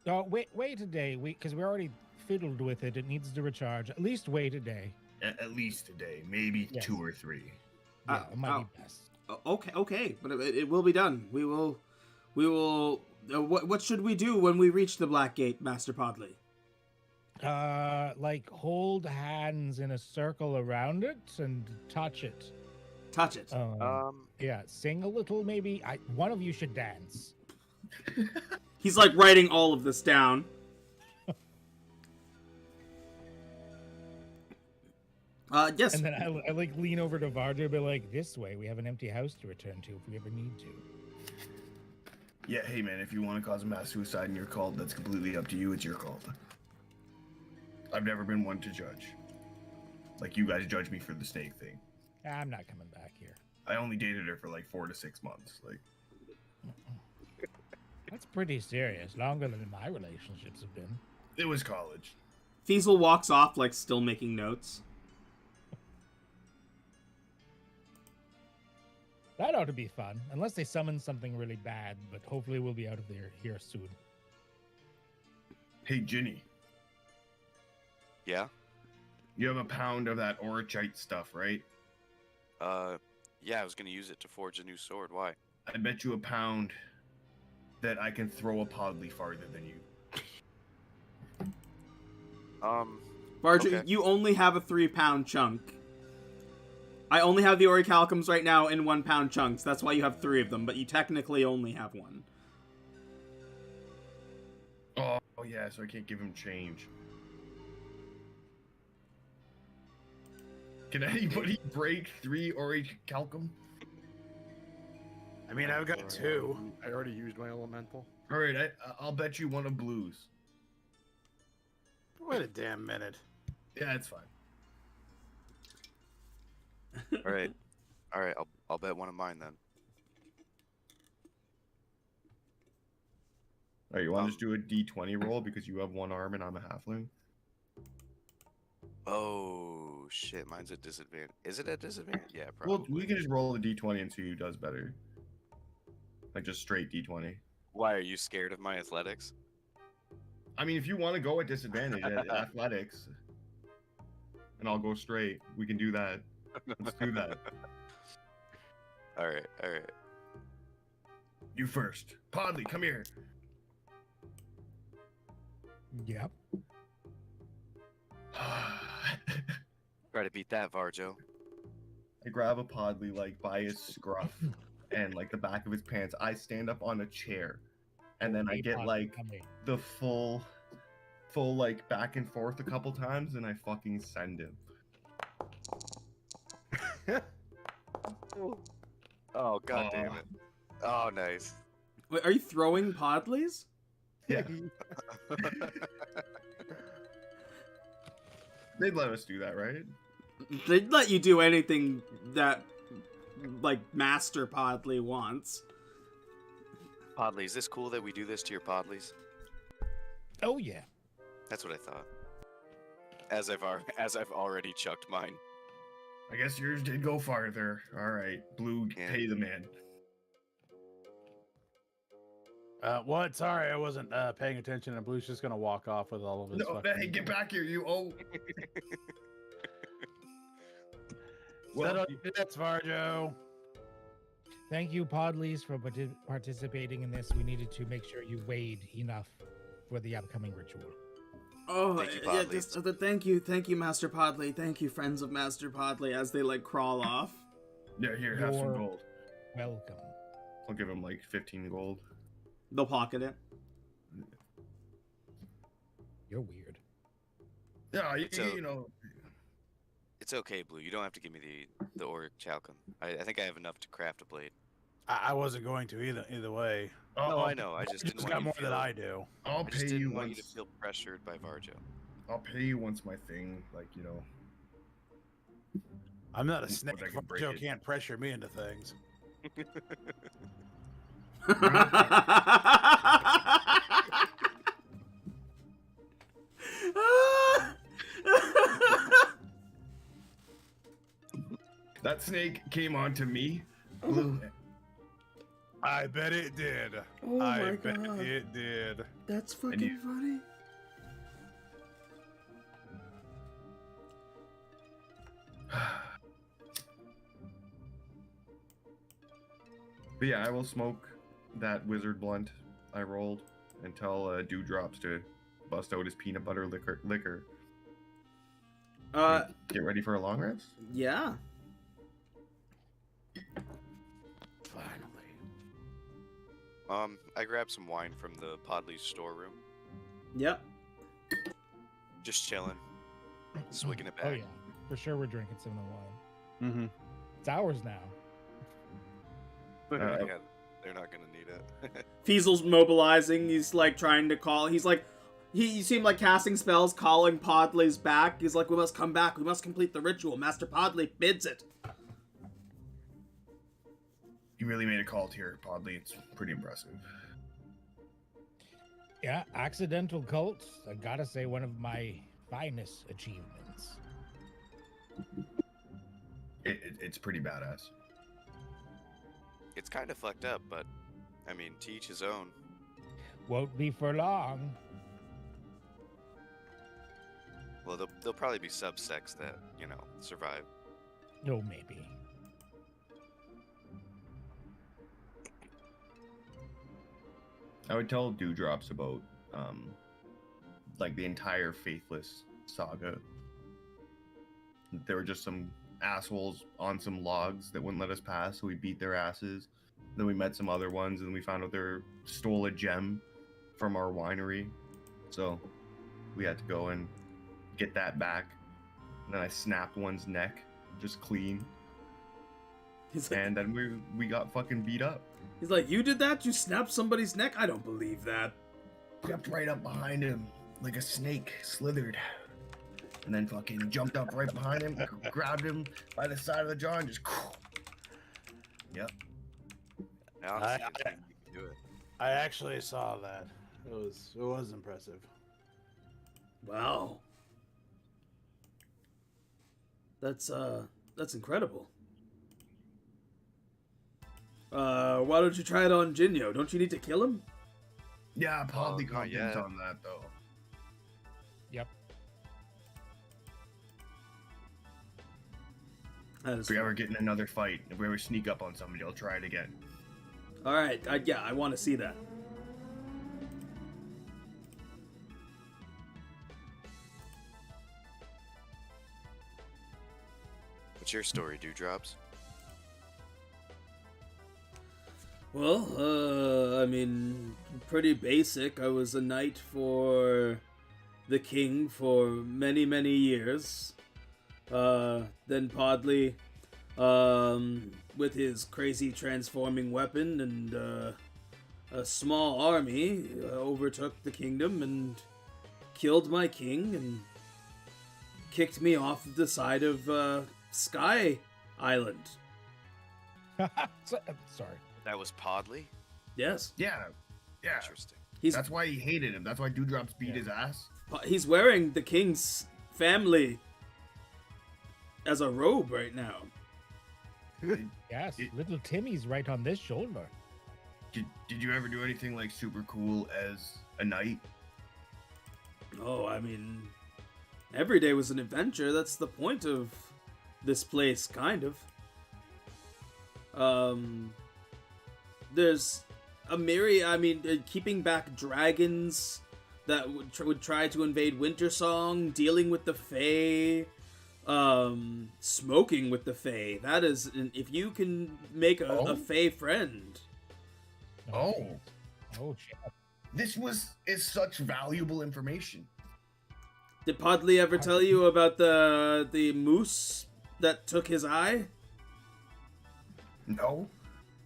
Speaker 4: Oh, wait a day, because we already fiddled with it. It needs to recharge. At least wait a day.
Speaker 1: At least a day, maybe
Speaker 4: Yes.
Speaker 1: 2 or 3.
Speaker 4: Yeah, it might be best.
Speaker 3: Okay, but it will be done. We will. What should we do when we reach the Black Gate, Master Podley?
Speaker 4: Like hold hands in a circle around it and touch it.
Speaker 3: Touch it.
Speaker 4: Yeah, sing a little maybe. One of you should dance.
Speaker 3: He's like writing all of this down. Yes.
Speaker 4: And then I like lean over to Varjo and be like, this way, we have an empty house to return to if we ever need to.
Speaker 1: Yeah, hey man, if you want to cause a mass suicide in your cult, that's completely up to you. It's your cult. I've never been one to judge. Like you guys judge me for the snake thing.
Speaker 4: I'm not coming back here.
Speaker 1: I only dated her for like 4 to 6 months. Like,
Speaker 4: that's pretty serious. Longer than my relationships have been.
Speaker 1: it was college.
Speaker 3: Fiesel walks off, like, still making notes.
Speaker 4: That ought to be fun. Unless they summon something really bad, but hopefully we'll be out of here soon.
Speaker 1: Hey, Ginny,
Speaker 2: Yeah?
Speaker 1: you have a pound of that orachite stuff, right?
Speaker 2: Yeah, I was gonna use it to forge a new sword. Why?
Speaker 1: I bet you a pound that I can throw a podly farther than you.
Speaker 3: Varjo,
Speaker 2: Okay.
Speaker 3: you only have a 3-pound chunk. I only have the orichalcums right now in 1-pound chunks. That's why you have 3 of them, but you technically only have 1.
Speaker 1: Oh, yeah, so I can't give him change. Can anybody break 3 orichalcum?
Speaker 5: I mean, I've got 2.
Speaker 6: I already used my elemental.
Speaker 1: All right, I'll bet you one of blues.
Speaker 5: Wait a damn minute.
Speaker 1: Yeah, it's fine.
Speaker 2: All right, I'll bet one of mine then.
Speaker 1: All right, you want to just do a D20 roll because you have 1 arm and I'm a halfling?
Speaker 2: Oh shit, mine's a disadvantage. Is it a disadvantage? Yeah,
Speaker 1: Well,
Speaker 2: probably.
Speaker 1: we can just roll a D20 and see who does better. Like just straight D20.
Speaker 2: Why are you scared of my athletics?
Speaker 1: I mean, if you want to go at disadvantage at athletics, and I'll go straight, we can do that. Let's do that.
Speaker 2: All right.
Speaker 1: You first. Podly, come here.
Speaker 4: Yep.
Speaker 2: Try to beat that, Varjo.
Speaker 1: I grab a Podly like by his scruff and like the back of his pants. I stand up on a chair, and then I
Speaker 4: Hey,
Speaker 1: get
Speaker 4: Pod,
Speaker 1: like
Speaker 4: come here.
Speaker 1: the full like back and forth a couple times, and I fucking send him.
Speaker 2: Oh god damn it. Oh nice.
Speaker 3: Wait, are you throwing podlies?
Speaker 1: Yeah. They'd let us do that, right?
Speaker 3: They'd let you do anything that, like, Master Podly wants.
Speaker 2: Podly, is this cool that we do this to your Podlies?
Speaker 4: Oh yeah.
Speaker 2: That's what I thought. As I've already chucked mine.
Speaker 1: I guess yours did go farther. All right, Blue,
Speaker 2: Yeah.
Speaker 1: pay the man.
Speaker 5: What? Sorry, I wasn't paying attention, and Blue's just gonna walk off with all of his
Speaker 1: No,
Speaker 5: fucking...
Speaker 1: hey, get back here, you owe.
Speaker 5: Settle your debts, Varjo.
Speaker 4: Thank you, Podleys, for participating in this. We needed to make sure you weighed enough for the upcoming ritual.
Speaker 3: Oh,
Speaker 2: Thank you,
Speaker 3: yeah,
Speaker 2: Podly.
Speaker 3: just, thank you, Master Podly. Thank you, friends of Master Podly, as they, like, crawl off.
Speaker 1: Yeah, here, have some
Speaker 4: You're-
Speaker 1: gold.
Speaker 4: Welcome.
Speaker 1: I'll give him like 15 gold.
Speaker 3: They'll pocket it.
Speaker 4: You're weird.
Speaker 1: Yeah,
Speaker 2: So-
Speaker 1: you know.
Speaker 2: It's okay, Blue. You don't have to give me the Auric Chalcum. I think I have enough to craft a blade.
Speaker 5: I wasn't going to either way.
Speaker 2: No, I know. I just
Speaker 5: He's
Speaker 2: didn't
Speaker 5: got
Speaker 2: want
Speaker 5: more
Speaker 2: you to
Speaker 5: than
Speaker 2: feel,
Speaker 5: I do.
Speaker 1: I'll
Speaker 2: I just
Speaker 1: pay you
Speaker 2: didn't want you to
Speaker 1: once.
Speaker 2: feel pressured by Varjo.
Speaker 1: I'll pay you once my thing, like, you know.
Speaker 5: I'm not a
Speaker 1: Once
Speaker 5: snake.
Speaker 1: I can break
Speaker 5: Varjo
Speaker 1: it.
Speaker 5: can't pressure me into things.
Speaker 1: That snake came onto me. Blue.
Speaker 5: I bet it did.
Speaker 3: Oh
Speaker 5: I
Speaker 3: my
Speaker 5: bet
Speaker 3: God.
Speaker 5: it did.
Speaker 3: That's
Speaker 1: you-
Speaker 3: fucking funny.
Speaker 1: But yeah, I will smoke that wizard blunt I rolled until Dew drops to bust out his peanut butter liquor.
Speaker 3: Uh,
Speaker 1: Get ready for a long rest?
Speaker 3: yeah.
Speaker 5: Finally.
Speaker 2: I grabbed some wine from the Podley's storeroom.
Speaker 3: Yep.
Speaker 2: Just chilling. Swigging it back.
Speaker 4: Oh yeah, for sure we're drinking some of the wine.
Speaker 8: Mm-hmm.
Speaker 4: It's ours now.
Speaker 2: Yeah, they're not gonna need it.
Speaker 3: Fiesel's mobilizing. He's like trying to call. He's like, you see him like casting spells, calling Podley's back. He's like, we must come back. We must complete the ritual. Master Podley bids it.
Speaker 1: You really made a call here, Podley. It's pretty impressive.
Speaker 4: Yeah, accidental cult. I gotta say, one of my finest achievements.
Speaker 1: It's pretty badass.
Speaker 2: It's kind of fucked up, but I mean, to each his own.
Speaker 4: Won't be for long.
Speaker 2: Well, there'll probably be subsects that, survive.
Speaker 4: No, maybe.
Speaker 1: I would tell Dewdrops about, like the entire Faithless saga. There were just some assholes on some logs that wouldn't let us pass, so we beat their asses. Then we met some other ones, and we found out they stole a gem from our winery. So we had to go and get that back. And then I snapped one's neck, just clean.
Speaker 3: He's like,
Speaker 1: And then we got fucking beat up.
Speaker 3: he's like, you did that? You snapped somebody's neck? I don't believe that.
Speaker 1: Crept right up behind him like a snake, slithered. And then fucking jumped up right behind him, grabbed him by the side of the jaw, and just. Yep.
Speaker 2: Now I'm seeing if you can do it.
Speaker 5: I actually saw that. It was impressive.
Speaker 3: Wow. That's incredible. Why don't you try it on Jinyo? Don't you need to kill him?
Speaker 1: Yeah, probably
Speaker 2: not
Speaker 1: confident
Speaker 2: yet.
Speaker 1: on that though.
Speaker 4: Yep.
Speaker 3: That is
Speaker 1: If we ever get in another fight, if we ever sneak up on somebody, I'll try it again.
Speaker 3: all right. I want to see that.
Speaker 2: What's your story, Dewdrops?
Speaker 3: Well, I mean, pretty basic. I was a knight for the king for many, many years. Then Podley, with his crazy transforming weapon and a small army, overtook the kingdom and killed my king and kicked me off the side of Sky Island.
Speaker 4: Sorry.
Speaker 2: That was Podley?
Speaker 3: Yes,
Speaker 1: Yeah.
Speaker 2: Interesting.
Speaker 1: That's why he hated him. That's why Dewdrops beat his ass.
Speaker 3: he's wearing the king's family as a robe right now.
Speaker 4: Yes, little Timmy's right on this shoulder.
Speaker 1: Did you ever do anything like super cool as a knight?
Speaker 3: Oh, I mean, every day was an adventure. That's the point of this place, kind of. There's a myriad. I mean, keeping back dragons that would try to invade Wintersong, dealing with the Fae, smoking with the Fae. That is, if you can make a Fae friend.
Speaker 1: Oh.
Speaker 4: Oh, shit.
Speaker 1: This is such valuable information.
Speaker 3: Did Podley ever tell you about the moose that took his eye?
Speaker 1: No.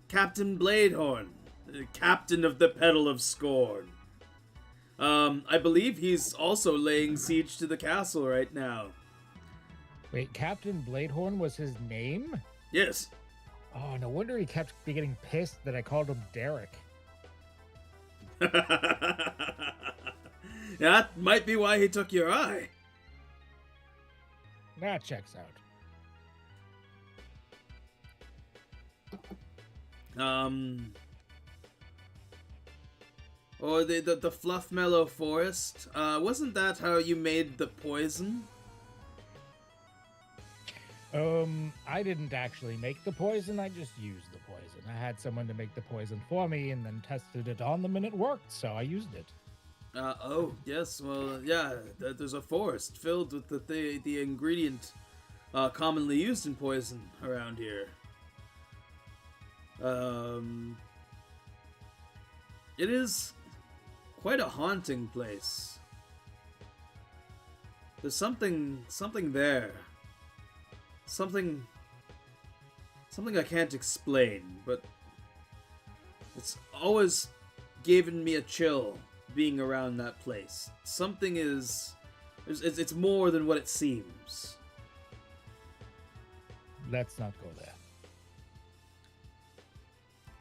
Speaker 3: Captain Bladehorn, the captain of the Petal of Scorn. I believe he's also laying siege to the castle right now.
Speaker 4: Wait, Captain Bladehorn was his name?
Speaker 3: Yes.
Speaker 4: Oh, no wonder he kept getting pissed that I called him Derek.
Speaker 3: That might be why he took your eye.
Speaker 4: That checks out.
Speaker 3: Or the Fluff Mellow Forest. Wasn't that how you made the poison?
Speaker 4: I didn't actually make the poison, I just used the poison. I had someone to make the poison for me and then tested it on them and it worked, so I used it.
Speaker 3: Oh, yes, well, yeah, there's a forest filled with the ingredient commonly used in poison around here. It is quite a haunting place. There's something there. Something I can't explain, but it's always given me a chill being around that place. Something is... It's more than what it seems.
Speaker 4: Let's not go there.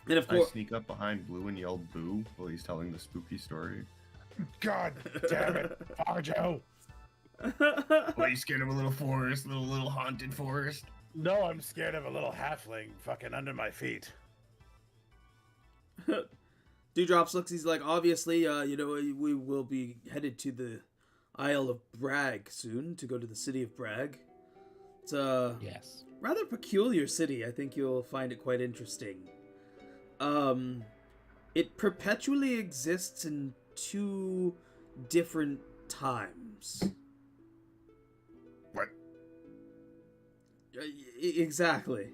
Speaker 3: And of
Speaker 1: I
Speaker 3: course...
Speaker 1: sneak up behind Blue and yell boo while he's telling the spooky story.
Speaker 5: God damn it, Farjo!
Speaker 1: Well, you scared of a little forest, little haunted forest?
Speaker 5: No, I'm scared of a little halfling fucking under my feet.
Speaker 3: Dewdrops looks, he's like, obviously, we will be headed to the Isle of Bragg soon, to go to the city of Bragg. It's a
Speaker 4: Yes.
Speaker 3: rather peculiar city. I think you'll find it quite interesting. It perpetually exists in 2 different times.
Speaker 1: What?
Speaker 3: Exactly.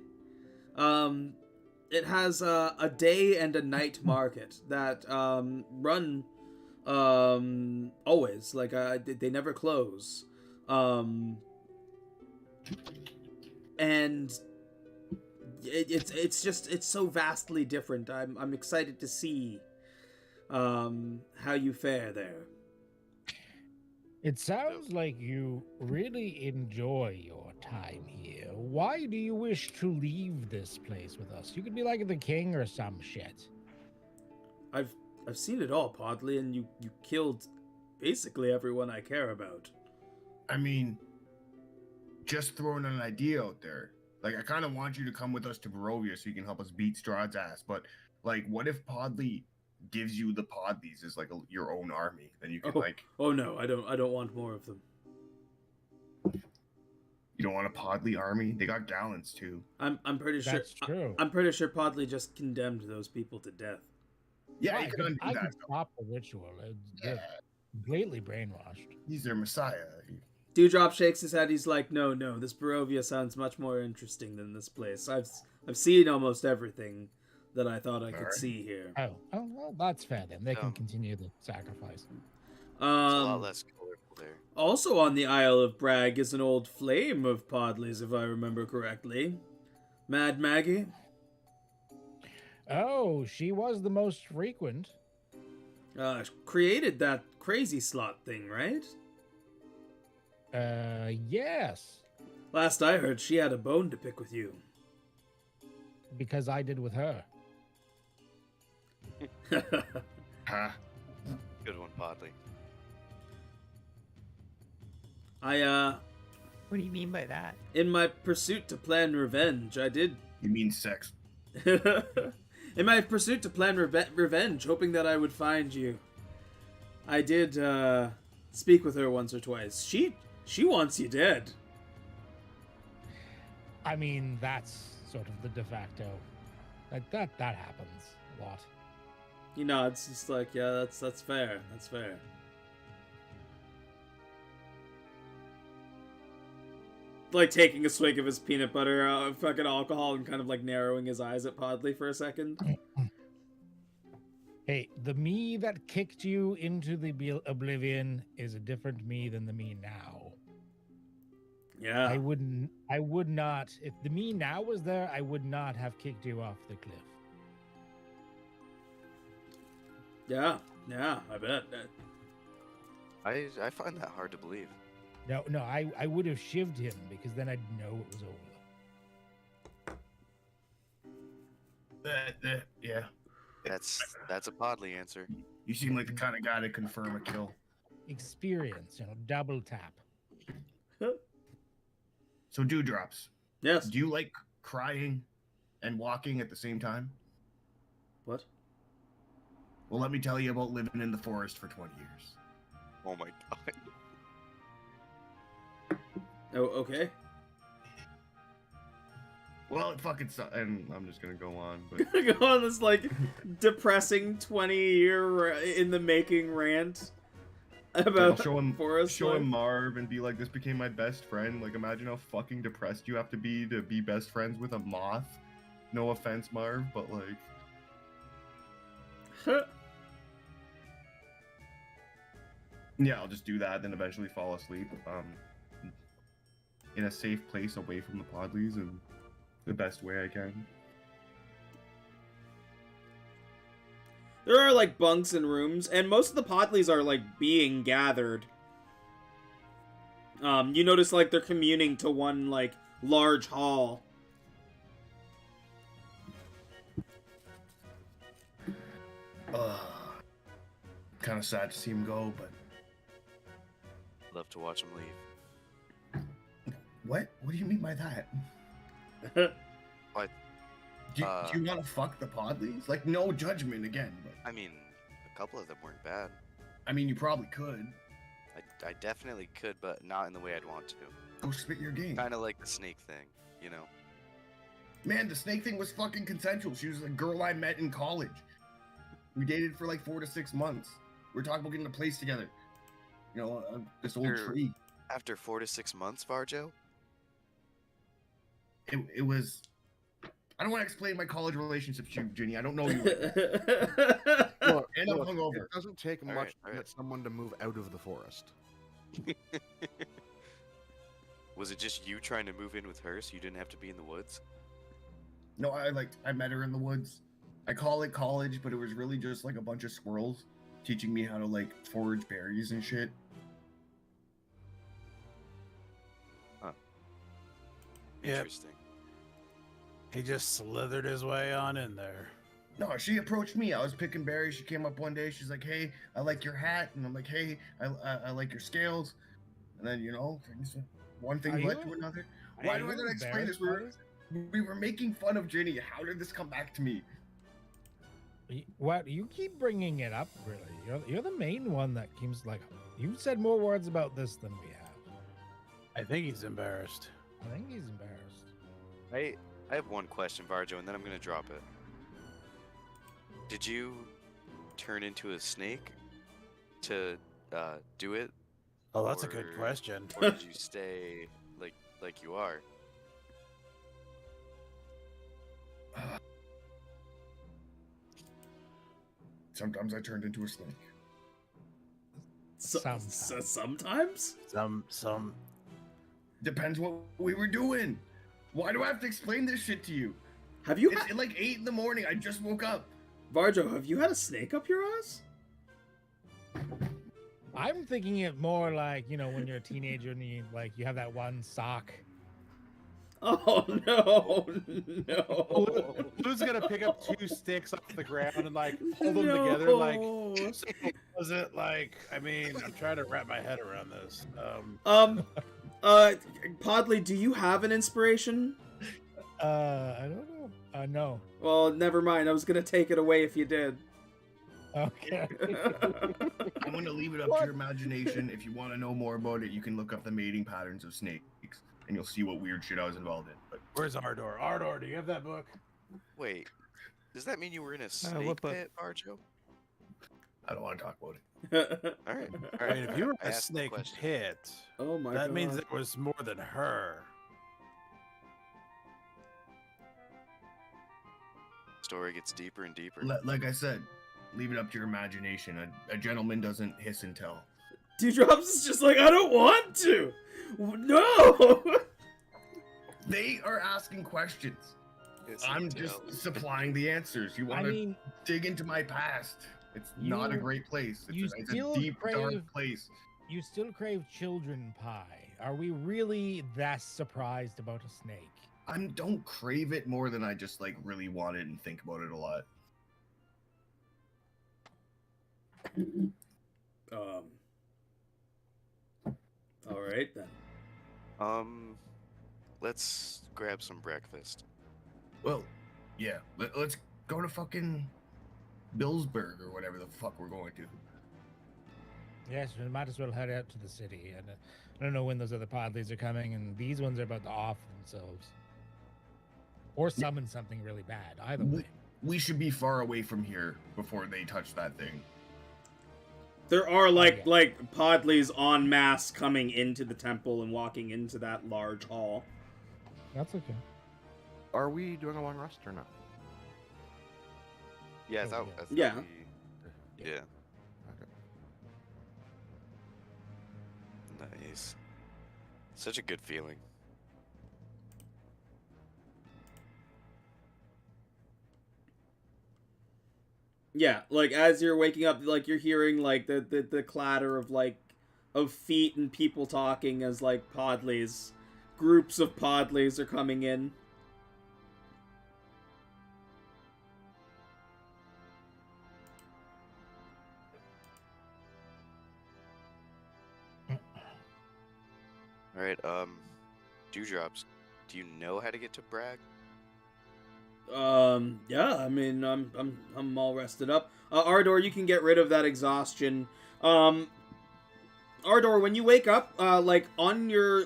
Speaker 3: It has a day and a night market that run always. Like they never close. And it's so vastly different. I'm excited to see how you fare there.
Speaker 4: It sounds like you really enjoy your time here. Why do you wish to leave this place with us? You could be like the king or some shit.
Speaker 3: I've seen it all, Podley, and you killed basically everyone I care about.
Speaker 1: I mean, just throwing an idea out there. Like, I kind of want you to come with us to Barovia so you can help us beat Strahd's ass. But, like, what if Podley gives you the Podleys as, like, your own army? Then you can,
Speaker 3: Oh no, I don't want more of them.
Speaker 1: You don't want a Podley army? They got gallants, too.
Speaker 3: I'm pretty sure...
Speaker 4: That's true.
Speaker 3: I'm pretty sure Podley just condemned those people to death.
Speaker 1: Yeah,
Speaker 4: I
Speaker 1: you can undo
Speaker 4: could
Speaker 1: that.
Speaker 4: stop the ritual. They're completely brainwashed.
Speaker 1: He's their messiah.
Speaker 3: Dewdrop shakes his head. He's like, no, this Barovia sounds much more interesting than this place. I've seen almost everything that I thought I could see here.
Speaker 4: Oh, well, that's fair then. They can continue the sacrifice.
Speaker 2: It's a lot less colorful there.
Speaker 3: Also on the Isle of Bragg is an old flame of Podley's, if I remember correctly. Mad Maggie?
Speaker 4: Oh, she was the most frequent.
Speaker 3: Created that crazy slot thing, right?
Speaker 4: Yes.
Speaker 3: Last I heard, she had a bone to pick with you.
Speaker 4: Because I did with her.
Speaker 1: Huh?
Speaker 2: Good one, Podley.
Speaker 7: What do you mean by that?
Speaker 3: In my pursuit to plan revenge, I did...
Speaker 1: You mean sex?
Speaker 3: In my pursuit to plan revenge, hoping that I would find you, I did, speak with her once or twice. She wants you dead.
Speaker 4: I mean, that's sort of the de facto. Like that happens a lot.
Speaker 3: You know, it's just like, yeah, that's fair. That's fair. Like taking a swig of his peanut butter, fucking alcohol, and kind of like narrowing his eyes at Podley for a second.
Speaker 4: Hey, the me that kicked you into the oblivion is a different me than the me now.
Speaker 3: Yeah.
Speaker 4: I would not, if the me now was there, I would not have kicked you off the cliff.
Speaker 3: Yeah, I bet.
Speaker 2: I find that hard to believe.
Speaker 4: No, I would have shivved him because then I'd know it was over.
Speaker 1: Yeah.
Speaker 2: That's a Podley answer.
Speaker 1: You seem like the kind of guy to confirm a kill.
Speaker 4: Experience, double tap.
Speaker 1: So, Dewdrops.
Speaker 3: Yes.
Speaker 1: Do you like crying and walking at the same time?
Speaker 3: What?
Speaker 1: Well, let me tell you about living in the forest for 20 years.
Speaker 2: Oh my god.
Speaker 3: Oh, okay.
Speaker 1: Well, it fucking sucks. And I'm just gonna go on. But
Speaker 3: Go on this, like, depressing 20-year in the making rant
Speaker 1: Like, I'll
Speaker 3: About
Speaker 1: show him
Speaker 3: forest
Speaker 1: show him
Speaker 3: life?
Speaker 1: Marv and be like, this became my best friend. Like, imagine how fucking depressed you have to be best friends with a moth. No offense, Marv, but like, yeah, I'll just do that, then eventually fall asleep. In a safe place away from the Podleys in the best way I can.
Speaker 3: There are like bunks and rooms, and most of the Podleys are like being gathered. You notice like they're communing to one like large hall.
Speaker 1: Kind of sad to see him go, but
Speaker 2: Love to watch him leave.
Speaker 1: what? What do you mean by that?
Speaker 2: What?
Speaker 1: Do you want to fuck the Podleys? Like, no judgment again, but
Speaker 2: I mean, a couple of them weren't bad.
Speaker 1: I mean, you probably could.
Speaker 2: I definitely could, but not in the way I'd want to.
Speaker 1: Go spit your game.
Speaker 2: Kind of like the snake thing, you know?
Speaker 1: Man, the snake thing was fucking consensual. She was a girl I met in college. We dated for like 4 to 6 months. We were talking about getting a place together. You know, this old tree.
Speaker 2: After 4 to 6 months, Varjo?
Speaker 1: It was... I don't want to explain my college relationships to you, Ginny. I don't know you.
Speaker 6: Look,
Speaker 1: And I'm
Speaker 6: look,
Speaker 1: hungover.
Speaker 6: it doesn't take
Speaker 2: All
Speaker 6: much
Speaker 2: right,
Speaker 6: to
Speaker 2: all right.
Speaker 6: get someone to move out of the forest.
Speaker 2: Was it just you trying to move in with her so you didn't have to be in the woods?
Speaker 1: No, I met her in the woods. I call it college, but it was really just like a bunch of squirrels teaching me how to like forage berries and shit.
Speaker 5: Yep.
Speaker 2: Interesting.
Speaker 5: He just slithered his way on in there.
Speaker 1: No, she approached me. I was picking berries. She came up one day. She's like, "Hey, I like your hat," and I'm like, "Hey, I like your scales." And then one thing
Speaker 4: Are
Speaker 1: led
Speaker 4: you-
Speaker 1: to another.
Speaker 4: Are
Speaker 1: Why do I
Speaker 4: you
Speaker 1: gotta explain this?
Speaker 4: embarrassed
Speaker 1: We were making fun of Ginny. How did this come back to me?
Speaker 4: What you keep bringing it up? Really, you're the main one that keeps like you said more words about this than we have.
Speaker 5: I think he's embarrassed.
Speaker 4: I think he's embarrassed.
Speaker 2: I have one question, Varjo, and then I'm gonna drop it. Did you turn into a snake to do it,
Speaker 5: Oh, that's a good
Speaker 2: Or-
Speaker 5: question.
Speaker 2: or did you stay like you are?
Speaker 1: Sometimes I turned into a snake.
Speaker 3: Sometimes?
Speaker 5: Some.
Speaker 1: Depends what we were doing. Why do I have to explain this shit to you?
Speaker 3: Have you
Speaker 1: It's like 8 in the morning. I just woke up.
Speaker 3: Varjo, have you had a snake up your ass?
Speaker 4: I'm thinking it more like when you're a teenager and you have that one sock.
Speaker 3: Oh no, no.
Speaker 5: Blue's gonna pick up 2 sticks off the ground and like hold them together. Like, was it like? I mean, I'm trying to wrap my head around this.
Speaker 3: Podley, do you have an inspiration?
Speaker 4: I don't know. No.
Speaker 3: Well, never mind. I was gonna take it away if you did.
Speaker 4: Okay.
Speaker 1: I'm going to leave it up to your imagination. If you want to know more about it, you can look up the mating patterns of snakes, and you'll see what weird shit I was involved in. But
Speaker 5: Where's Ardor? Ardor, do you have that book?
Speaker 2: Wait, does that mean you were in a snake
Speaker 7: what book?
Speaker 2: pit, Varjo?
Speaker 1: I don't want to talk about it.
Speaker 2: All right.
Speaker 5: I mean, if you were
Speaker 2: I
Speaker 5: in a
Speaker 2: asked the
Speaker 5: snake
Speaker 2: question.
Speaker 5: pit,
Speaker 3: Oh my god.
Speaker 5: that means there was more than her.
Speaker 2: Story gets deeper and deeper.
Speaker 1: Like I said, leave it up to your imagination. A gentleman doesn't hiss and tell.
Speaker 3: Dewdrops is just like, I don't want to. No.
Speaker 1: They are asking questions.
Speaker 2: Hiss
Speaker 1: I'm
Speaker 2: and
Speaker 1: just
Speaker 2: tell.
Speaker 1: supplying the answers. You
Speaker 4: I
Speaker 1: want to
Speaker 4: mean,
Speaker 1: dig into my past. It's not a
Speaker 4: You-
Speaker 1: great place.
Speaker 4: you
Speaker 1: It's
Speaker 4: still
Speaker 1: a deep, dark
Speaker 4: crave-
Speaker 1: place.
Speaker 4: you still crave children pie. Are we really that surprised about a snake?
Speaker 1: I don't crave it more than I just like really want it and think about it a lot.
Speaker 3: All right then.
Speaker 2: Let's grab some breakfast.
Speaker 1: Well, yeah. Let's go to fucking Billsburg or whatever the fuck we're going to.
Speaker 4: Yes, we might as well head out to the city. And I don't know when those other podleys are coming, and these ones are about to off themselves. Or summon something really bad. Either way.
Speaker 1: We should be far away from here before they touch that thing.
Speaker 3: There are
Speaker 4: yeah.
Speaker 3: like podleys en masse coming into the temple and walking into that large hall.
Speaker 4: That's okay.
Speaker 6: Are we doing a long rest or not?
Speaker 2: Yeah, I
Speaker 4: Oh,
Speaker 2: thought,
Speaker 4: yeah.
Speaker 2: I thought
Speaker 3: Yeah.
Speaker 2: we... Yeah.
Speaker 6: Okay.
Speaker 2: Nice. Such a good feeling.
Speaker 3: Yeah, like as you're waking up, like you're hearing like the clatter of of feet and people talking as like podleys, groups of podleys are coming in.
Speaker 2: All right, Dewdrops, do you know how to get to Bragg?
Speaker 3: Yeah, I mean, I'm all rested up. Ardor, you can get rid of that exhaustion. Ardor, when you wake up, on your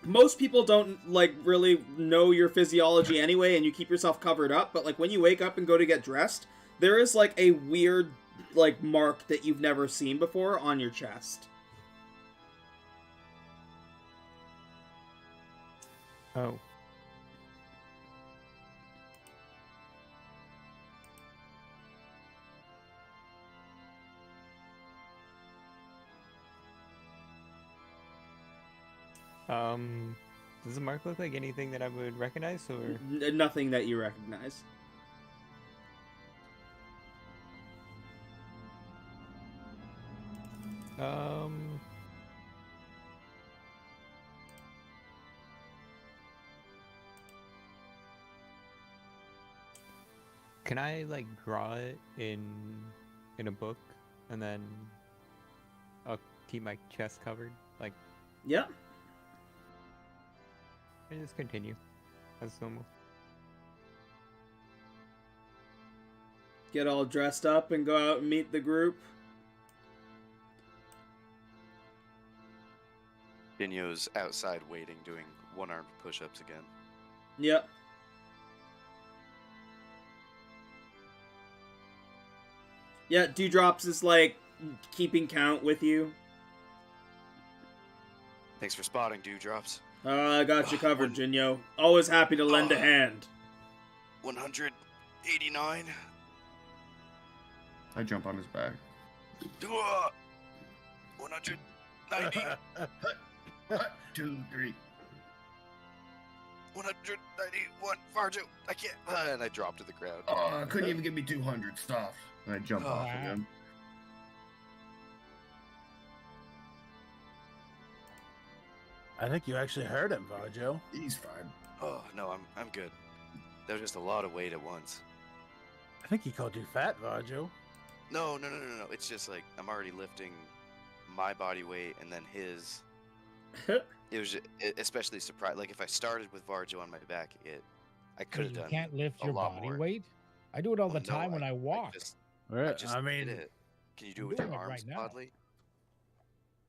Speaker 3: most people don't really know your physiology anyway, and you keep yourself covered up. But like when you wake up and go to get dressed, there is like a weird mark that you've never seen before on your chest.
Speaker 7: Oh. Does the mark look like anything that I would recognize, or?
Speaker 3: Nothing that you recognize.
Speaker 7: Can I draw it in a book, and then I'll keep my chest covered?
Speaker 3: Yeah.
Speaker 7: And just continue as normal.
Speaker 3: Get all dressed up and go out and meet the group.
Speaker 2: Dinyo's outside waiting, doing one-armed push-ups again.
Speaker 3: Yep. Yeah, Dewdrops is keeping count with you.
Speaker 2: Thanks for spotting, Dewdrops.
Speaker 3: I got you covered, Jinyo. Always happy to lend a hand.
Speaker 2: 189.
Speaker 1: I jump on his back.
Speaker 2: 190.
Speaker 1: 2, 3.
Speaker 2: 191. Varjo, I can't. And I drop to the ground.
Speaker 1: Oh, couldn't even give me 200 stuff. And I jump off
Speaker 2: Oh.
Speaker 1: again.
Speaker 5: I think you actually heard him, Varjo.
Speaker 1: He's fine.
Speaker 2: Oh no, I'm good. That was just a lot of weight at once.
Speaker 5: I think he called you fat, Varjo.
Speaker 2: No. It's just I'm already lifting my body weight and then his. It was especially surprised. If I started with Varjo on my back, I could have
Speaker 4: You
Speaker 2: done.
Speaker 4: can't lift
Speaker 2: a
Speaker 4: your
Speaker 2: lot
Speaker 4: body
Speaker 2: more.
Speaker 4: weight. I do it all
Speaker 2: Well,
Speaker 4: the time when I walk.
Speaker 2: I just
Speaker 5: I mean,
Speaker 2: did it. Can you do it
Speaker 4: I'm
Speaker 2: with your
Speaker 4: doing it
Speaker 2: arms,
Speaker 4: right now.
Speaker 2: Podley?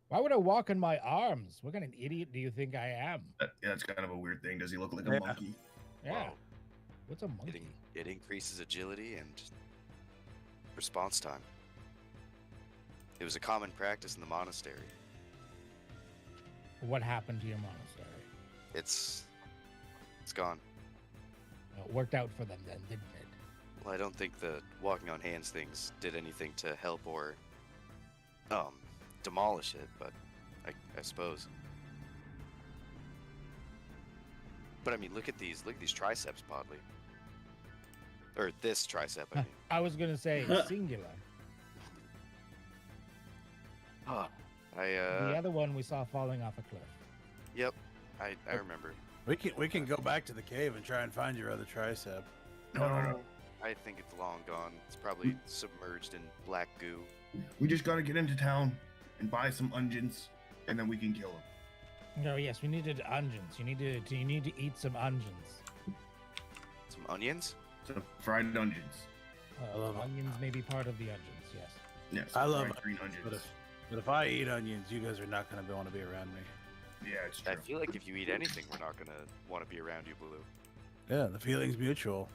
Speaker 4: Why would I walk on my arms? What kind of idiot do you think I am?
Speaker 1: Yeah, it's kind of a weird thing. Does he look like a
Speaker 5: Yeah.
Speaker 1: monkey?
Speaker 4: Yeah.
Speaker 2: Wow.
Speaker 4: What's a monkey?
Speaker 2: It increases agility and response time. It was a common practice in the monastery.
Speaker 4: What happened to your monastery?
Speaker 2: It's gone.
Speaker 4: Well, it worked out for them then, didn't it?
Speaker 2: Well, I don't think the walking on hands things did anything to help or demolish it, but I suppose. But I mean, look at these triceps, Podley. Or this tricep, I mean.
Speaker 4: I was gonna say singular. The other one we saw falling off a cliff.
Speaker 2: Yep, I remember.
Speaker 5: we can go back to the cave and try and find your other tricep.
Speaker 1: No.
Speaker 2: I think it's long gone. It's probably submerged in black goo.
Speaker 1: We just gotta get into town and buy some onions, and then we can kill him.
Speaker 4: Oh yes, we needed onions. You need to eat some onions.
Speaker 2: Some onions?
Speaker 1: Some fried onions.
Speaker 5: I love
Speaker 4: Onions may be part of the onions. Yes.
Speaker 1: Yes.
Speaker 5: I love
Speaker 1: fried green onions.
Speaker 5: But if I eat onions, you guys are not going to want to be around me.
Speaker 1: Yeah, it's true.
Speaker 2: I feel like if you eat anything, we're not gonna want to be around you, Blue.
Speaker 5: Yeah, the feeling's mutual.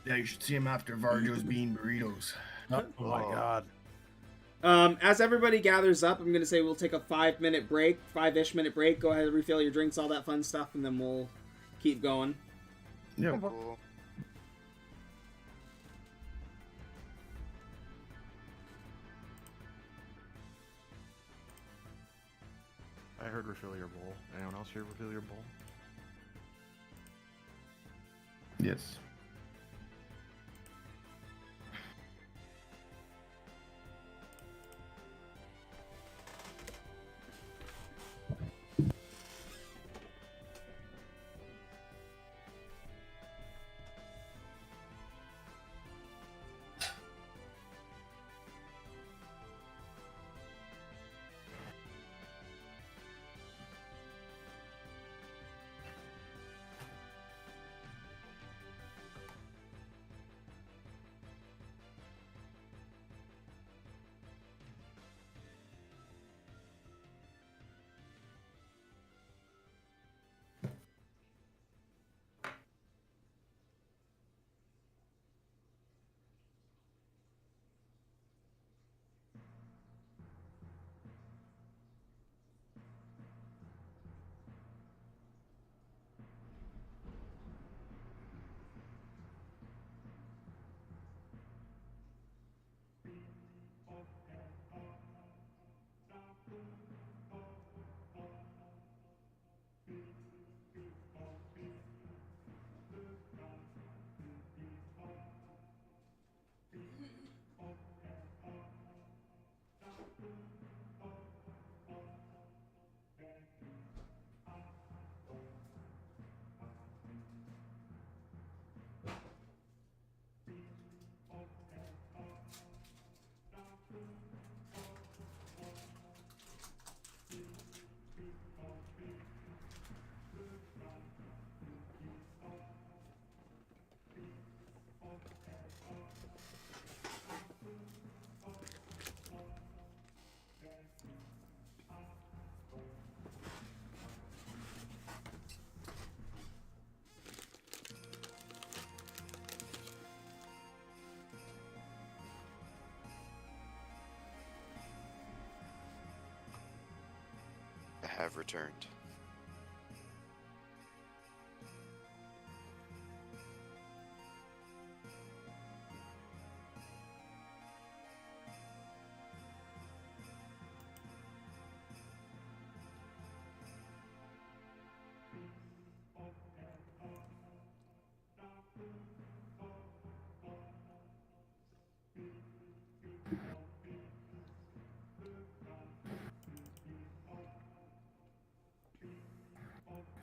Speaker 1: Yeah, you should see him after Varjo's bean burritos.
Speaker 5: Oh my
Speaker 2: Oh.
Speaker 5: god.
Speaker 3: As everybody gathers up, I'm going to say we'll take a 5-minute break, 5-ish minute break. Go ahead and refill your drinks, all that fun stuff, and then we'll keep going.
Speaker 1: Yeah.
Speaker 2: Cool.
Speaker 6: I heard refill your bowl. Anyone else hear refill your bowl?
Speaker 1: Yes.
Speaker 2: I have returned.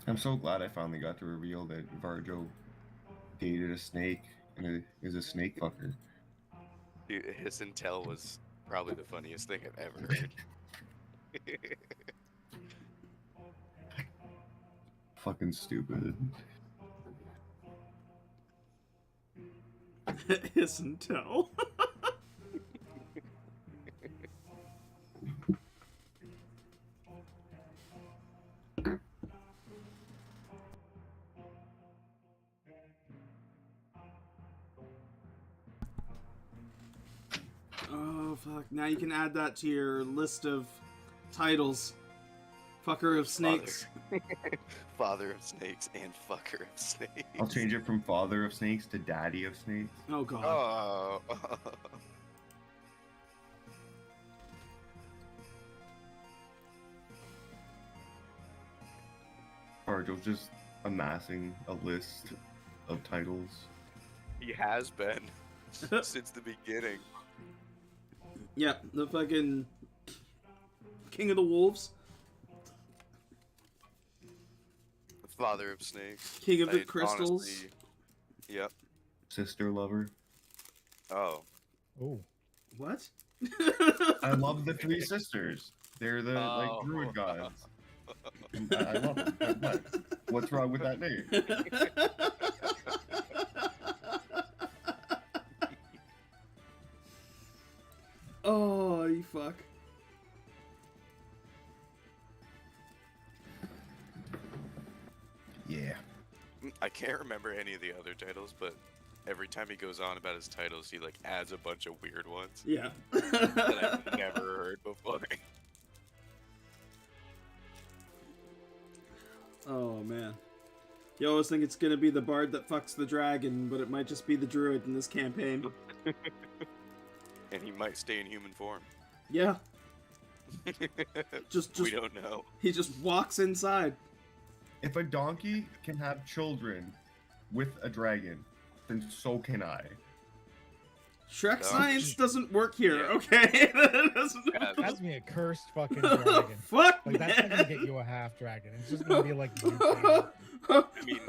Speaker 1: I'm so glad I finally got to reveal that Varjo dated a snake and is a snake fucker.
Speaker 2: Dude, his intel was probably the funniest thing I've ever heard.
Speaker 1: Fucking stupid.
Speaker 3: Isn't tell. Oh, fuck. Now you can add that to your list of titles. Fucker of snakes.
Speaker 2: Father of snakes and fucker of snakes.
Speaker 1: I'll change it from father of snakes to daddy of snakes.
Speaker 3: Oh, God.
Speaker 2: Oh.
Speaker 1: Varjo's just amassing a list of titles.
Speaker 2: He has been since the beginning.
Speaker 3: Yeah, the fucking King of the Wolves.
Speaker 2: Father of snakes.
Speaker 3: King of the
Speaker 2: I
Speaker 3: Crystals.
Speaker 2: honestly- Yep.
Speaker 1: Sister lover.
Speaker 2: Oh.
Speaker 4: Oh,
Speaker 3: What?
Speaker 1: I love the three sisters. They're the like
Speaker 2: Oh.
Speaker 1: druid gods. I love them. What's wrong with that name?
Speaker 3: Oh, you fuck.
Speaker 1: Yeah.
Speaker 2: I can't remember any of the other titles, but every time he goes on about his titles, he like adds a bunch of weird ones
Speaker 3: Yeah.
Speaker 2: that I've never heard before.
Speaker 3: Oh man. You always think it's gonna be the bard that fucks the dragon, but it might just be the druid in this campaign.
Speaker 2: And he might stay in human form.
Speaker 3: Yeah. Just
Speaker 2: We don't know.
Speaker 3: he just walks inside.
Speaker 1: If a donkey can have children with a dragon, then so can I.
Speaker 3: Shrek
Speaker 2: No.
Speaker 3: science doesn't work here,
Speaker 2: Yeah.
Speaker 3: okay? It doesn't
Speaker 2: Yeah,
Speaker 4: That's me a cursed fucking dragon.
Speaker 3: Fuck,
Speaker 4: Like, that's not
Speaker 3: man.
Speaker 4: gonna get you a half dragon. It's just gonna be like. You
Speaker 2: I mean,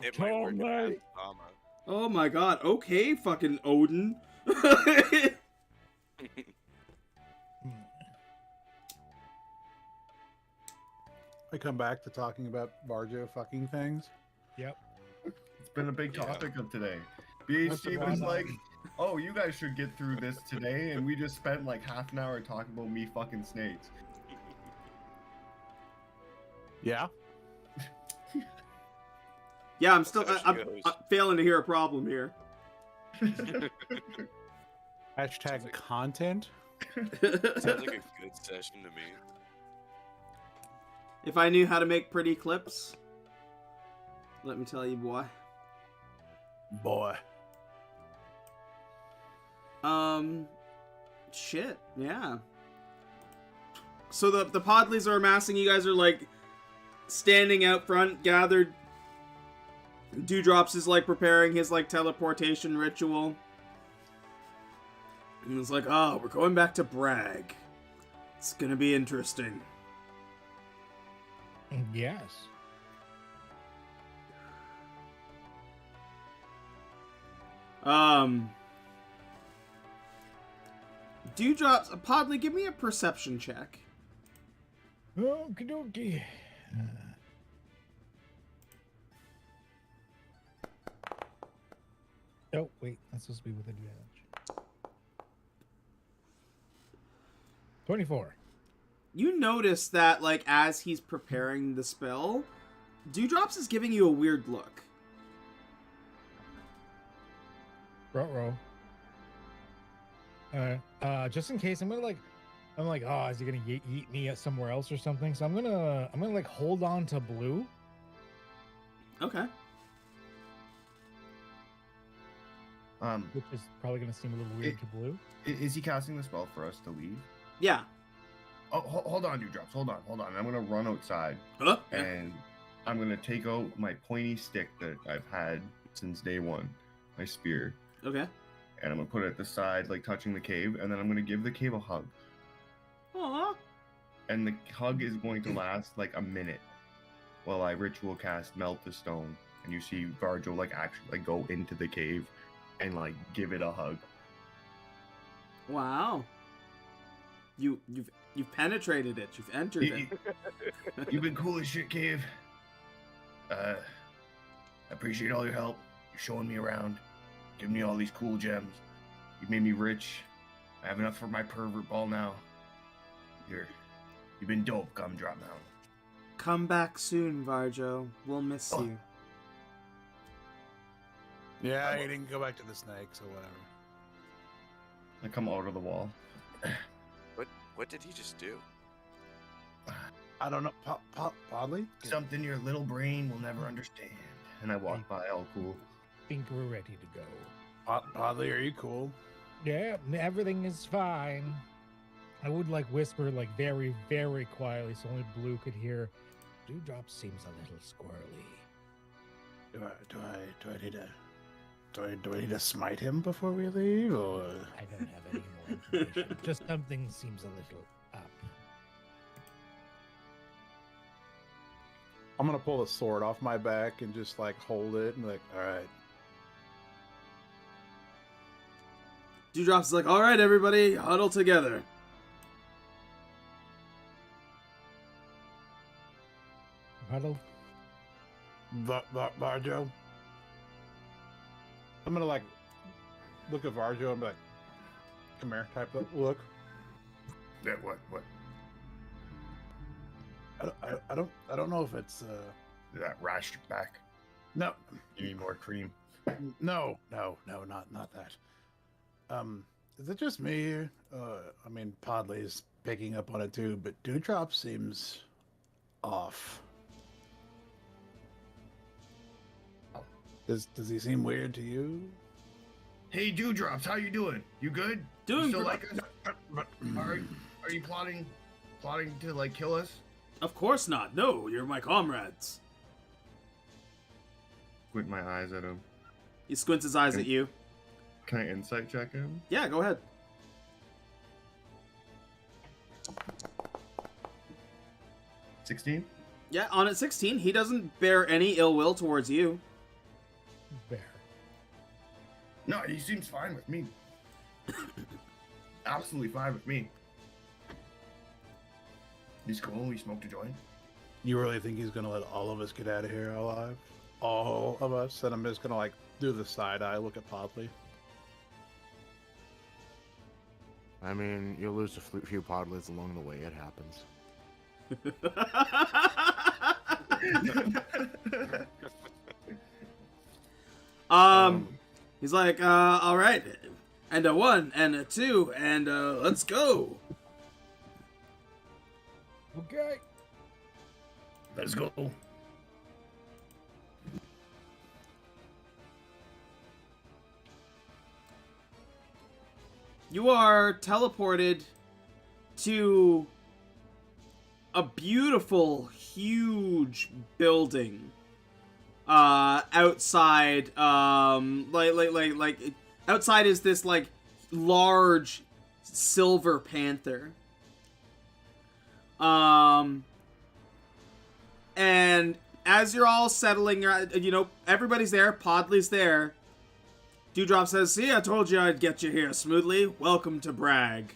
Speaker 2: it might
Speaker 4: Oh,
Speaker 2: work in
Speaker 4: mate.
Speaker 2: Alabama.
Speaker 3: Oh my god, okay, fucking Odin.
Speaker 5: I come back to talking about Barjo fucking things.
Speaker 4: Yep.
Speaker 1: It's been a big
Speaker 2: Yeah.
Speaker 1: topic of today. BH
Speaker 4: What's the
Speaker 1: Stevens
Speaker 4: one?
Speaker 1: like, oh, you guys should get through this today, and we just spent like half an hour talking about me fucking snakes.
Speaker 5: Yeah.
Speaker 3: Yeah, I'm still
Speaker 2: There she
Speaker 3: I'm
Speaker 2: goes.
Speaker 3: failing to hear a problem here.
Speaker 5: Hashtag content.
Speaker 2: Sounds like a good session to me.
Speaker 3: If I knew how to make pretty clips, let me tell you, boy.
Speaker 5: Boy.
Speaker 3: Shit, yeah. So the Podleys are amassing. You guys are like standing out front, gathered. Dewdrops is like preparing his like teleportation ritual. And it's like, oh, we're going back to Bragg. It's gonna be interesting.
Speaker 4: Yes.
Speaker 3: Dewdrops, Podley, give me a perception check.
Speaker 4: Okie dokie. Oh, wait. That's supposed to be with advantage. 24.
Speaker 3: You notice that, like, as he's preparing the spell, Dewdrops is giving you a weird look.
Speaker 4: Ruh-roh. Just in case, I'm like, oh, is he gonna eat me somewhere else or something? So I'm gonna like hold on to blue.
Speaker 3: Okay.
Speaker 4: Which is probably gonna seem a little weird to blue.
Speaker 1: Is he casting the spell for us to leave?
Speaker 3: Yeah.
Speaker 1: Oh, hold on, Dewdrops. Hold on. I'm gonna run outside
Speaker 3: Yeah.
Speaker 1: and I'm gonna take out my pointy stick that I've had since day one, my spear,
Speaker 3: Okay.
Speaker 1: and I'm gonna put it at the side, like touching the cave, and then I'm gonna give the cave a hug.
Speaker 3: Aww.
Speaker 1: And the hug is going to last like a minute while I ritual cast Melt the Stone, and you see Varjo like actually like go into the cave and like give it a hug.
Speaker 3: Wow. You've penetrated it. You've entered it.
Speaker 1: You've been cool as shit, cave. I appreciate all your help. You're showing me around, giving me all these cool gems. You've made me rich. I have enough for my pervert ball now. You've been dope, Gumdrop Mountain.
Speaker 3: Come back soon, Varjo. We'll miss
Speaker 1: Oh.
Speaker 3: you.
Speaker 5: Yeah, you didn't go back to the snakes or whatever.
Speaker 1: I come out of the wall.
Speaker 2: What did he just do?
Speaker 5: I don't know. Podley?
Speaker 1: Something your little brain will never understand. And I walk by all cool.
Speaker 4: Think we're ready to go.
Speaker 5: Podley, are you cool?
Speaker 4: Yeah, everything is fine. I would like whisper like very, very quietly so only Blue could hear. Dewdrop seems a little squirrely.
Speaker 5: Do I need to smite him before we leave, or?
Speaker 4: I don't have any more information. Just something seems a little up.
Speaker 5: I'm gonna pull the sword off my back and just like hold it and be like, all right.
Speaker 3: Dewdrops is like, all right, everybody, huddle together.
Speaker 4: Huddle.
Speaker 5: Varjo. I'm gonna like look at Varjo and be like, come here, type of look.
Speaker 1: Yeah, what?
Speaker 5: I don't know if it's
Speaker 1: That rash your back.
Speaker 5: no.
Speaker 1: You need more cream.
Speaker 5: No, not that. Is it just me? I mean, Podley's picking up on it too, but Dewdrop seems off. Does he seem weird to you?
Speaker 1: Hey, Dewdrops, how you doing? You good?
Speaker 3: Doing
Speaker 1: you still
Speaker 3: gr-
Speaker 1: like us? Are you plotting to like kill us?
Speaker 3: Of course not. No, you're my comrades.
Speaker 1: Squint my eyes at him.
Speaker 3: He squints his eyes at you.
Speaker 1: Can I insight check him?
Speaker 3: Yeah, go ahead.
Speaker 1: 16.
Speaker 3: Yeah, on at 16, he doesn't bear any ill will towards you.
Speaker 4: Bear.
Speaker 1: No, he seems fine with me. Absolutely fine with me. He's cool. He smoked a joint.
Speaker 5: You really think he's gonna let all of us get out of here alive? All of us? And I'm just gonna like do the side eye look at Podley.
Speaker 6: I mean, you'll lose a few podlets along the way. It happens.
Speaker 3: He's like, all right, and a 1, and a 2, and let's go.
Speaker 4: Okay.
Speaker 1: Let's go.
Speaker 3: You are teleported to a beautiful, huge building. Outside, like outside is this like large silver panther. And as you're all settling, everybody's there. Podley's there. Dewdrop says, "See, I told you I'd get you here smoothly. Welcome to Bragg."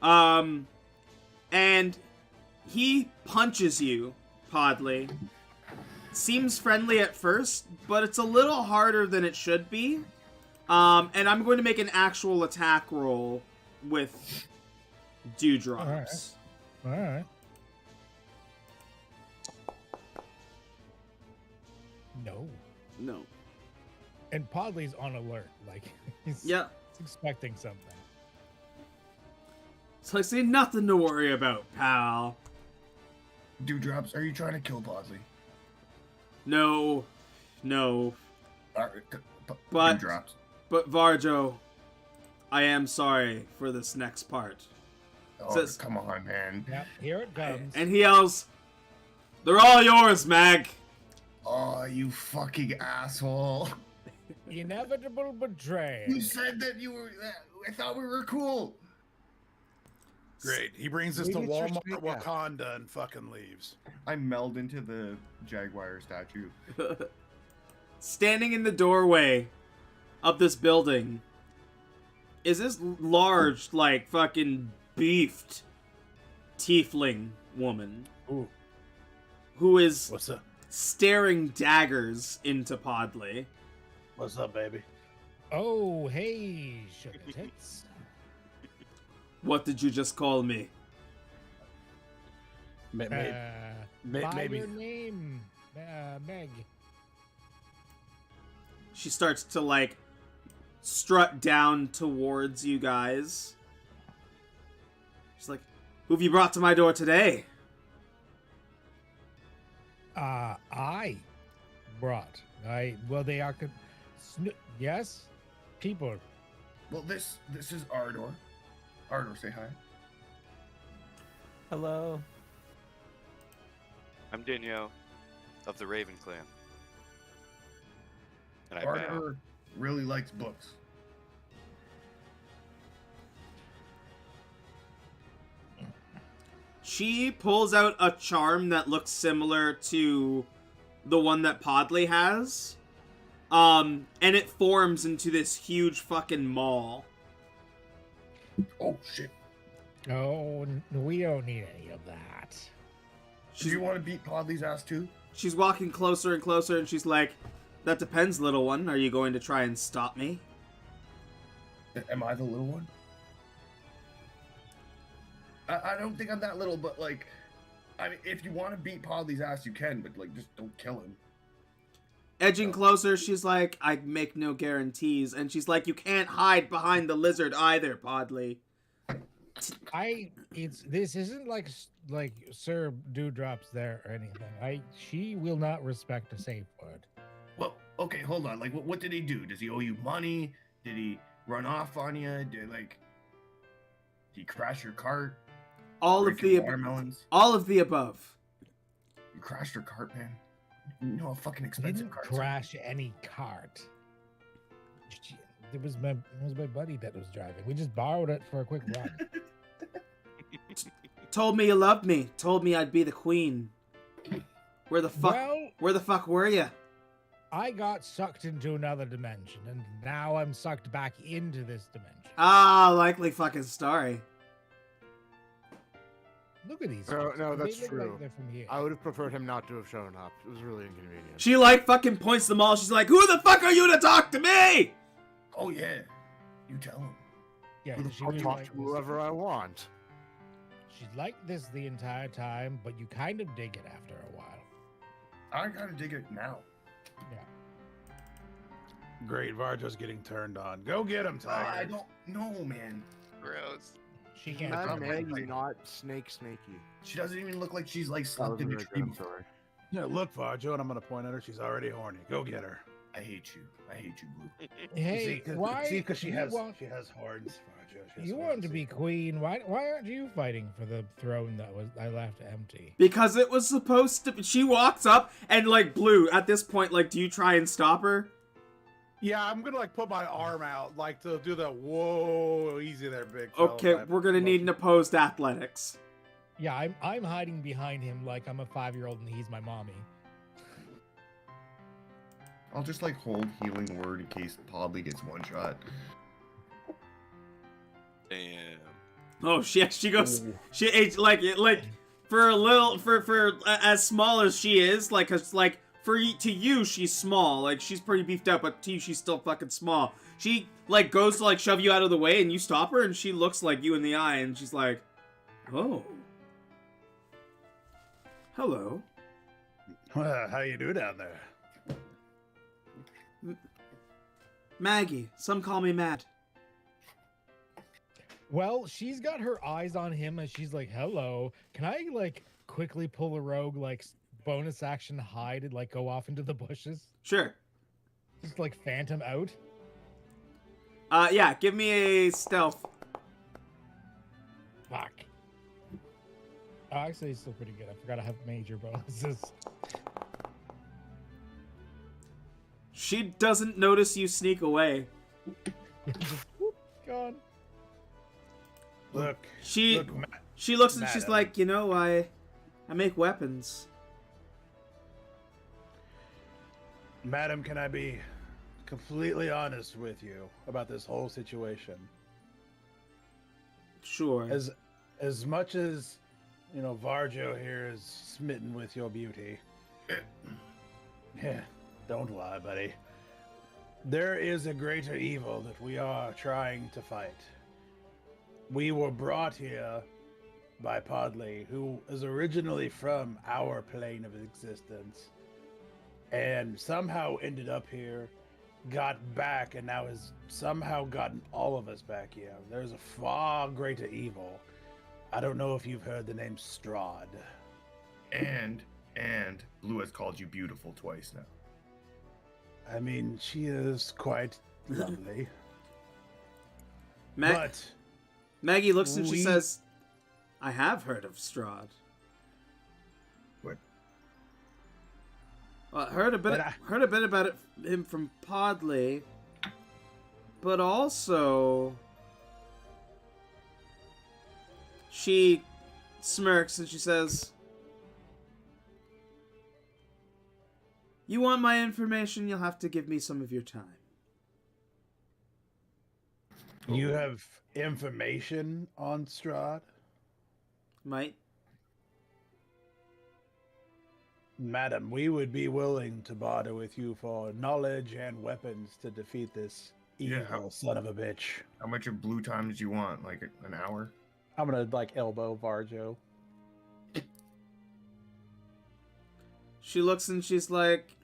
Speaker 3: And he punches you, Podley. Seems friendly at first, but it's a little harder than it should be. And I'm going to make an actual attack roll with Dewdrops.
Speaker 4: All right. No. And Podley's on alert. Like, he's expecting something.
Speaker 3: So I say nothing to worry about, pal.
Speaker 1: Dewdrops, are you trying to kill Podley?
Speaker 3: No. But
Speaker 1: Dewdrops.
Speaker 3: But Varjo, I am sorry for this next part.
Speaker 1: Oh,
Speaker 3: Says,
Speaker 1: come on, man.
Speaker 4: Yep, here it comes.
Speaker 3: And he yells, "They're all yours, Mag."
Speaker 1: Oh, you fucking asshole.
Speaker 4: Inevitable betrayal.
Speaker 1: You said that you were... I thought we were cool.
Speaker 5: Great. He brings us
Speaker 6: We
Speaker 5: to
Speaker 6: need to
Speaker 5: Walmart,
Speaker 6: retreat, yeah.
Speaker 5: Wakanda, and fucking leaves.
Speaker 1: I meld into the Jaguar statue.
Speaker 3: Standing in the doorway of this building is this large, like, fucking beefed tiefling woman.
Speaker 5: Ooh.
Speaker 3: Who is
Speaker 5: What's up?
Speaker 3: staring daggers into Podley.
Speaker 5: What's up, baby?
Speaker 4: Oh, hey, sugar tits.
Speaker 3: What did you just call me?
Speaker 4: By
Speaker 5: Maybe.
Speaker 4: your name, Meg.
Speaker 3: She starts to, like, strut down towards you guys. She's like, "Who have you brought to my door today?"
Speaker 4: I brought. They are. Yes, people.
Speaker 1: Well, this is Ardor. Ardor, say hi.
Speaker 7: Hello.
Speaker 2: I'm Danielle of the Raven Clan. And I bow.
Speaker 1: Ardor really likes books.
Speaker 3: She pulls out a charm that looks similar to the one that Podley has. And it forms into this huge fucking mall.
Speaker 1: Oh, shit.
Speaker 4: Oh, we don't need any of that.
Speaker 1: Do you want to beat Podley's ass, too?
Speaker 3: She's walking closer and closer, and she's like, "That depends, little one. Are you going to try and stop me?"
Speaker 1: Am I the little one? I don't think I'm that little, but, like... I mean, if you want to beat Podley's ass, you can, but, like, just don't kill him.
Speaker 3: Edging closer, she's like, I make no guarantees. And she's like, you can't hide behind the lizard either, Podley.
Speaker 4: This isn't like Sir Dewdrop's there or anything. She will not respect a safe word.
Speaker 1: Well, okay, hold on. Like, what did he do? Does he owe you money? Did he run off on you? Did he crash your cart?
Speaker 3: All
Speaker 1: Break
Speaker 3: of
Speaker 1: your
Speaker 3: the
Speaker 1: watermelons?
Speaker 3: all of the above.
Speaker 1: You crashed your cart, man. You know how fucking
Speaker 4: I
Speaker 1: expensive
Speaker 4: didn't
Speaker 1: carts are?
Speaker 4: crash any cart. It was my buddy that was driving. We just borrowed it for a quick run.
Speaker 3: Told me you loved me. Told me I'd be the queen. Where the fuck were you?
Speaker 4: I got sucked into another dimension, and now I'm sucked back into this dimension.
Speaker 3: Ah, likely fucking story.
Speaker 4: Look at these.
Speaker 6: No,
Speaker 4: folks.
Speaker 6: no,
Speaker 4: They
Speaker 6: that's
Speaker 4: look
Speaker 6: true.
Speaker 4: like they're from here.
Speaker 6: I would have preferred him not to have shown up. It was really inconvenient.
Speaker 3: She fucking points them all. She's like, who the fuck are you to talk to me?
Speaker 1: Oh, yeah. You tell him.
Speaker 4: Yeah, she
Speaker 6: I'll
Speaker 4: was
Speaker 6: talk
Speaker 4: like
Speaker 6: to
Speaker 4: this.
Speaker 6: whoever I want.
Speaker 4: She's like this the entire time, but you kind of dig it after a while.
Speaker 1: I gotta dig it now.
Speaker 5: Great, Varjo's getting turned on. Go get him, Tiger.
Speaker 1: I don't know, man.
Speaker 2: Gross.
Speaker 4: She can't.
Speaker 6: Madam
Speaker 4: talk.
Speaker 6: Maggie, not snaky.
Speaker 1: She doesn't even look like she's
Speaker 6: That was
Speaker 1: slept in a
Speaker 6: very
Speaker 1: tree
Speaker 6: good, I'm
Speaker 1: before.
Speaker 6: sorry.
Speaker 5: Yeah, look, Varjo, and I'm gonna point at her. She's already horny. Go get her.
Speaker 1: I hate you, Blue.
Speaker 4: Hey, why?
Speaker 5: See, because she
Speaker 4: you
Speaker 5: has
Speaker 4: want,
Speaker 5: horns, Varjo. She has
Speaker 4: you
Speaker 5: horns,
Speaker 4: want to
Speaker 5: see?
Speaker 4: be queen. Why aren't you fighting for the throne that I left empty?
Speaker 3: Because it was supposed to. She walks up and Blue. At this point, do you try and stop her?
Speaker 5: Yeah, I'm gonna put my arm out, to do the whoa, easy there, big fella
Speaker 3: Okay,
Speaker 5: type
Speaker 3: we're gonna need an
Speaker 5: motion.
Speaker 3: opposed athletics.
Speaker 4: Yeah, I'm hiding behind him like I'm a 5-year-old and he's my mommy.
Speaker 1: I'll just hold healing word in case Podley gets one shot.
Speaker 2: Damn.
Speaker 3: Oh, she goes. She for a little for as small as she is, cause to you she's small, she's pretty beefed up, but to you she's still fucking small. She goes to shove you out of the way, and you stop her, and she looks you in the eye, and she's like, "Oh, hello."
Speaker 5: How you do down there?
Speaker 3: Maggie. Some call me Matt.
Speaker 4: Well, she's got her eyes on him as she's like, "Hello, can I quickly pull a rogue bonus action hide and go off into the bushes?
Speaker 3: Sure.
Speaker 4: Just phantom out."
Speaker 3: Yeah. Give me a stealth.
Speaker 4: Fuck. Oh, actually, it's still pretty good. I forgot I have major bonuses.
Speaker 3: She doesn't notice you sneak away.
Speaker 4: Just whoop, gone.
Speaker 5: Look,
Speaker 3: She
Speaker 5: look,
Speaker 3: she looks and she's
Speaker 5: Madam.
Speaker 3: like, I make weapons.
Speaker 5: Madam, can I be completely honest with you about this whole situation?
Speaker 3: Sure.
Speaker 5: As much as Varjo here is smitten with your beauty. Yeah, don't lie, buddy. There is a greater evil that we are trying to fight. We were brought here by Podley, who is originally from our plane of existence, and somehow ended up here, got back, and now has somehow gotten all of us back here. There's a far greater evil. I don't know if you've heard the name Strahd.
Speaker 1: And Blue has called you beautiful twice now.
Speaker 5: I mean, she is quite lovely.
Speaker 3: But Maggie looks and she says, I have heard of Strahd.
Speaker 1: What?
Speaker 3: Well, heard a bit about him from Podley, but also she smirks and she says, "You want my information? You'll have to give me some of your time."
Speaker 5: You have information on Strahd?
Speaker 3: Might.
Speaker 5: Madam, we would be willing to barter with you for knowledge and weapons to defeat this evil son of a bitch.
Speaker 1: How much of Blue time did you want? Like an hour?
Speaker 8: I'm gonna elbow Varjo.
Speaker 3: She looks and she's like,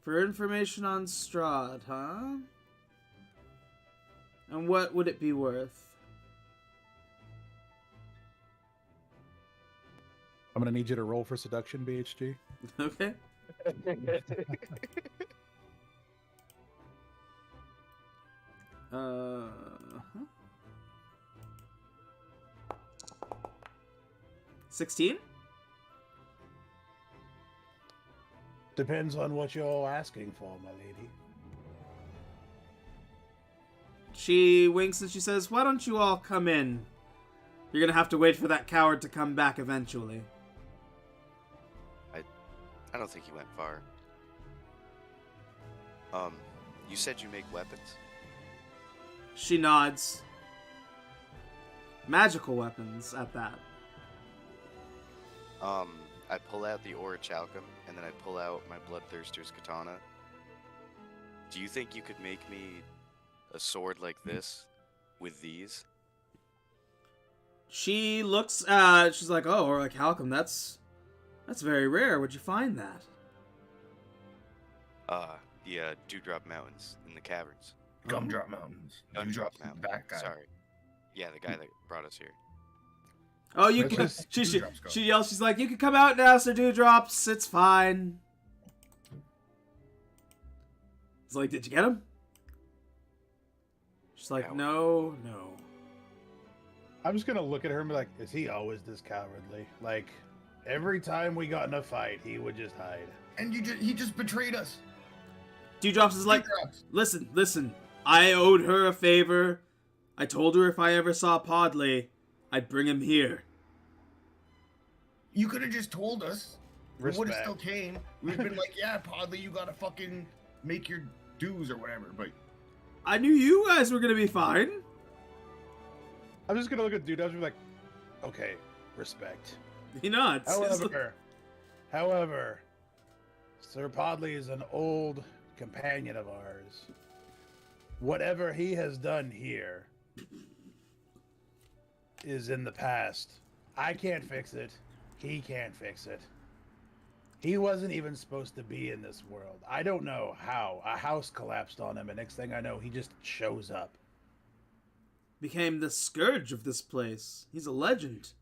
Speaker 3: For information on Strahd, huh? And what would it be worth?
Speaker 5: I'm gonna need you to roll for seduction, BHG.
Speaker 3: Okay. Uh. 16?
Speaker 5: Depends on what you're all asking for, my lady.
Speaker 3: She winks and she says, "Why don't you all come in? You're gonna have to wait for that coward to come back eventually."
Speaker 2: I don't think he went far. You said you make weapons?
Speaker 3: She nods. Magical weapons at that.
Speaker 2: I pull out the orichalcum, and then I pull out my bloodthirster's katana. Do you think you could make me a sword like this with these?
Speaker 3: She looks she's like, "Oh, or like Halcom, that's very rare. Where'd you find that?"
Speaker 2: The Dewdrop Mountains in the caverns.
Speaker 1: Gumdrop Mountains. Gumdrop
Speaker 2: Mountain.
Speaker 1: That guy.
Speaker 2: Sorry. Yeah, the guy that brought us here.
Speaker 3: Oh, you
Speaker 5: Where's
Speaker 3: can.
Speaker 5: this
Speaker 3: She yells. She's like, "You can come out now, Sir Dewdrops. It's fine." It's like, "Did you get him?" She's like,
Speaker 2: Coward.
Speaker 3: No.
Speaker 5: I'm just gonna look at her and be like, is he always this cowardly? Like, every time we got in a fight, he would just hide.
Speaker 1: And he just betrayed us.
Speaker 3: Dewdrops is like,
Speaker 1: Dewdrops.
Speaker 3: Listen. I owed her a favor. I told her if I ever saw Podley, I'd bring him here.
Speaker 1: You could have just told us. We would have
Speaker 5: Respect.
Speaker 1: still came. We'd have been like, yeah, Podley, you gotta fucking make your dues or whatever. But
Speaker 3: I knew you guys were gonna be fine.
Speaker 5: I'm just gonna look at Dude and be like, okay, respect.
Speaker 3: He nods.
Speaker 5: However, Sir Podley is an old companion of ours. Whatever he has done here is in the past. I can't fix it. He can't fix it. He wasn't even supposed to be in this world. I don't know how. A house collapsed on him, and next thing I know, he just shows up.
Speaker 3: Became the scourge of this place. He's a legend.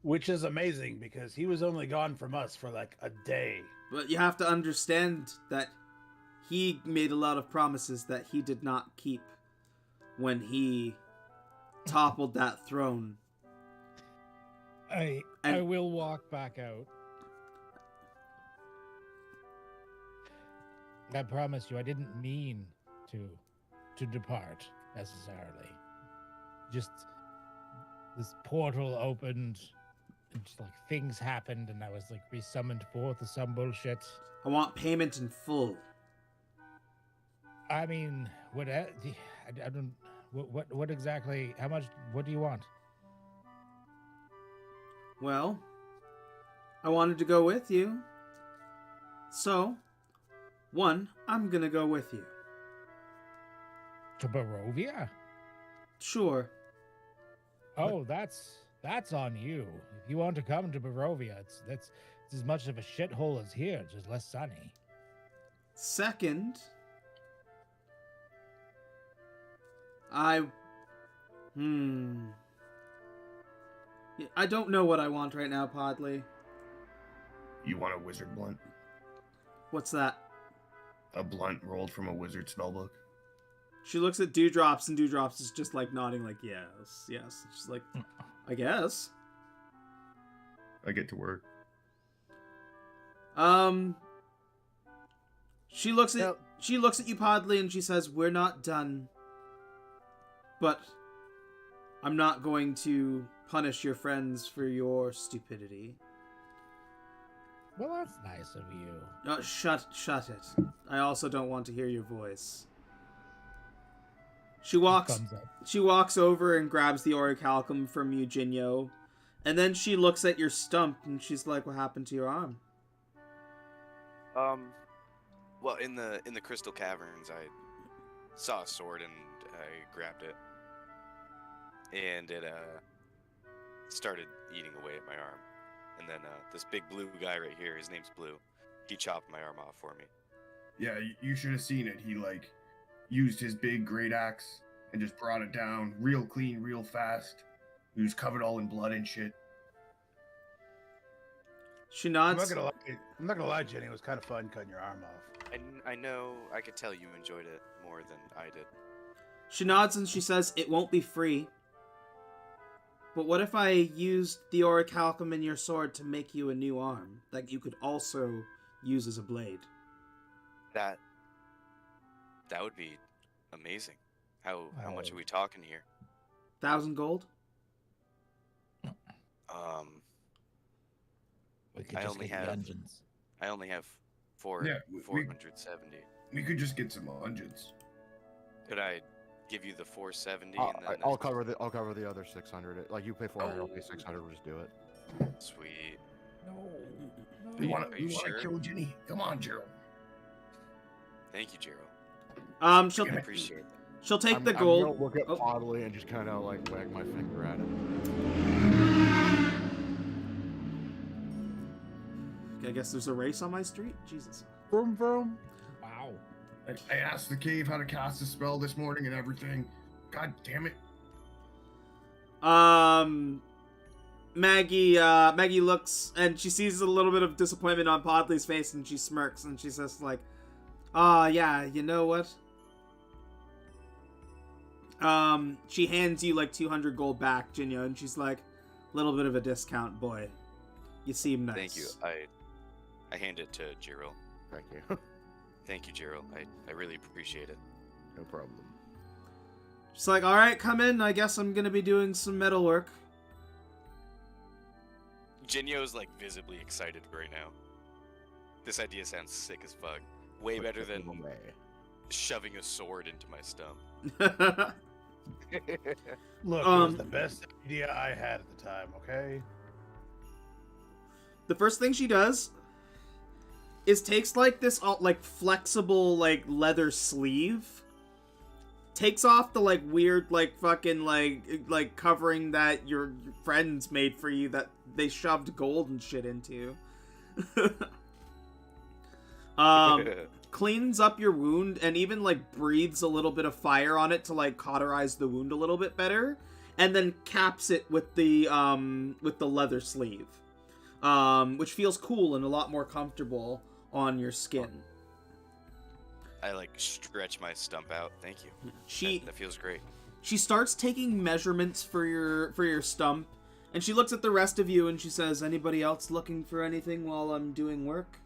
Speaker 5: Which is amazing, because he was only gone from us for like a day.
Speaker 3: But you have to understand that he made a lot of promises that he did not keep when he toppled that throne.
Speaker 4: I will walk back out. I promise you, I didn't mean to depart necessarily. Just this portal opened, and just like things happened, and I was like resummoned forth or some bullshit.
Speaker 3: I want payment in full.
Speaker 4: I mean, I don't. What exactly? How much? What do you want?
Speaker 3: Well, I wanted to go with you. So, I'm gonna go with you.
Speaker 4: To Barovia?
Speaker 3: Sure.
Speaker 4: Oh, that's on you. If you want to come to Barovia, it's as much of a shithole as here, just less sunny.
Speaker 3: Second, I don't know what I want right now, Podley.
Speaker 1: you want a wizard blunt?
Speaker 3: What's that?
Speaker 1: A blunt rolled from a wizard spellbook?
Speaker 3: She looks at Dewdrops, and Dewdrops is just like nodding like, yes. She's like, I guess.
Speaker 1: I get to work.
Speaker 3: She looks at you, Podley, and she says, "We're not done. But I'm not going to punish your friends for your stupidity."
Speaker 4: Well, that's nice of you.
Speaker 3: Shut it. I also don't want to hear your voice. She walks over and grabs the orichalcum from Eugenio, and then she looks at your stump and she's like, "What happened to your arm?"
Speaker 2: Well, in the crystal caverns, I saw a sword and I grabbed it, and it started eating away at my arm. And then this big blue guy right here, his name's Blue. He chopped my arm off for me.
Speaker 1: Yeah, you should have seen it. He like used his big great axe and just brought it down real clean, real fast. He was covered all in blood and shit.
Speaker 3: She
Speaker 5: I'm
Speaker 3: nods.
Speaker 5: not gonna lie, Jenny. It was kind of fun cutting your arm off.
Speaker 2: I know, I could tell you enjoyed it more than I did.
Speaker 3: She nods and she says, "It won't be free. But what if I used the orichalcum in your sword to make you a new arm that you could also use as a blade?"
Speaker 2: That would be amazing. How much are we talking here?
Speaker 3: 1,000 gold?
Speaker 4: We could
Speaker 2: I
Speaker 4: just
Speaker 2: only
Speaker 4: get
Speaker 2: have-
Speaker 4: the dungeons.
Speaker 2: I only have
Speaker 1: Yeah,
Speaker 2: 470.
Speaker 1: We could just get some onions.
Speaker 2: Could I give you the 470
Speaker 6: I'll,
Speaker 2: and then
Speaker 6: I'll cover the other 600. Like you pay 400, I'll pay 600. We'll just do it.
Speaker 2: Sweet.
Speaker 4: No.
Speaker 1: You
Speaker 2: Are
Speaker 1: want
Speaker 2: you
Speaker 1: to
Speaker 2: sure?
Speaker 1: kill Ginny? Come on, Gerald.
Speaker 2: Thank you, Gerald.
Speaker 3: She'll
Speaker 2: I appreciate it.
Speaker 3: she'll take the
Speaker 6: I'm
Speaker 3: gold.
Speaker 6: gonna look at
Speaker 3: Oh.
Speaker 6: Podley and just kind of like wag my finger at it.
Speaker 3: I guess there's a race on my street? Jesus.
Speaker 5: Vroom vroom.
Speaker 4: Wow.
Speaker 1: I asked the cave how to cast a spell this morning and everything. God damn it.
Speaker 3: Maggie looks and she sees a little bit of disappointment on Podley's face and she smirks and she says like, yeah, you know what? She hands you like 200 gold back, Jinyo, and she's like, little bit of a discount, boy. You seem nice.
Speaker 2: Thank you. I hand it to Gerald.
Speaker 6: Thank you.
Speaker 2: Thank you, Gerald. I really appreciate it.
Speaker 6: No problem.
Speaker 3: She's like, alright, come in. I guess I'm gonna be doing some metal work.
Speaker 2: Jinyo's like visibly excited right now. This idea sounds sick as fuck. Way better than shoving a sword into my stump.
Speaker 5: Look, it was the best idea I had at the time. Okay.
Speaker 3: The first thing she does is takes like this like flexible like leather sleeve, takes off the like weird like fucking like covering that your friends made for you that they shoved gold and shit into. Cleans up your wound and even like breathes a little bit of fire on it to like cauterize the wound a little bit better, and then caps it with the leather sleeve, which feels cool and a lot more comfortable on your skin.
Speaker 2: I like stretch my stump out. Thank you. That feels great.
Speaker 3: She starts taking measurements for your stump, and she looks at the rest of you and she says, "Anybody else looking for anything while I'm doing work?"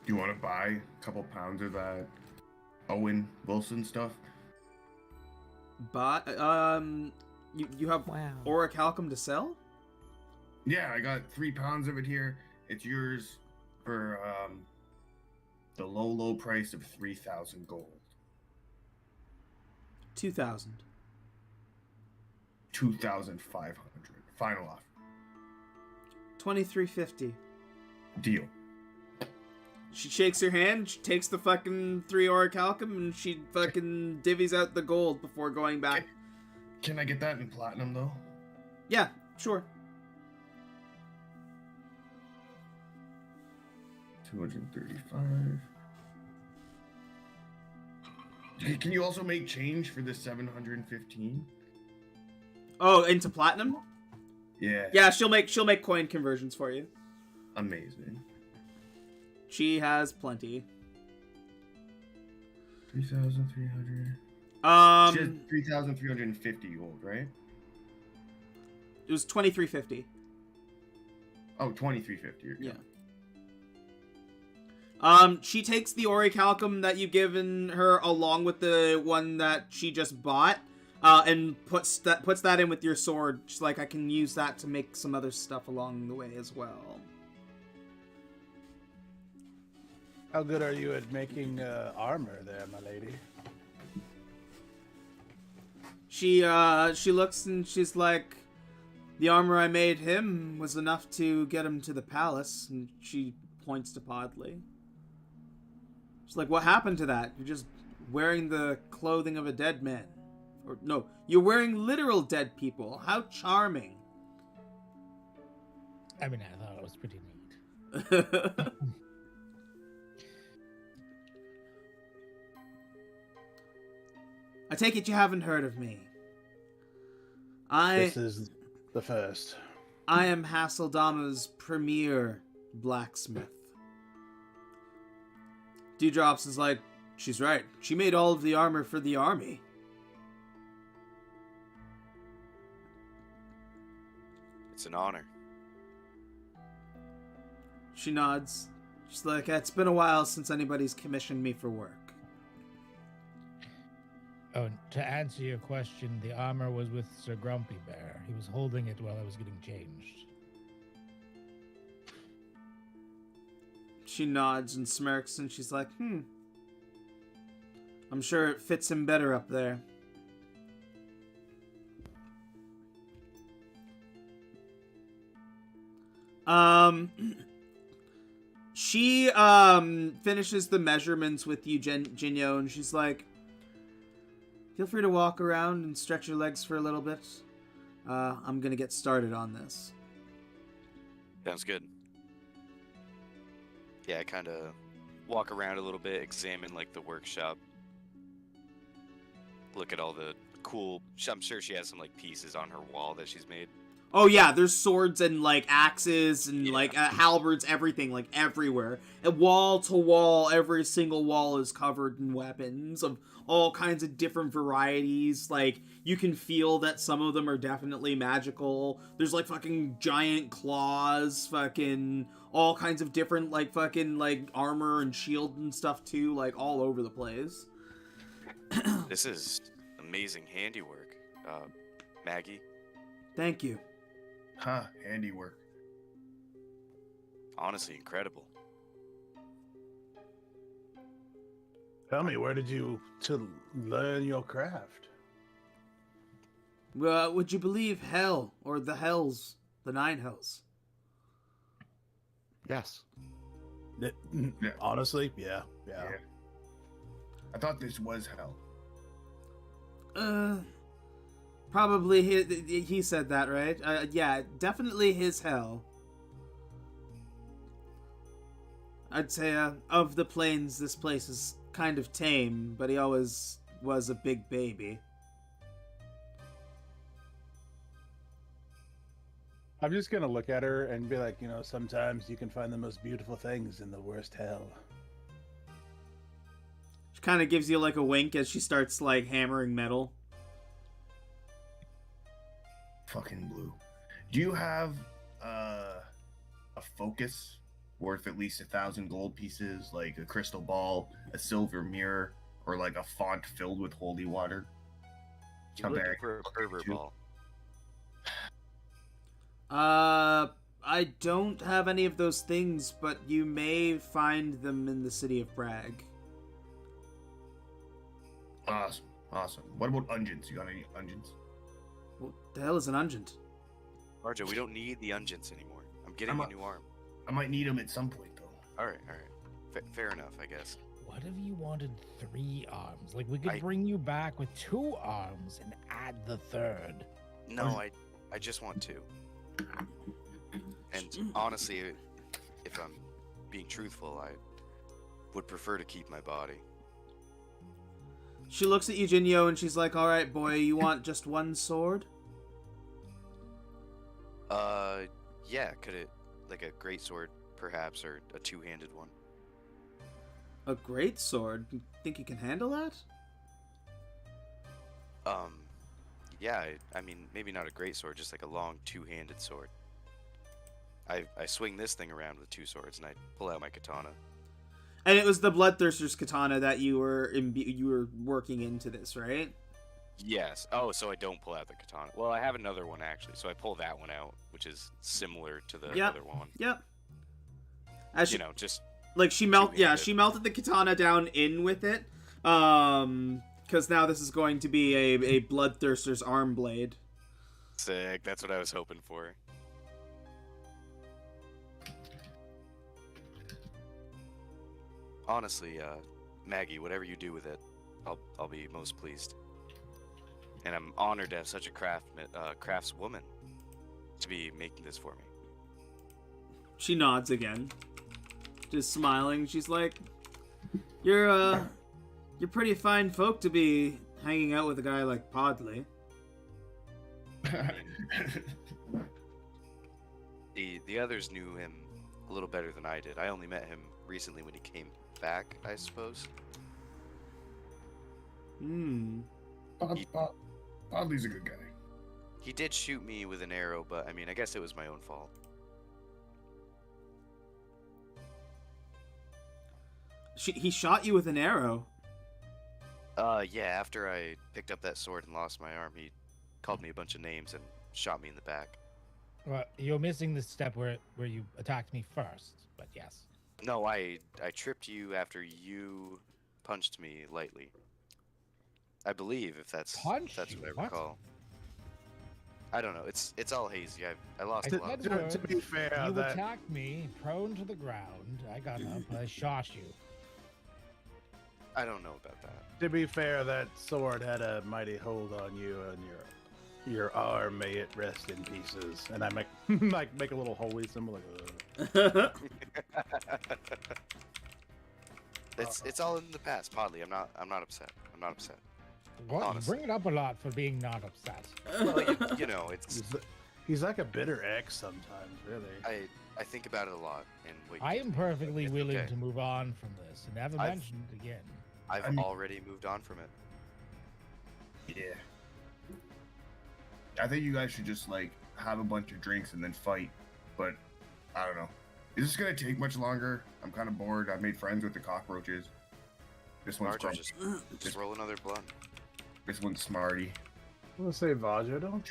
Speaker 1: Do you want to buy a couple pounds of that Owen Wilson stuff?
Speaker 3: But you have orichalcum to sell?
Speaker 1: Yeah, I got 3 pounds of it here. It's yours for the low price of 3,000 gold.
Speaker 3: 2,000.
Speaker 1: 2,500. Final offer.
Speaker 3: 23.50.
Speaker 1: Deal.
Speaker 3: She shakes your hand, she takes the fucking 3 orichalcum, and she fucking divvies out the gold before going back.
Speaker 1: Can I get that in platinum, though?
Speaker 3: Yeah, sure.
Speaker 1: 235. Can you also make change for the 715?
Speaker 3: Oh, into platinum?
Speaker 1: Yeah.
Speaker 3: Yeah, she'll make coin conversions for you.
Speaker 1: Amazing.
Speaker 3: She has plenty.
Speaker 1: 3,300. She has 3,350 gold, right?
Speaker 3: It was 23.50.
Speaker 1: Oh, 2350.
Speaker 3: Yeah. She takes the orichalcum that you've given her along with the one that she just bought, and puts that in with your sword. She's like, I can use that to make some other stuff along the way as well.
Speaker 5: How good are you at making armor there, my lady?
Speaker 3: She looks and she's like, the armor I made him was enough to get him to the palace. And she points to Podley. She's like, what happened to that? You're just wearing the clothing of a dead man. Or no, you're wearing literal dead people. How charming.
Speaker 4: I mean, I thought it was pretty neat.
Speaker 3: I take it you haven't heard of me.
Speaker 5: This is the first.
Speaker 3: I am Hasseldama's premier blacksmith. Dewdrops is like, she's right. She made all of the armor for the army.
Speaker 2: It's an honor.
Speaker 3: She nods. She's like, it's been a while since anybody's commissioned me for work.
Speaker 4: Oh, to answer your question, the armor was with Sir Grumpy Bear. He was holding it while I was getting changed.
Speaker 3: She nods and smirks, and she's like, I'm sure it fits him better up there. She finishes the measurements with you, Jinyo, and she's like, feel free to walk around and stretch your legs for a little bit. I'm gonna get started on this.
Speaker 2: Sounds good. Yeah, I kind of walk around a little bit, examine like the workshop. Look at all the cool. I'm sure she has some like pieces on her wall that she's made.
Speaker 3: Oh yeah, there's swords and like axes and like halberds, everything, like everywhere. And wall to wall, every single wall is covered in weapons of all kinds of different varieties. Like you can feel that some of them are definitely magical. There's like fucking giant claws, fucking all kinds of different like fucking like armor and shield and stuff too, like all over the place.
Speaker 2: This is amazing handiwork, Maggie.
Speaker 3: Thank you.
Speaker 1: Huh, handiwork.
Speaker 2: Honestly, incredible.
Speaker 5: Tell me, where did you to learn your craft?
Speaker 3: Would you believe hell or the hells, the 9 hells?
Speaker 6: Yes.
Speaker 5: Honestly, yeah.
Speaker 1: I thought this was hell.
Speaker 3: Probably he said that, right? Yeah, definitely his hell. I'd say of the plains, this place is kind of tame, but he always was a big baby.
Speaker 5: I'm just gonna look at her and be like, sometimes you can find the most beautiful things in the worst hell.
Speaker 3: She kind of gives you like a wink as she starts like hammering metal.
Speaker 1: Fucking blue. Do you have a focus worth at least 1,000 gold pieces, like a crystal ball, a silver mirror, or like a font filled with holy water?
Speaker 2: I'm looking for a fervor ball.
Speaker 3: I don't have any of those things, but you may find them in the city of Bragg.
Speaker 1: Awesome. What about unguents? You got any unguents?
Speaker 3: What the hell is an ungent?
Speaker 2: Arjo, we don't need the unguents anymore. I'm getting a new arm.
Speaker 1: I might need them at some point, though.
Speaker 2: All right. Fair enough, I guess.
Speaker 4: What if you wanted 3 arms? Like, we could bring you back with 2 arms and add the 3rd.
Speaker 2: No, I just want 2. And honestly, if I'm being truthful, I would prefer to keep my body.
Speaker 3: She looks at you, Jinyo, and she's like, alright, boy, you want just 1 sword?
Speaker 2: Yeah, could it, like a great sword, perhaps, or a 2-handed one?
Speaker 3: A great sword? You think you can handle that?
Speaker 2: Yeah, I mean, maybe not a great sword, just like a long 2-handed sword. I swing this thing around with 2 swords, and I pull out my katana.
Speaker 3: And it was the Bloodthirster's katana that you were working into this, right?
Speaker 2: Yes. Oh, so I don't pull out the katana. Well, I have another one, actually, so I pull that one out, which is similar to the other one.
Speaker 3: Yep. As she,
Speaker 2: just...
Speaker 3: Like, she melted the katana down in with it, because now this is going to be a Bloodthirster's arm blade.
Speaker 2: Sick, that's what I was hoping for. Honestly, Maggie, whatever you do with it, I'll be most pleased. And I'm honored to have such a craftswoman to be making this for me.
Speaker 3: She nods again, just smiling. She's like, "You're pretty fine folk to be hanging out with a guy like Podley.
Speaker 2: The others knew him a little better than I did. I only met him recently when he came back, I suppose.
Speaker 1: Podley's a good guy.
Speaker 2: He did shoot me with an arrow, but I mean, I guess it was my own fault.
Speaker 3: He shot you with an arrow.
Speaker 2: Yeah, after I picked up that sword and lost my arm, he called me a bunch of names and shot me in the back.
Speaker 4: Well, you're missing the step where you attacked me first, but yes.
Speaker 2: No, I tripped you after you punched me lightly. I believe, if that's what I recall. I don't know. It's all hazy. I lost a lot.
Speaker 5: To be fair,
Speaker 4: you
Speaker 5: that
Speaker 4: attacked me prone to the ground. I got up. I shot you.
Speaker 2: I don't know about that.
Speaker 5: to be fair, that sword had a mighty hold on you, and your arm may it rest in pieces. And I make a little holy symbol like.
Speaker 2: It's all in the past, Podley. I'm not upset. I'm not upset.
Speaker 4: What? You
Speaker 2: Honestly.
Speaker 4: bring it up a lot for being not upset.
Speaker 2: Well, you know, it's.
Speaker 5: He's like a bitter ex sometimes, really.
Speaker 2: I think about it a lot, and what you
Speaker 4: I
Speaker 2: did
Speaker 4: am
Speaker 2: to me,
Speaker 4: perfectly
Speaker 2: it's
Speaker 4: willing
Speaker 2: okay.
Speaker 4: to move on from this, and never
Speaker 2: I've-
Speaker 4: mentioned it again.
Speaker 2: I've already moved on from it.
Speaker 1: Yeah. I think you guys should just like have a bunch of drinks and then fight. But I don't know. Is this gonna take much longer? I'm kind of bored. I made friends with the cockroaches. This one's
Speaker 2: Roger,
Speaker 1: grumpy.
Speaker 2: just roll another blunt.
Speaker 1: This one's smarty.
Speaker 5: We'll say, Vaja, don't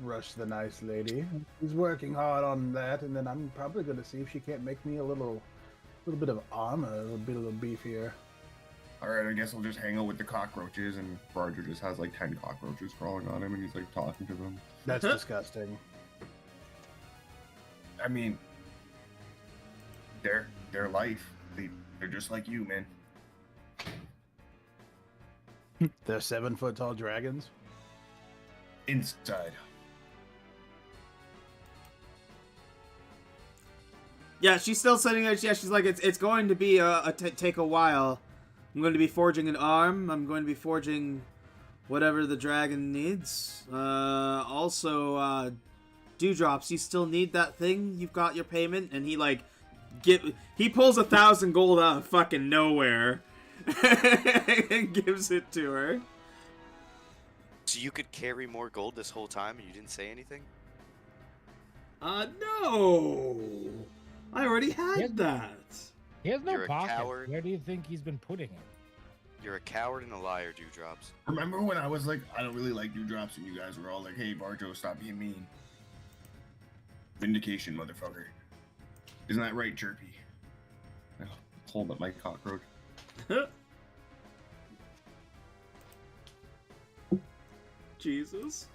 Speaker 5: rush the nice lady. He's working hard on that, and then I'm probably going to see if she can't make me a little bit of armor, a little beefier.
Speaker 1: Alright, I guess I'll just hang out with the cockroaches, and Roger just has like 10 cockroaches crawling on him, and he's like talking to them.
Speaker 5: That's disgusting.
Speaker 1: I mean, their life. They're just like you, man.
Speaker 5: They're 7-foot tall dragons.
Speaker 1: Inside.
Speaker 3: Yeah, she's still sitting there. Yeah, she's like, it's going to be take a while. I'm going to be forging an arm. I'm going to be forging whatever the dragon needs. Also, dewdrops. You still need that thing? You've got your payment, and he he pulls 1,000 gold out of fucking nowhere and gives it to her.
Speaker 2: So you could carry more gold this whole time, and you didn't say anything?
Speaker 3: No. I already had that.
Speaker 4: He has no
Speaker 2: You're a
Speaker 4: pockets.
Speaker 2: coward.
Speaker 4: Where do you think he's been putting it?
Speaker 2: You're a coward and a liar, Dewdrops.
Speaker 1: Remember when I was like, I don't really like dewdrops, and you guys were all like, hey, Barjo, stop being mean. Vindication, motherfucker. Isn't that right, Chirpy? Oh, hold up my cockroach.
Speaker 3: Jesus.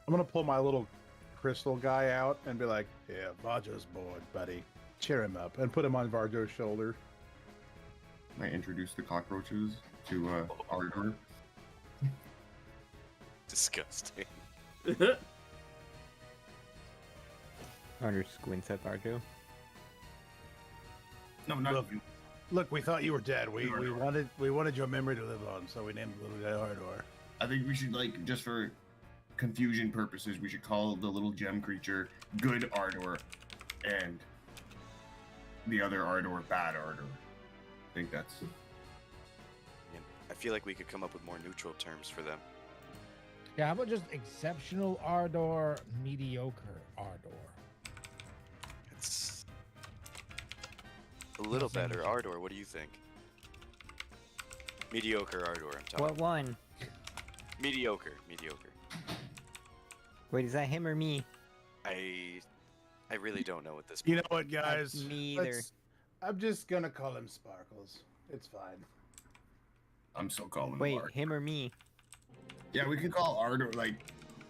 Speaker 5: I'm going to pull my little crystal guy out and be like, yeah, Vaja's bored, buddy. Cheer him up and put him on Varjo's shoulder.
Speaker 1: I introduced the cockroaches to Ardor.
Speaker 2: Disgusting.
Speaker 7: Arthur squints at Barjo.
Speaker 1: No, not
Speaker 5: Look.
Speaker 1: you.
Speaker 5: Look, we thought you were dead. We
Speaker 1: Ardor.
Speaker 5: wanted your memory to live on, so we named the little guy Ardor.
Speaker 1: I think we should, like, just for confusion purposes, we should call the little gem creature Good Ardor and the other Ardor Bad Ardor. I think that's...
Speaker 2: Yeah, I feel like we could come up with more neutral terms for them.
Speaker 4: Yeah, how about just exceptional Ardor, mediocre Ardor?
Speaker 2: It's a little
Speaker 4: Nothing.
Speaker 2: better. Ardor, what do you think? Mediocre Ardor, I'm talking.
Speaker 7: What one?
Speaker 2: Mediocre.
Speaker 7: Wait, is that him or me?
Speaker 2: I really don't know at this
Speaker 5: You
Speaker 2: point.
Speaker 5: know what, guys?
Speaker 7: me either.
Speaker 5: I'm just gonna call him Sparkles. It's fine.
Speaker 1: I'm still calling him
Speaker 7: Wait,
Speaker 1: Ardor.
Speaker 7: him or me?
Speaker 1: Yeah, we can call Ardor, like,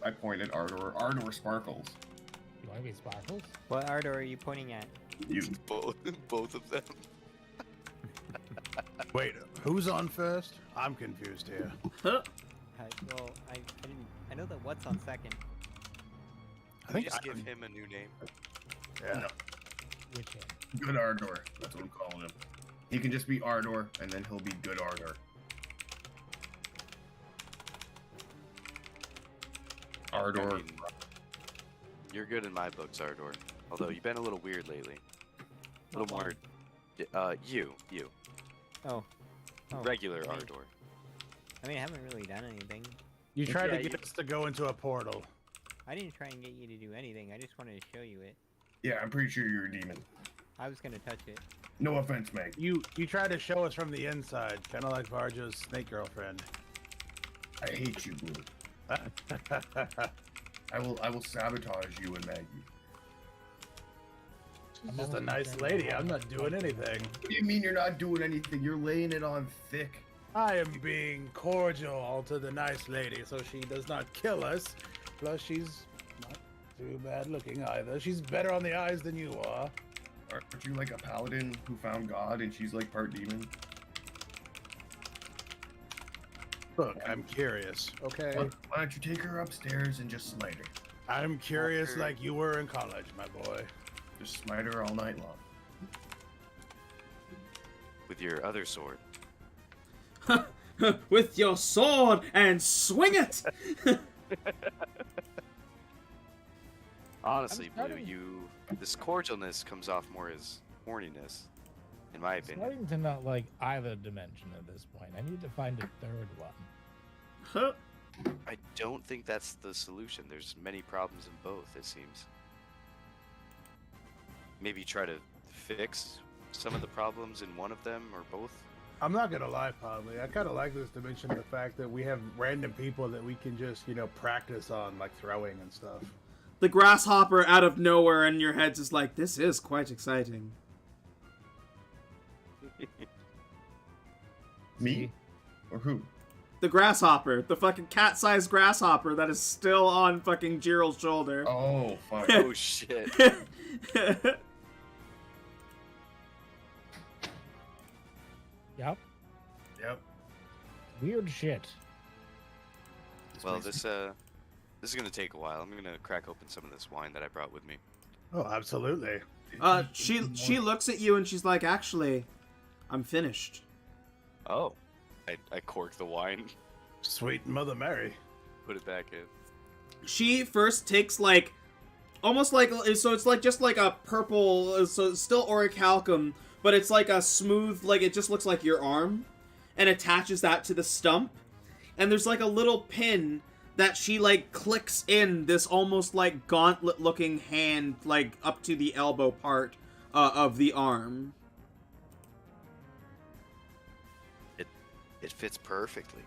Speaker 1: I pointed Ardor Sparkles.
Speaker 4: You want to be Sparkles?
Speaker 7: What Ardor are you pointing at?
Speaker 1: You.
Speaker 2: Both of them.
Speaker 5: Wait, who's on first? I'm confused here.
Speaker 7: I know that what's on second.
Speaker 5: I
Speaker 2: Can we
Speaker 5: think
Speaker 2: just give him a new name?
Speaker 5: Yeah.
Speaker 1: No.
Speaker 4: Which one?
Speaker 1: Good Ardor. That's what I'm calling him. He can just be Ardor, and then he'll be good Ardor. Ardor.
Speaker 2: I mean, you're good in my books, Ardor. Although you've been a little weird lately. A little more. You.
Speaker 7: Oh.
Speaker 2: Regular
Speaker 7: me.
Speaker 2: Ardor.
Speaker 7: I mean, I haven't really done anything.
Speaker 5: You tried to get us to go into a portal.
Speaker 7: I didn't try and get you to do anything. I just wanted to show you it.
Speaker 1: Yeah, I'm pretty sure you're a demon.
Speaker 7: I was gonna touch it.
Speaker 1: No offense, Meg.
Speaker 5: You tried to show us from the inside, kind of like Varjo's snake girlfriend.
Speaker 1: I hate you, Blue. I will sabotage you and Maggie.
Speaker 5: She's just a nice lady. I'm not doing anything.
Speaker 1: What do you mean you're not doing anything? You're laying it on thick.
Speaker 5: I am being cordial to the nice lady so she does not kill us. Plus, she's not too bad looking either. She's better on the eyes than you are.
Speaker 1: Aren't you like a paladin who found God and she's like part demon?
Speaker 5: Look, I'm curious, okay?
Speaker 1: Why don't you take her upstairs and just smite her?
Speaker 5: I'm curious like you were in college, my boy.
Speaker 1: Just smite her all night long.
Speaker 2: With your other sword.
Speaker 3: With your sword and swing it!
Speaker 2: Honestly,
Speaker 4: I'm
Speaker 2: Blue, this cordialness comes off more as horniness, in my
Speaker 4: I'm
Speaker 2: opinion.
Speaker 4: starting to not like either dimension at this point. I need to find a third one.
Speaker 3: Huh?
Speaker 2: I don't think that's the solution. There's many problems in both, it seems. Maybe try to fix some of the problems in one of them or both.
Speaker 5: I'm not gonna lie, Podley. I kind of like this dimension, the fact that we have random people that we can just, practice on, like throwing and stuff.
Speaker 3: The grasshopper out of nowhere in your head's is like, this is quite exciting.
Speaker 1: Me? Or who?
Speaker 3: The grasshopper. The fucking cat-sized grasshopper that is still on fucking Jiral's shoulder.
Speaker 1: Oh, fuck.
Speaker 2: Oh shit.
Speaker 4: Yep.
Speaker 1: Yep.
Speaker 4: Weird shit.
Speaker 2: Well, this is gonna take a while. I'm gonna crack open some of this wine that I brought with me.
Speaker 5: Oh, absolutely.
Speaker 3: She looks at you and she's like, actually, I'm finished.
Speaker 2: Oh. I corked the wine,
Speaker 5: Sweet Mother Mary.
Speaker 2: put it back in.
Speaker 3: She first takes almost like, so it's like just like a purple, so it's still orichalcum, but it's like a smooth, like it just looks like your arm, and attaches that to the stump. And there's like a little pin that she like clicks in this almost like gauntlet looking hand, like up to the elbow part of the arm.
Speaker 2: It fits perfectly.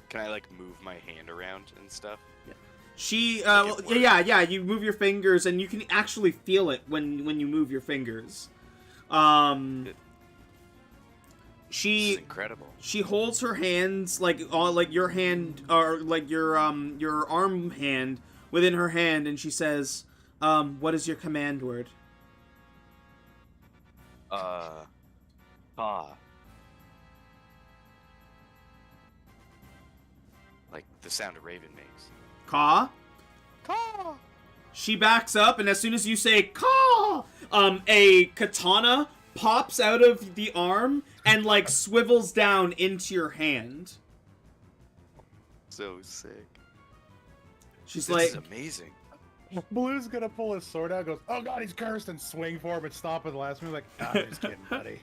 Speaker 2: Can I like move my hand around and stuff?
Speaker 3: She,
Speaker 2: Like it
Speaker 3: yeah, you move your fingers and you can actually feel it when you move your fingers.
Speaker 2: This
Speaker 3: She
Speaker 2: is incredible.
Speaker 3: She holds her hands like your hand or like your arm hand within her hand, and she says, "What is your command word?"
Speaker 2: Like the sound a raven makes.
Speaker 3: Caw.
Speaker 2: Caw.
Speaker 3: She backs up, and as soon as you say "caw," a katana pops out of the arm and like swivels down into your hand.
Speaker 2: So sick.
Speaker 3: She's
Speaker 2: This
Speaker 3: like,
Speaker 2: is amazing.
Speaker 5: Blue's gonna pull his sword out, goes, "Oh God, he's cursed," and swing for him, but stop at the last minute. Like, I'm just kidding, buddy.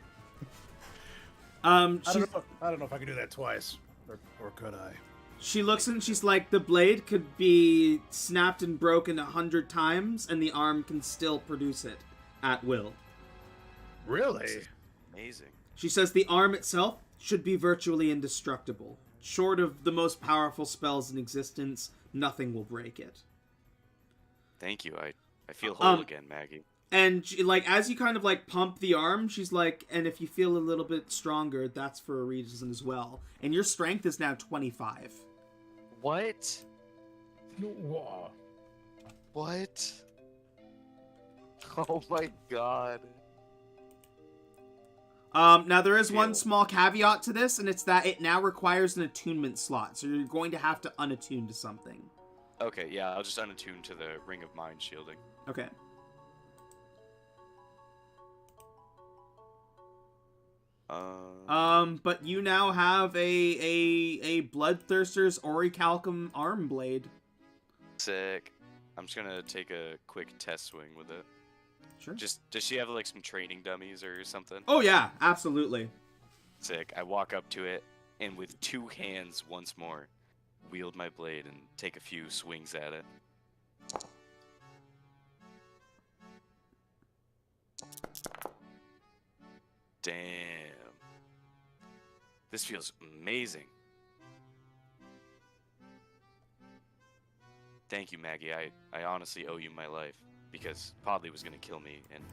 Speaker 5: I don't know if I could do that twice, or could I?
Speaker 3: She looks and she's like, the blade could be snapped and broken 100 times, and the arm can still produce it at will.
Speaker 5: Really?
Speaker 2: Amazing.
Speaker 3: She says the arm itself should be virtually indestructible. Short of the most powerful spells in existence, nothing will break it.
Speaker 2: Thank you. I feel whole again, Maggie.
Speaker 3: And she, like, as you kind of like pump the arm, she's like, and if you feel a little bit stronger, that's for a reason as well. And your strength is now 25.
Speaker 2: What?
Speaker 4: Whoa.
Speaker 2: What? Oh my god.
Speaker 3: Now there is one
Speaker 2: Ew.
Speaker 3: small caveat to this, and it's that it now requires an attunement slot, so you're going to have to unattune to something.
Speaker 2: Okay, yeah, I'll just unattune to the Ring of Mind shielding.
Speaker 3: Okay. But you now have a Bloodthirster's Orichalcum arm blade.
Speaker 2: Sick. I'm just gonna take a quick test swing with it.
Speaker 3: Sure.
Speaker 2: Just, does she have like some training dummies or something?
Speaker 3: Oh yeah, absolutely.
Speaker 2: Sick. I walk up to it, and with 2 hands once more, wield my blade and take a few swings at it. Damn. This feels amazing. Thank you, Maggie. I honestly owe you my life, because Podley was going to kill me, and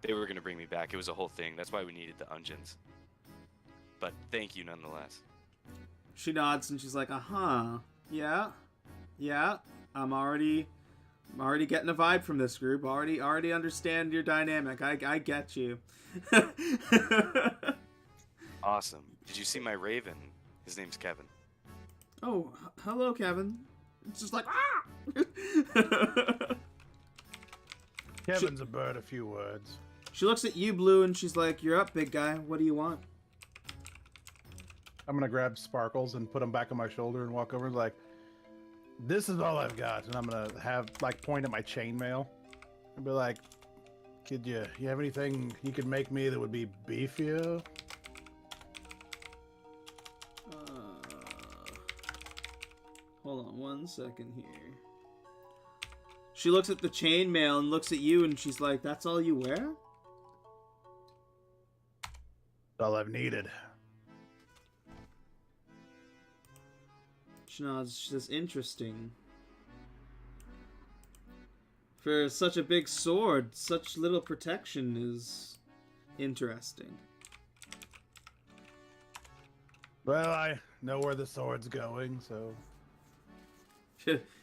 Speaker 2: they were going to bring me back. It was a whole thing. That's why we needed the Ungeons. But thank you nonetheless.
Speaker 3: She nods and she's like, "Uh-huh. Yeah. I'm already getting a vibe from this group. Already understand your dynamic. I get you."
Speaker 2: Awesome. Did you see my raven? His name's Kevin.
Speaker 3: Oh, hello, Kevin. It's just like, ah!
Speaker 5: Kevin's a bird, a few words.
Speaker 3: She looks at you, Blue, and she's like, "You're up, big guy. What do you want?"
Speaker 5: I'm gonna grab Sparkles and put him back on my shoulder and walk over and like, "This is all I've got," and I'm gonna have like point at my chainmail and be like, "Could you have anything you could make me that would be beefier?"
Speaker 3: Hold on 1 second here. She looks at the chainmail and looks at you, and she's like, "That's all you wear?"
Speaker 5: That's all I've needed.
Speaker 3: She nods. She says, "Interesting. For such a big sword, such little protection is interesting."
Speaker 5: Well, I know where the sword's going, so...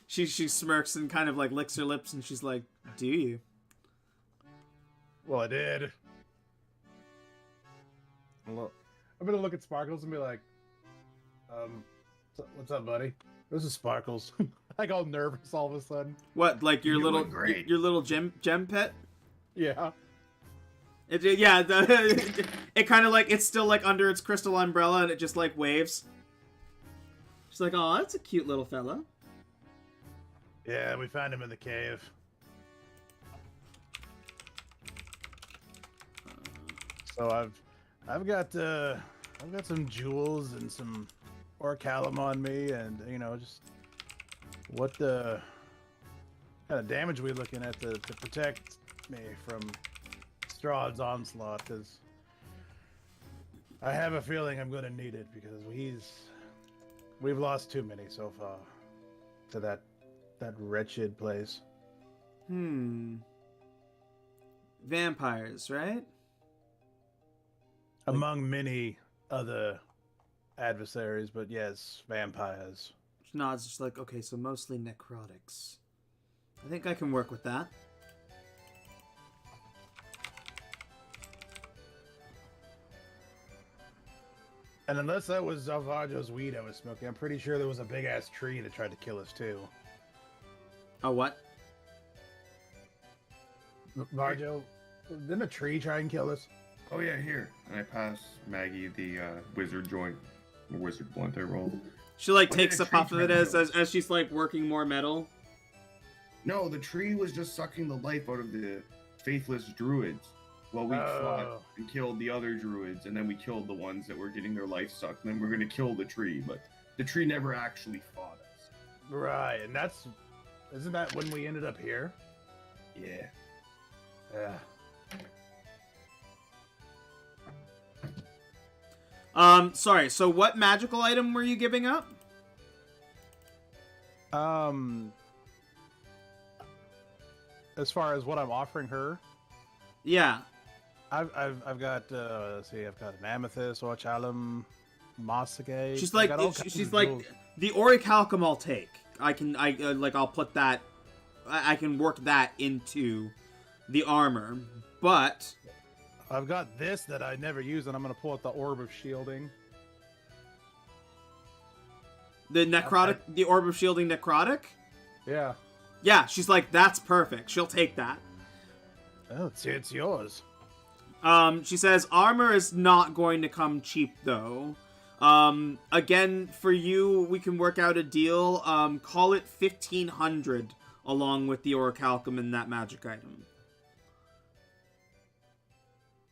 Speaker 3: She smirks and kind of like licks her lips, and she's like, "Do you?"
Speaker 5: Well, I did. I'm gonna look at Sparkles and be like, what's up, buddy? This is Sparkles. Like all nervous all of a sudden.
Speaker 3: What, like your
Speaker 1: You're
Speaker 3: little
Speaker 1: doing great.
Speaker 3: your little gem pet?
Speaker 5: Yeah.
Speaker 3: It kind of like, it's still like under its crystal umbrella, and it just like waves. She's like, "Oh, that's a cute little fella."
Speaker 5: Yeah, we found him in the cave. So I've got some jewels and some orichalcum on me, and just what the kind of damage we looking at to protect me from Strahd's onslaught, because I have a feeling I'm gonna need it, because we've lost too many so far to that wretched place.
Speaker 3: Vampires, right?
Speaker 5: Among many other adversaries, but yes, vampires.
Speaker 3: She nods, just like, "Okay, so mostly necrotics. I think I can work with that."
Speaker 5: And unless that was Zalvajo's weed I was smoking, I'm pretty sure there was a big-ass tree that tried to kill us, too.
Speaker 3: Oh, what?
Speaker 5: Varjo, didn't a tree try and kill us?
Speaker 1: Oh yeah, here. And I pass Maggie the wizard joint, or wizard blunt I rolled.
Speaker 3: She like
Speaker 1: What
Speaker 3: takes
Speaker 1: did
Speaker 3: a
Speaker 1: a tree
Speaker 3: puff of it
Speaker 1: try to
Speaker 3: as
Speaker 1: kill?
Speaker 3: as she's like working more metal.
Speaker 1: No, the tree was just sucking the life out of the faithless druids. Well, we fought and killed the other druids, and then we killed the ones that were getting their life sucked, and then we're gonna kill the tree, but the tree never actually fought us.
Speaker 5: Right, and isn't that when we ended up here?
Speaker 1: Yeah.
Speaker 5: Yeah.
Speaker 3: Sorry, so what magical item were you giving up?
Speaker 5: As far as what I'm offering her,
Speaker 3: Yeah.
Speaker 5: I've got let's see, I've got an amethyst, orichalcum, mossagate.
Speaker 3: She's
Speaker 5: I've
Speaker 3: like,
Speaker 5: got all kinds
Speaker 3: she's
Speaker 5: of
Speaker 3: like,
Speaker 5: jewels.
Speaker 3: the orichalcum I'll take. I'll put that, I can work that into the armor, but
Speaker 5: I've got this that I never use, and I'm gonna pull out the orb of shielding.
Speaker 3: the necrotic, the orb of shielding necrotic.
Speaker 5: Yeah.
Speaker 3: Yeah, she's like, that's perfect. She'll take that.
Speaker 5: Oh, it's yours.
Speaker 3: She says, armor is not going to come cheap, though. Again, for you, we can work out a deal. Call it 1,500 along with the orichalcum and that magic item.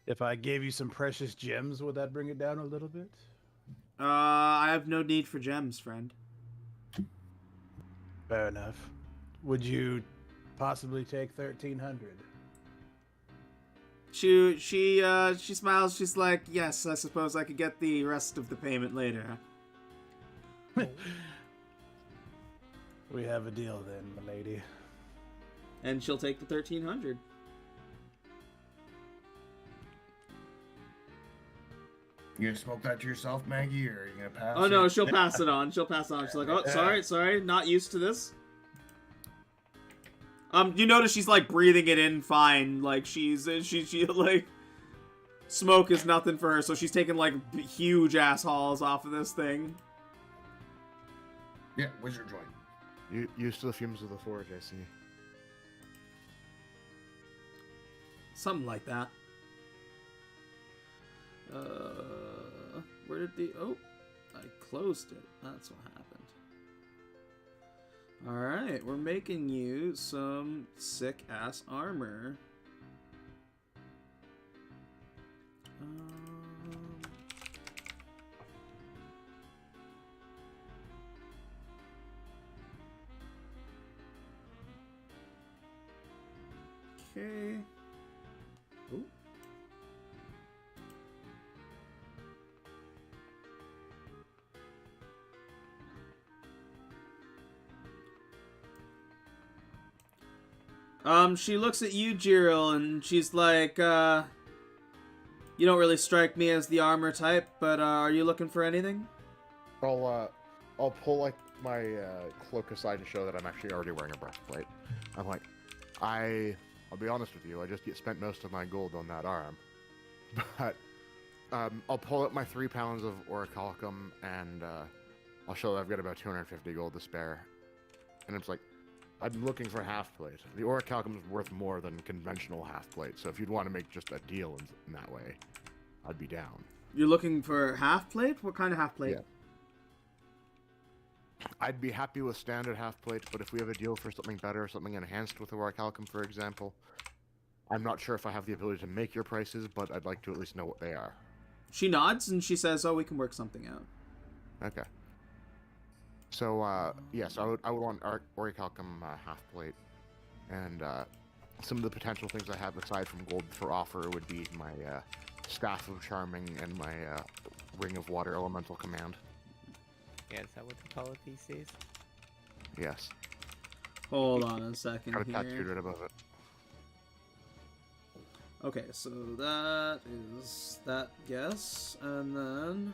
Speaker 5: If I gave you some precious gems, would that bring it down a little bit?
Speaker 3: I have no need for gems, friend.
Speaker 5: Fair enough. Would you possibly take 1,300?
Speaker 3: She smiles. She's like, yes, I suppose I could get the rest of the payment later.
Speaker 5: We have a deal then, my lady.
Speaker 3: And she'll take the 1,300.
Speaker 1: You gonna smoke that to yourself, Maggie, or are you gonna pass
Speaker 3: Oh
Speaker 1: it?
Speaker 3: no, she'll pass it on. She'll pass it on. She's like, oh, sorry, not used to this. You notice she's like breathing it in fine. Like she like smoke is nothing for her, so she's taking like huge ass hauls off of this thing.
Speaker 1: Yeah, wizard joint.
Speaker 6: Used to the fumes of the forge, I see.
Speaker 3: Something like that. Where did the... Oh, I closed it. That's what happened. Alright, we're making you some sick-ass armor. Okay. Ooh. She looks at you, Jiril, and she's like, you don't really strike me as the armor type, but, are you looking for anything?
Speaker 6: I'll pull, like, my cloak aside to show that I'm actually already wearing a breastplate. I'm like, I'll be honest with you, I just spent most of my gold on that arm. But, I'll pull out my 3 pounds of orichalcum, and, I'll show that I've got about 250 gold to spare. And it's like, I'm looking for half plate. The orichalcum is worth more than conventional half plate, so if you'd want to make just a deal in that way, I'd be down.
Speaker 3: You're looking for half plate? What kind of half plate?
Speaker 6: Yeah. I'd be happy with standard half plate, but if we have a deal for something better, something enhanced with the orichalcum, for example, I'm not sure if I have the ability to make your prices, but I'd like to at least know what they are.
Speaker 3: She nods and she says, oh, we can work something out.
Speaker 6: Okay. So, yes, I would want orichalcum half plate, and some of the potential things I have aside from gold for offer would be my staff of charming and my ring of water elemental command.
Speaker 7: Yeah, is that what they call it these days?
Speaker 6: Yes.
Speaker 3: Hold on a second
Speaker 6: Got a
Speaker 3: here.
Speaker 6: tattooed right above it.
Speaker 3: Okay, so that is that guess, and then...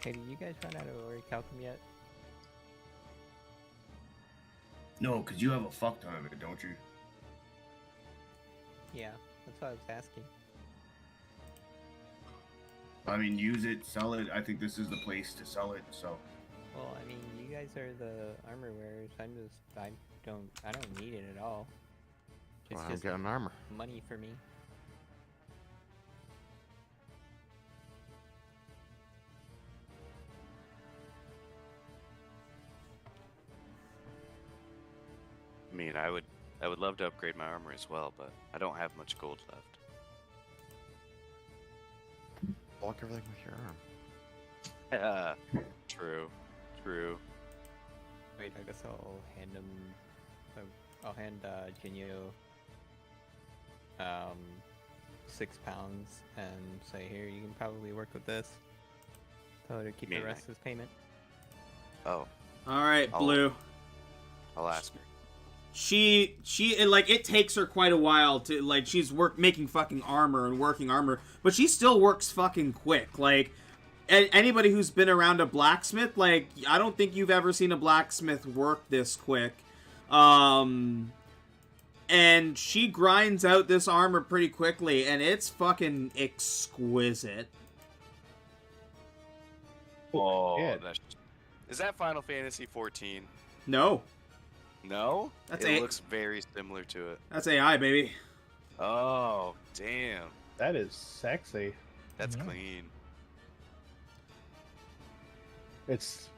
Speaker 7: Hey, did you guys run out of orichalcum yet?
Speaker 1: No, because you have a fuck ton of it, don't you?
Speaker 7: Yeah, that's what I was asking.
Speaker 1: I mean, use it, sell it. I think this is the place to sell it, so...
Speaker 7: Well, I mean, you guys are the armor wearers. I don't need it at all. It's
Speaker 6: Well, I'm
Speaker 7: just
Speaker 6: getting armor.
Speaker 7: money for me.
Speaker 2: I mean, I would love to upgrade my armor as well, but I don't have much gold left.
Speaker 6: Block everything with your arm.
Speaker 2: True.
Speaker 7: Wait, I guess I'll hand him. I'll hand Jinyo 6 pounds and say, here, you can probably work with this. Tell her to keep the
Speaker 2: Mean
Speaker 7: rest as payment.
Speaker 2: Oh,
Speaker 3: Alright, Blue.
Speaker 2: I'll ask her.
Speaker 3: She like, it takes her quite a while to, like, she's making fucking armor and working armor, but she still works fucking quick. Like, anybody who's been around a blacksmith, like, I don't think you've ever seen a blacksmith work this quick. And she grinds out this armor pretty quickly, and it's fucking exquisite.
Speaker 2: Oh,
Speaker 8: Yeah.
Speaker 2: is that Final Fantasy 14?
Speaker 3: No.
Speaker 2: No?
Speaker 3: That's
Speaker 2: it
Speaker 3: A-
Speaker 2: looks very similar to it.
Speaker 3: That's AI, baby.
Speaker 2: Oh, damn.
Speaker 8: That is sexy.
Speaker 2: That's
Speaker 4: Yeah.
Speaker 2: clean.
Speaker 5: It's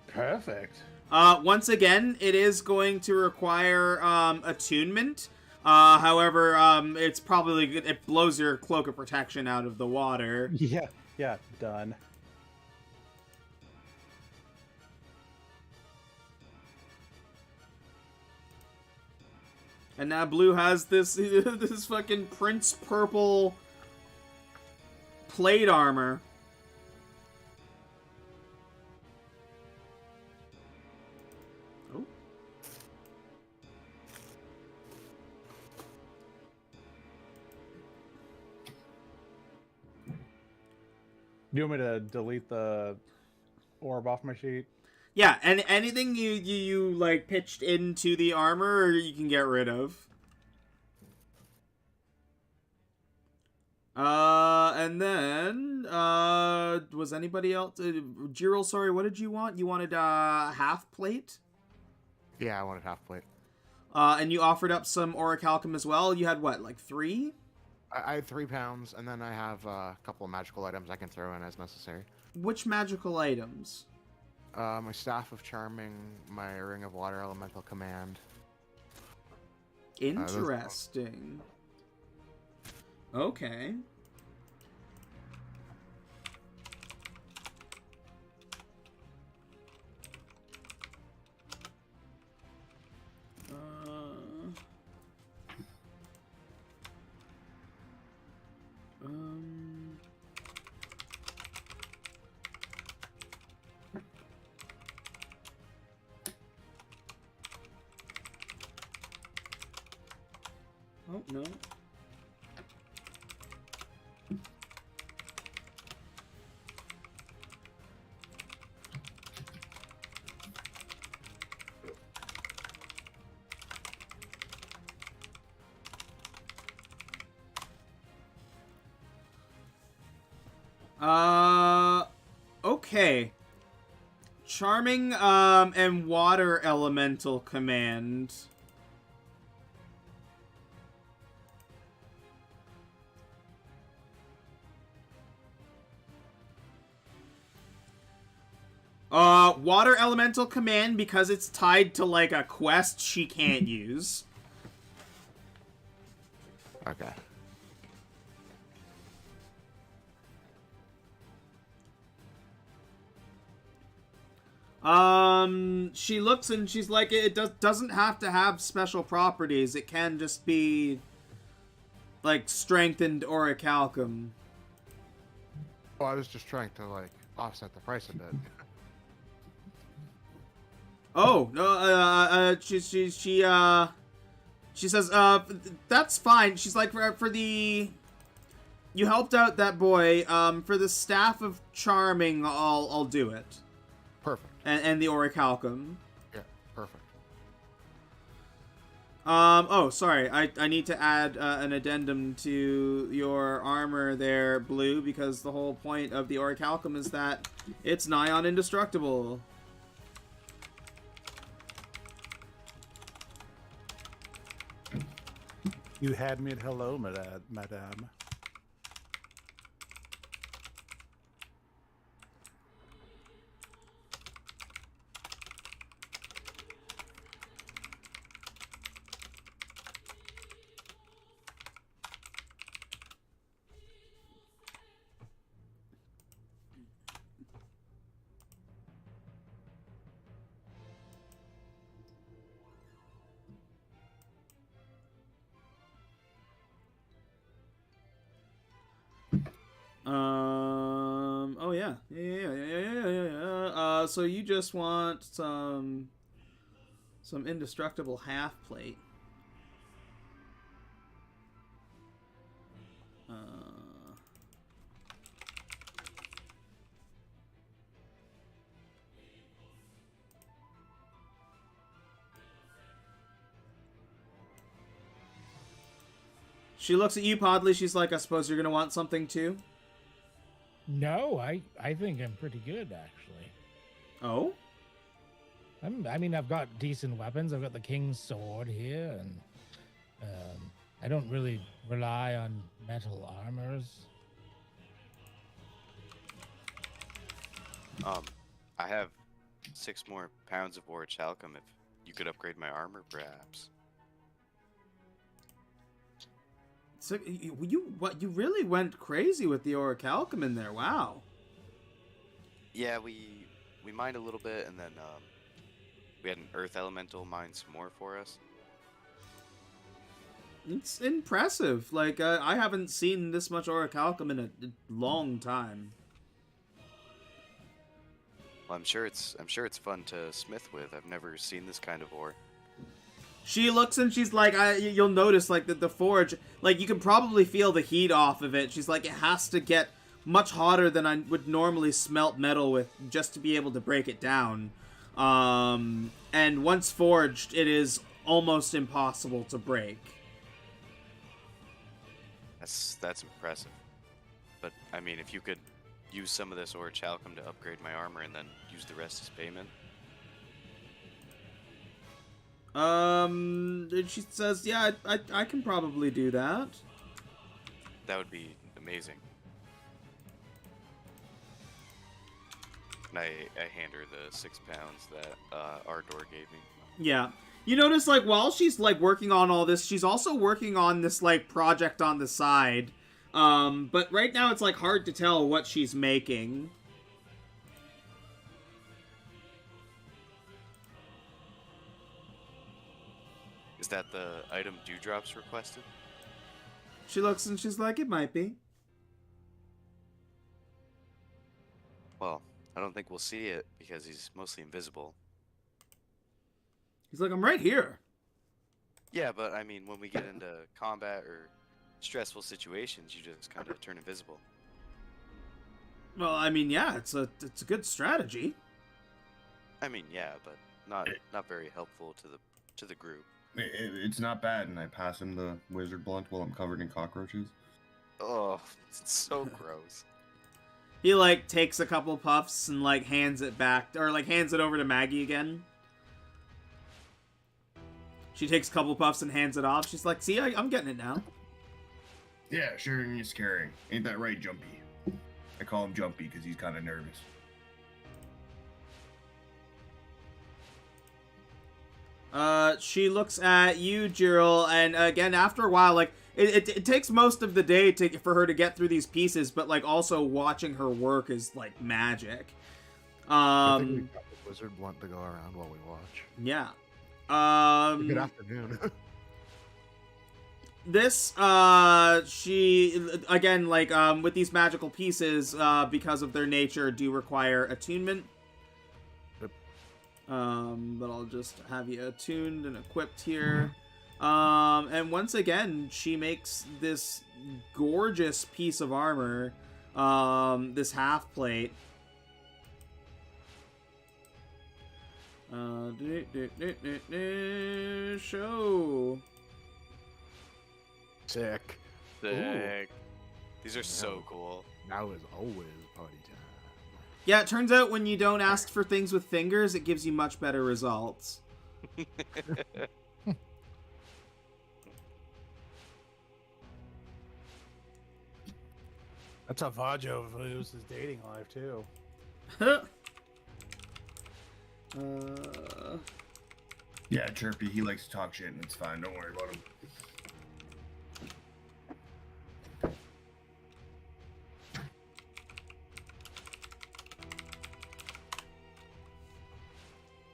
Speaker 5: perfect.
Speaker 3: Once again, it is going to require attunement. However, it's probably good. It blows your cloak of protection out of the water.
Speaker 8: Yeah, done.
Speaker 3: And now Blue has this this fucking Prince Purple plate armor. Oh.
Speaker 8: Do you want me to delete the orb off my sheet?
Speaker 3: Yeah, and anything you like pitched into the armor, you can get rid of. And then was anybody else? Jiril, sorry, what did you want? You wanted half plate.
Speaker 6: Yeah, I wanted half plate.
Speaker 3: And you offered up some orichalcum as well. You had what, like 3?
Speaker 6: I had 3 pounds, and then I have a couple of magical items I can throw in as necessary.
Speaker 3: Which magical items?
Speaker 6: My Staff of Charming, my Ring of Water Elemental Command.
Speaker 3: Interesting. Okay. Oh, no. Okay. Charming, and Water Elemental Command. Water Elemental Command, because it's tied to, like, a quest she can't use.
Speaker 6: Okay.
Speaker 3: She looks and she's like, it doesn't have to have special properties. It can just be, like, strengthened orichalcum.
Speaker 6: Well, I was just trying to, like, offset the price a bit.
Speaker 3: Oh, no, she says, that's fine. She's like, for the, you helped out that boy, for the Staff of Charming, I'll do it.
Speaker 6: Perfect.
Speaker 3: And the orichalcum.
Speaker 6: Yeah, perfect.
Speaker 3: Oh, sorry, I need to add, an addendum to your armor there, Blue, because the whole point of the orichalcum is that it's nigh on indestructible.
Speaker 5: You had me at hello, madame.
Speaker 3: Oh yeah. Yeah. So you just want some indestructible half plate. She looks at you, Podley. She's like, I suppose you're gonna want something too?
Speaker 4: No, I think I'm pretty good, actually.
Speaker 3: Oh?
Speaker 4: I mean, I've got decent weapons. I've got the king's sword here, and I don't really rely on metal armors.
Speaker 2: I have 6 more pounds of orichalcum if you could upgrade my armor, perhaps.
Speaker 3: So you really went crazy with the orichalcum in there. Wow.
Speaker 2: Yeah, we mined a little bit, and then we had an earth elemental mine some more for us.
Speaker 3: It's impressive. Like I haven't seen this much orichalcum in a long time.
Speaker 2: Well, I'm sure it's fun to smith with. I've never seen this kind of ore.
Speaker 3: She looks and she's like, you'll notice like the forge, like you can probably feel the heat off of it. She's like, it has to get much hotter than I would normally smelt metal with just to be able to break it down. And once forged, it is almost impossible to break.
Speaker 2: That's impressive. But I mean, if you could use some of this orichalcum to upgrade my armor and then use the rest as payment.
Speaker 3: She says, yeah, I can probably do that.
Speaker 2: That would be amazing. And I hand her the 6 pounds that Ardor gave me.
Speaker 3: Yeah. You notice, like, while she's, like, working on all this, she's also working on this, like, project on the side. But right now it's, like, hard to tell what she's making.
Speaker 2: Is that the item Dewdrop's requested?
Speaker 3: She looks and she's like, it might be.
Speaker 2: Well, I don't think we'll see it because he's mostly invisible.
Speaker 3: He's like, I'm right here.
Speaker 2: Yeah, but I mean, when we get into combat or stressful situations, you just kind of turn invisible.
Speaker 3: Well, I mean, yeah, it's a good strategy.
Speaker 2: I mean, yeah, but not very helpful to the group.
Speaker 1: It's not bad, and I pass him the wizard blunt while I'm covered in cockroaches.
Speaker 2: Oh, it's so gross.
Speaker 3: He, like, takes a couple puffs and, like, hands it back, or, like, hands it over to Maggie again. She takes a couple puffs and hands it off. She's like, see, I'm getting it now.
Speaker 1: Yeah, sure needs carrying. Ain't that right, Jumpy? I call him Jumpy because he's kind of nervous.
Speaker 3: She looks at you, Jyril, and again, after a while, like, it takes most of the day for her to get through these pieces, but, like, also watching her work is, like, magic.
Speaker 6: I think we've got the wizard blunt to go around while we watch.
Speaker 3: Yeah.
Speaker 6: Good afternoon.
Speaker 3: This, she, again, like, with these magical pieces, because of their nature, do require attunement.
Speaker 6: Yep.
Speaker 3: But I'll just have you attuned and equipped here. And once again, she makes this gorgeous piece of armor, this half plate. Show.
Speaker 6: Sick.
Speaker 2: Sick. These are so cool.
Speaker 6: Now is always party time.
Speaker 3: Yeah, it turns out when you don't ask for things with fingers, it gives you much better results.
Speaker 5: That's how Vajo lives his dating life too.
Speaker 1: Yeah, Chirpy, he likes to talk shit, and it's fine. Don't worry about him.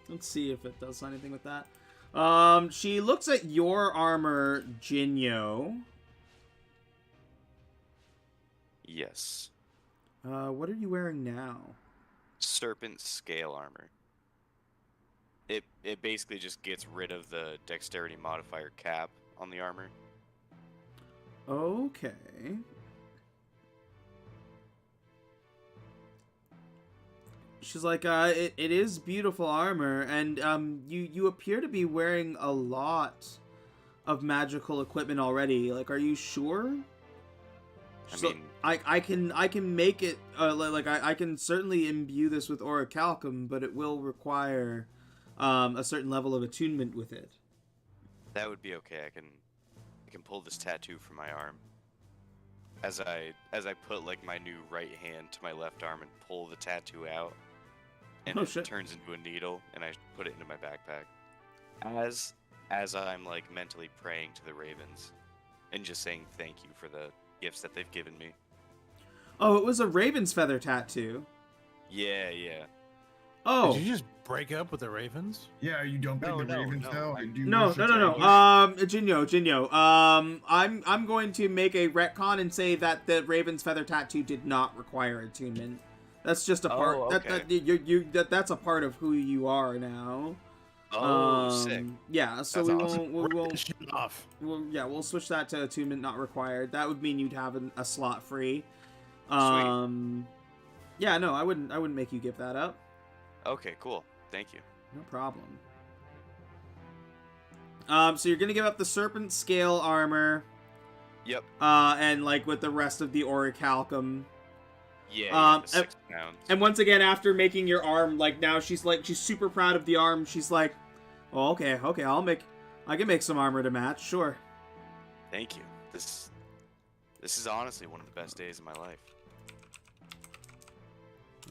Speaker 3: Let's see if it does anything with that. She looks at your armor, Jinyo.
Speaker 2: Yes.
Speaker 3: What are you wearing now?
Speaker 2: Serpent scale armor. It basically just gets rid of the dexterity modifier cap on the armor.
Speaker 3: Okay. She's like, it is beautiful armor, and you appear to be wearing a lot of magical equipment already. Like, are you sure?
Speaker 2: I
Speaker 3: So,
Speaker 2: mean,
Speaker 3: I can make it I can certainly imbue this with orichalcum, but it will require a certain level of attunement with it.
Speaker 2: That would be okay. I can pull this tattoo from my arm. As I put like my new right hand to my left arm and pull the tattoo out, and it turns into a needle, and I put it into my backpack. As I'm like mentally praying to the ravens, and just saying thank you for the gifts that they've given me.
Speaker 3: Oh, it was a raven's feather tattoo.
Speaker 2: Yeah.
Speaker 3: Oh.
Speaker 5: Did you just break up with the ravens?
Speaker 1: Yeah, are you dumping the ravens now?
Speaker 3: No. Jinyo. I'm going to make a retcon and say that the raven's feather tattoo did not require attunement. That's just a part.
Speaker 2: Okay.
Speaker 3: That's a part of who you are now.
Speaker 2: Oh, sick.
Speaker 3: Yeah, so
Speaker 2: That's
Speaker 3: we
Speaker 2: awesome.
Speaker 3: won't. We'll switch that to attunement not required. That would mean you'd have a slot free. Yeah, no, I wouldn't make you give that up.
Speaker 2: Okay, cool. Thank you.
Speaker 3: No problem. So you're gonna give up the serpent scale armor.
Speaker 2: Yep.
Speaker 3: And like with the rest of the orichalcum.
Speaker 2: Yeah, the 6 pounds.
Speaker 3: And once again, after making your arm, like now she's super proud of the arm. She's like, "Oh, okay, I can make some armor to match, sure."
Speaker 2: Thank you. This is honestly one of the best days of my life.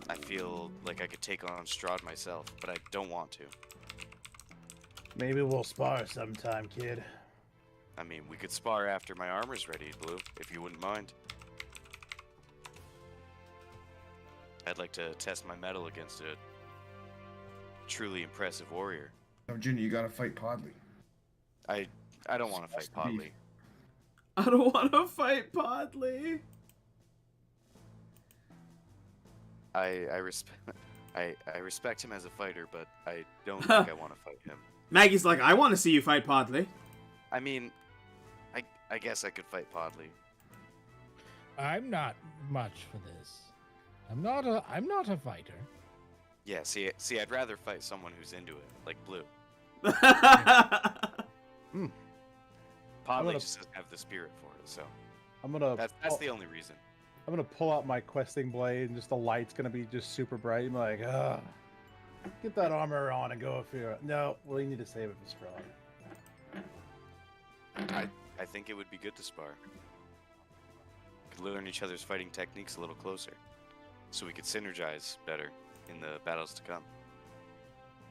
Speaker 2: I feel like I could take on Strahd myself, but I don't want to.
Speaker 5: Maybe we'll spar sometime, kid.
Speaker 2: I mean, we could spar after my armor's ready, Blue, if you wouldn't mind. I'd like to test my mettle against a truly impressive warrior.
Speaker 1: Oh, Ginny, you gotta fight Podley.
Speaker 2: I don't want to fight Podley.
Speaker 3: I don't want to fight Podley.
Speaker 2: I respect him as a fighter, but I don't think I want to fight him.
Speaker 3: Maggie's like, I want to see you fight Podley.
Speaker 2: I mean, I guess I could fight Podley.
Speaker 4: I'm not much for this. I'm not a fighter.
Speaker 2: Yeah, see, I'd rather fight someone who's into it, like Blue. Podley just doesn't have the spirit for it, so that's the only reason.
Speaker 8: I'm gonna pull out my questing blade, and just the light's gonna be just super bright. I'm like, get that armor on and go if you're. No, well, you need to save it for Strahd.
Speaker 2: I think it would be good to spar. Could learn each other's fighting techniques a little closer, so we could synergize better in the battles to come.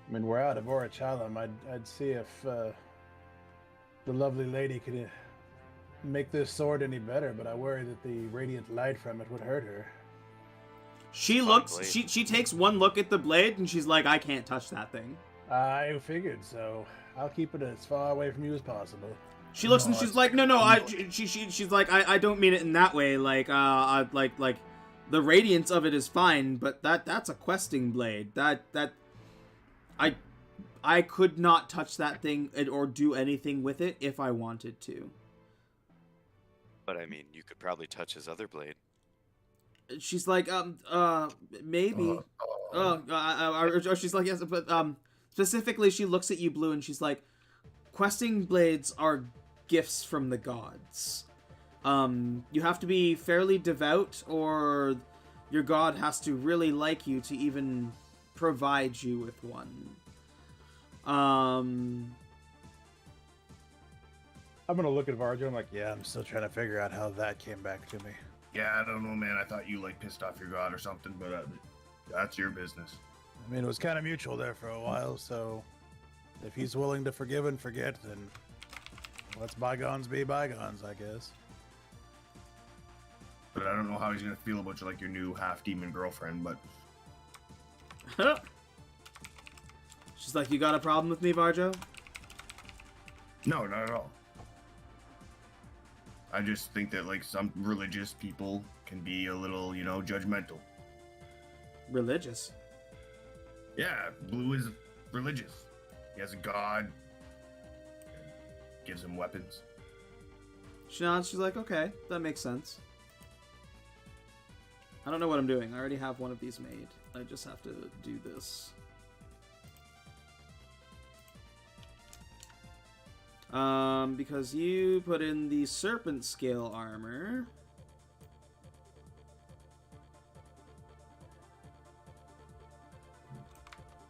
Speaker 5: I mean, we're out of Orichalum. I'd see if the lovely lady could make this sword any better, but I worry that the radiant light from it would hurt her.
Speaker 3: She looks. She takes one look at the blade and she's like, I can't touch that thing.
Speaker 5: I figured so. I'll keep it as far away from you as possible.
Speaker 3: She looks and she's like, no. She's like, I don't mean it in that way. Like, like the radiance of it is fine, but that's a questing blade. I could not touch that thing or do anything with it if I wanted to.
Speaker 2: But I mean, you could probably touch his other blade.
Speaker 3: She's like, maybe. Or she's like, yes, but specifically, she looks at you, Blue, and she's like, questing blades are gifts from the gods. You have to be fairly devout, or your god has to really like you to even provide you with one.
Speaker 5: I'm gonna look at Varjo. I'm like, yeah, I'm still trying to figure out how that came back to me.
Speaker 1: Yeah, I don't know, man. I thought you like pissed off your god or something, but that's your business.
Speaker 5: I mean, it was kind of mutual there for a while, so if he's willing to forgive and forget, then let's bygones be bygones, I guess.
Speaker 1: But I don't know how he's gonna feel about you, like your new half-demon girlfriend, but...
Speaker 3: She's like, you got a problem with me, Varjo?
Speaker 1: No, not at all. I just think that, like, some religious people can be a little, judgmental.
Speaker 3: Religious?
Speaker 1: Yeah, Blue is religious. He has a god. Gives him weapons.
Speaker 3: She nods, she's like, okay, that makes sense. I don't know what I'm doing. I already have one of these made. I just have to do this. Because you put in the serpent scale armor.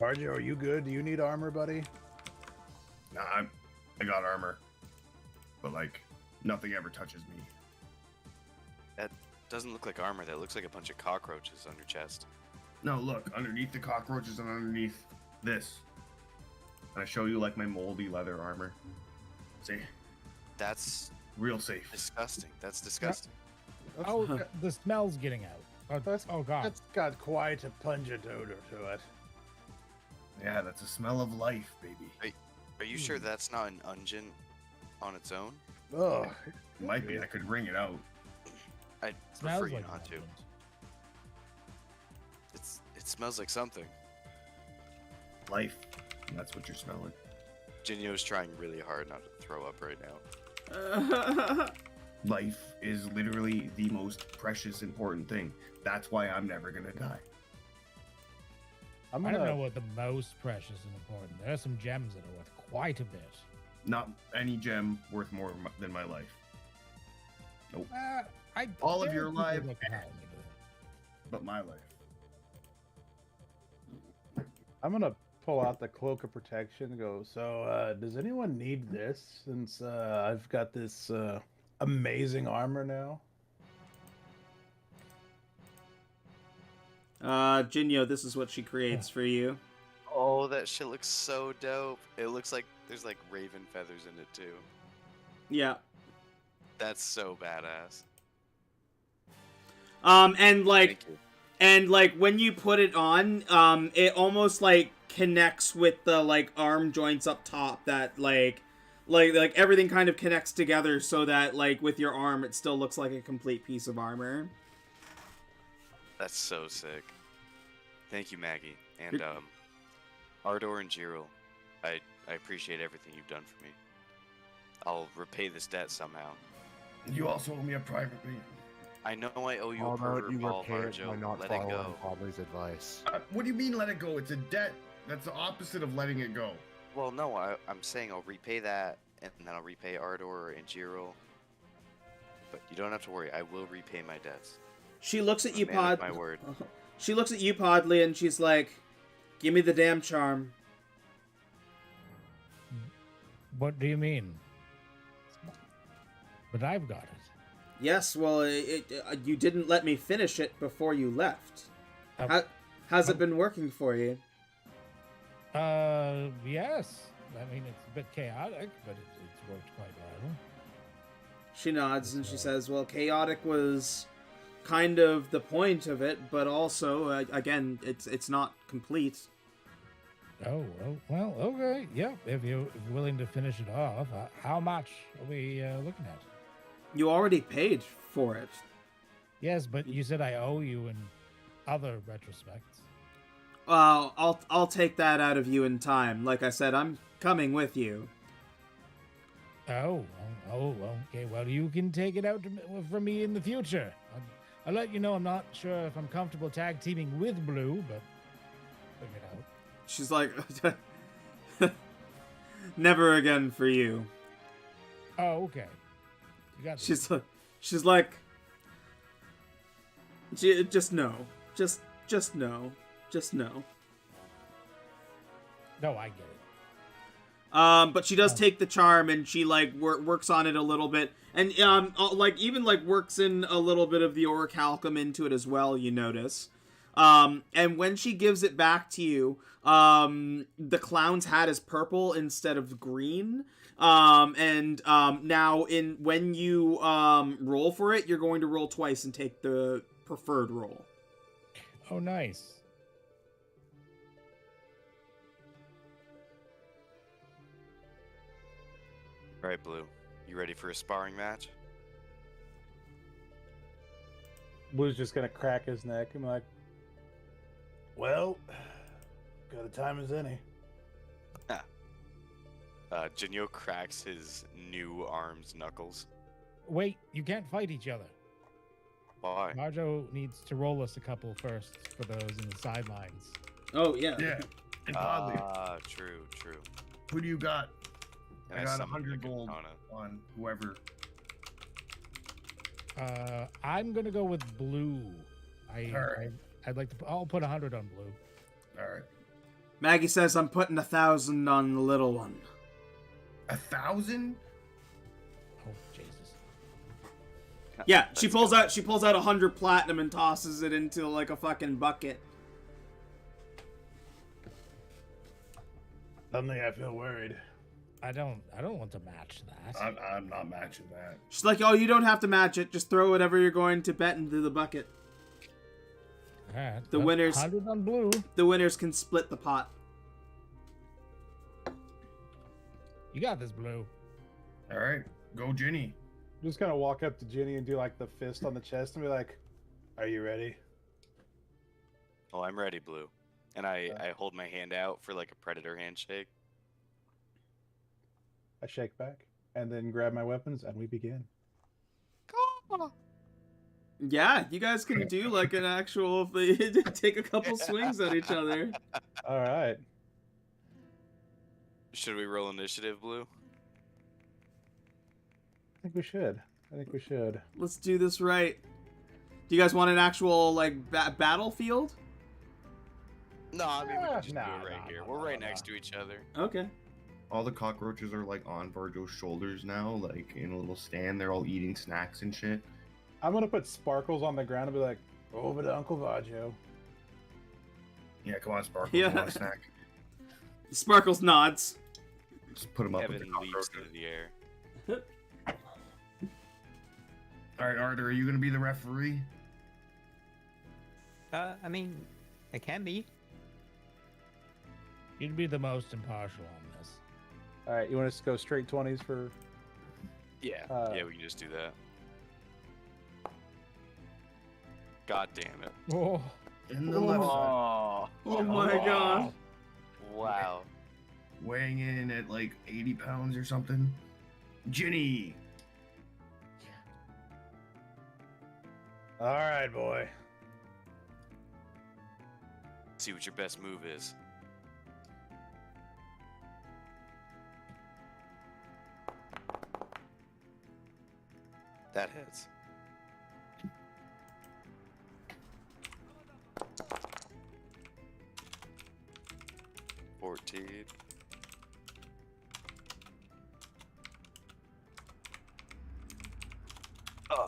Speaker 5: Barjo, are you good? Do you need armor, buddy?
Speaker 1: Nah, I got armor, but like nothing ever touches me.
Speaker 2: That doesn't look like armor. That looks like a bunch of cockroaches on your chest.
Speaker 1: No, look, underneath the cockroaches and underneath this. And I show you like my moldy leather armor. See,
Speaker 2: That's
Speaker 1: real safe.
Speaker 2: disgusting. That's disgusting.
Speaker 4: Oh, the smell's getting out. Oh God.
Speaker 5: That's got quite a pungent odor to it.
Speaker 1: Yeah, that's a smell of life, baby.
Speaker 2: Are you sure that's not an unguent on its own?
Speaker 5: Oh,
Speaker 1: It might be. I could bring it out.
Speaker 2: I'd
Speaker 4: Smells
Speaker 2: prefer you
Speaker 4: like
Speaker 2: not to.
Speaker 4: onions.
Speaker 2: It smells like something.
Speaker 1: Life. That's what you're smelling.
Speaker 2: Jinyo's trying really hard not to throw up right now.
Speaker 1: Life is literally the most precious, important thing. That's why I'm never gonna die.
Speaker 8: I'm
Speaker 4: I
Speaker 8: gonna.
Speaker 4: don't know what the most precious and important. There are some gems that are worth quite a bit.
Speaker 1: Not any gem worth more than my life. Nope.
Speaker 4: All
Speaker 1: of your life.
Speaker 4: Look at me,
Speaker 1: But my life.
Speaker 8: I'm gonna pull out the cloak of protection and go, so does anyone need this since I've got this amazing armor now?
Speaker 3: Jinyo, this is what she creates for you.
Speaker 2: Oh, that shit looks so dope. It looks like there's like raven feathers in it too.
Speaker 3: Yeah.
Speaker 2: That's so badass.
Speaker 3: And like
Speaker 2: Thank you.
Speaker 3: and like when you put it on, it almost like connects with the like arm joints up top that like everything kind of connects together so that like with your arm it still looks like a complete piece of armor.
Speaker 2: That's so sick. Thank you, Maggie. And Ardor and Jiro. I appreciate everything you've done for me. I'll repay this debt somehow.
Speaker 1: You also owe me a private meeting.
Speaker 2: I know I owe you a
Speaker 6: Although
Speaker 2: quarter
Speaker 6: you
Speaker 2: ball,
Speaker 6: repay it by
Speaker 2: Varjo.
Speaker 6: not
Speaker 2: Let it
Speaker 6: following
Speaker 2: go.
Speaker 6: Podley's advice.
Speaker 1: What do you mean let it go? It's a debt. That's the opposite of letting it go.
Speaker 2: Well, no, I'm saying I'll repay that, and then I'll repay Ardor and Jiro. But you don't have to worry. I will repay my debts.
Speaker 3: She looks at you,
Speaker 2: A man of
Speaker 3: Pod.
Speaker 2: my word.
Speaker 3: She looks at you, Podley, and she's like, "Give me the damn charm."
Speaker 4: What do you mean? But I've got it.
Speaker 3: Yes, well, you didn't let me finish it before you left. How's it been working for you?
Speaker 4: Yes. I mean, it's a bit chaotic, but it's worked quite well.
Speaker 3: She nods and she says, "Well, chaotic was kind of the point of it, but also, again, it's not complete."
Speaker 4: Oh, well, okay. Yeah, if you're willing to finish it off, how much are we looking at?
Speaker 3: You already paid for it.
Speaker 4: Yes, but you said I owe you in other retrospects.
Speaker 3: I'll take that out of you in time. Like I said, I'm coming with you.
Speaker 4: Oh, okay. Well, you can take it out from me in the future. I'll let you know. I'm not sure if I'm comfortable tag teaming with Blue, but figure it out.
Speaker 3: She's like, "Never again for you."
Speaker 4: Oh, okay. You got this.
Speaker 3: She's like, just no, just no, just no.
Speaker 4: No, I get it.
Speaker 3: But she does take the charm and she like works on it a little bit, and like even like works in a little bit of the orichalcum into it as well. You notice, and when she gives it back to you, the clown's hat is purple instead of green. Now when you roll for it, you're going to roll twice and take the preferred roll.
Speaker 4: Oh, nice.
Speaker 2: All right, Blue. You ready for a sparring match?
Speaker 8: Blue's just gonna crack his neck and be like, well, got a time as any.
Speaker 2: Jinyo cracks his new arm's knuckles.
Speaker 4: Wait, you can't fight each other.
Speaker 2: Why?
Speaker 4: Marjo needs to roll us a couple first for those in the sidelines.
Speaker 3: Oh yeah.
Speaker 1: Yeah. And Podley,
Speaker 2: True.
Speaker 1: who do you got?
Speaker 2: And
Speaker 1: I got
Speaker 2: summoned
Speaker 1: 100
Speaker 2: the
Speaker 1: gold
Speaker 2: katana.
Speaker 1: on whoever.
Speaker 4: I'm gonna go with Blue.
Speaker 1: Alright.
Speaker 4: I'd like to. I'll put 100 on Blue.
Speaker 1: All right.
Speaker 3: Maggie says I'm putting 1,000 on the little one.
Speaker 1: 1,000?
Speaker 4: Oh Jesus!
Speaker 3: Yeah, she pulls out 100 platinum and tosses it into like a fucking bucket.
Speaker 8: Suddenly I feel worried.
Speaker 4: I don't want to match that.
Speaker 1: I'm not matching that.
Speaker 3: She's like, oh, you don't have to match it. Just throw whatever you're going to bet into the bucket.
Speaker 4: All right,
Speaker 3: The winners-
Speaker 4: 100 on blue.
Speaker 3: The winners can split the pot.
Speaker 4: You got this, blue.
Speaker 1: All right, go Ginny.
Speaker 8: I'm just gonna walk up to Ginny and do like the fist on the chest and be like, "Are you ready?"
Speaker 2: Oh, I'm ready, Blue. And I hold my hand out for like a predator handshake.
Speaker 8: I shake back and then grab my weapons and we begin.
Speaker 3: Yeah, you guys can do like an actual take a couple swings at each other.
Speaker 8: All right.
Speaker 2: Should we roll initiative, Blue?
Speaker 8: I think we should.
Speaker 3: Let's do this right. Do you guys want an actual like battlefield?
Speaker 2: No, I mean we can just
Speaker 8: Nah,
Speaker 2: do it right
Speaker 8: nah,
Speaker 2: here.
Speaker 8: nah,
Speaker 2: We're
Speaker 8: nah,
Speaker 2: right
Speaker 8: nah.
Speaker 2: next to each other.
Speaker 3: Okay.
Speaker 1: All the cockroaches are like on Virgil's shoulders now, like in a little stand. They're all eating snacks and shit.
Speaker 8: I'm gonna put Sparkles on the ground and be like, "Over to Uncle Vajo."
Speaker 1: Yeah, come on, Sparkles.
Speaker 3: Yeah.
Speaker 1: You want a snack?
Speaker 3: Sparkles nods.
Speaker 1: Just put them up with
Speaker 2: Kevin
Speaker 1: the
Speaker 2: leaps
Speaker 1: cockroaches.
Speaker 2: into the air.
Speaker 1: All right, Arthur, are you gonna be the referee?
Speaker 7: I mean, it can be.
Speaker 4: You'd be the most impartial on this.
Speaker 8: All right, you want us to go straight 20s for?
Speaker 2: Yeah, yeah, we can just do that. God damn it.
Speaker 4: Oh,
Speaker 1: In the left side.
Speaker 2: Oh,
Speaker 3: Oh my gosh.
Speaker 2: wow.
Speaker 1: Weighing in at like 80 pounds or something. Ginny.
Speaker 8: All right, boy.
Speaker 2: See what your best move is. That hits. $14. Oh.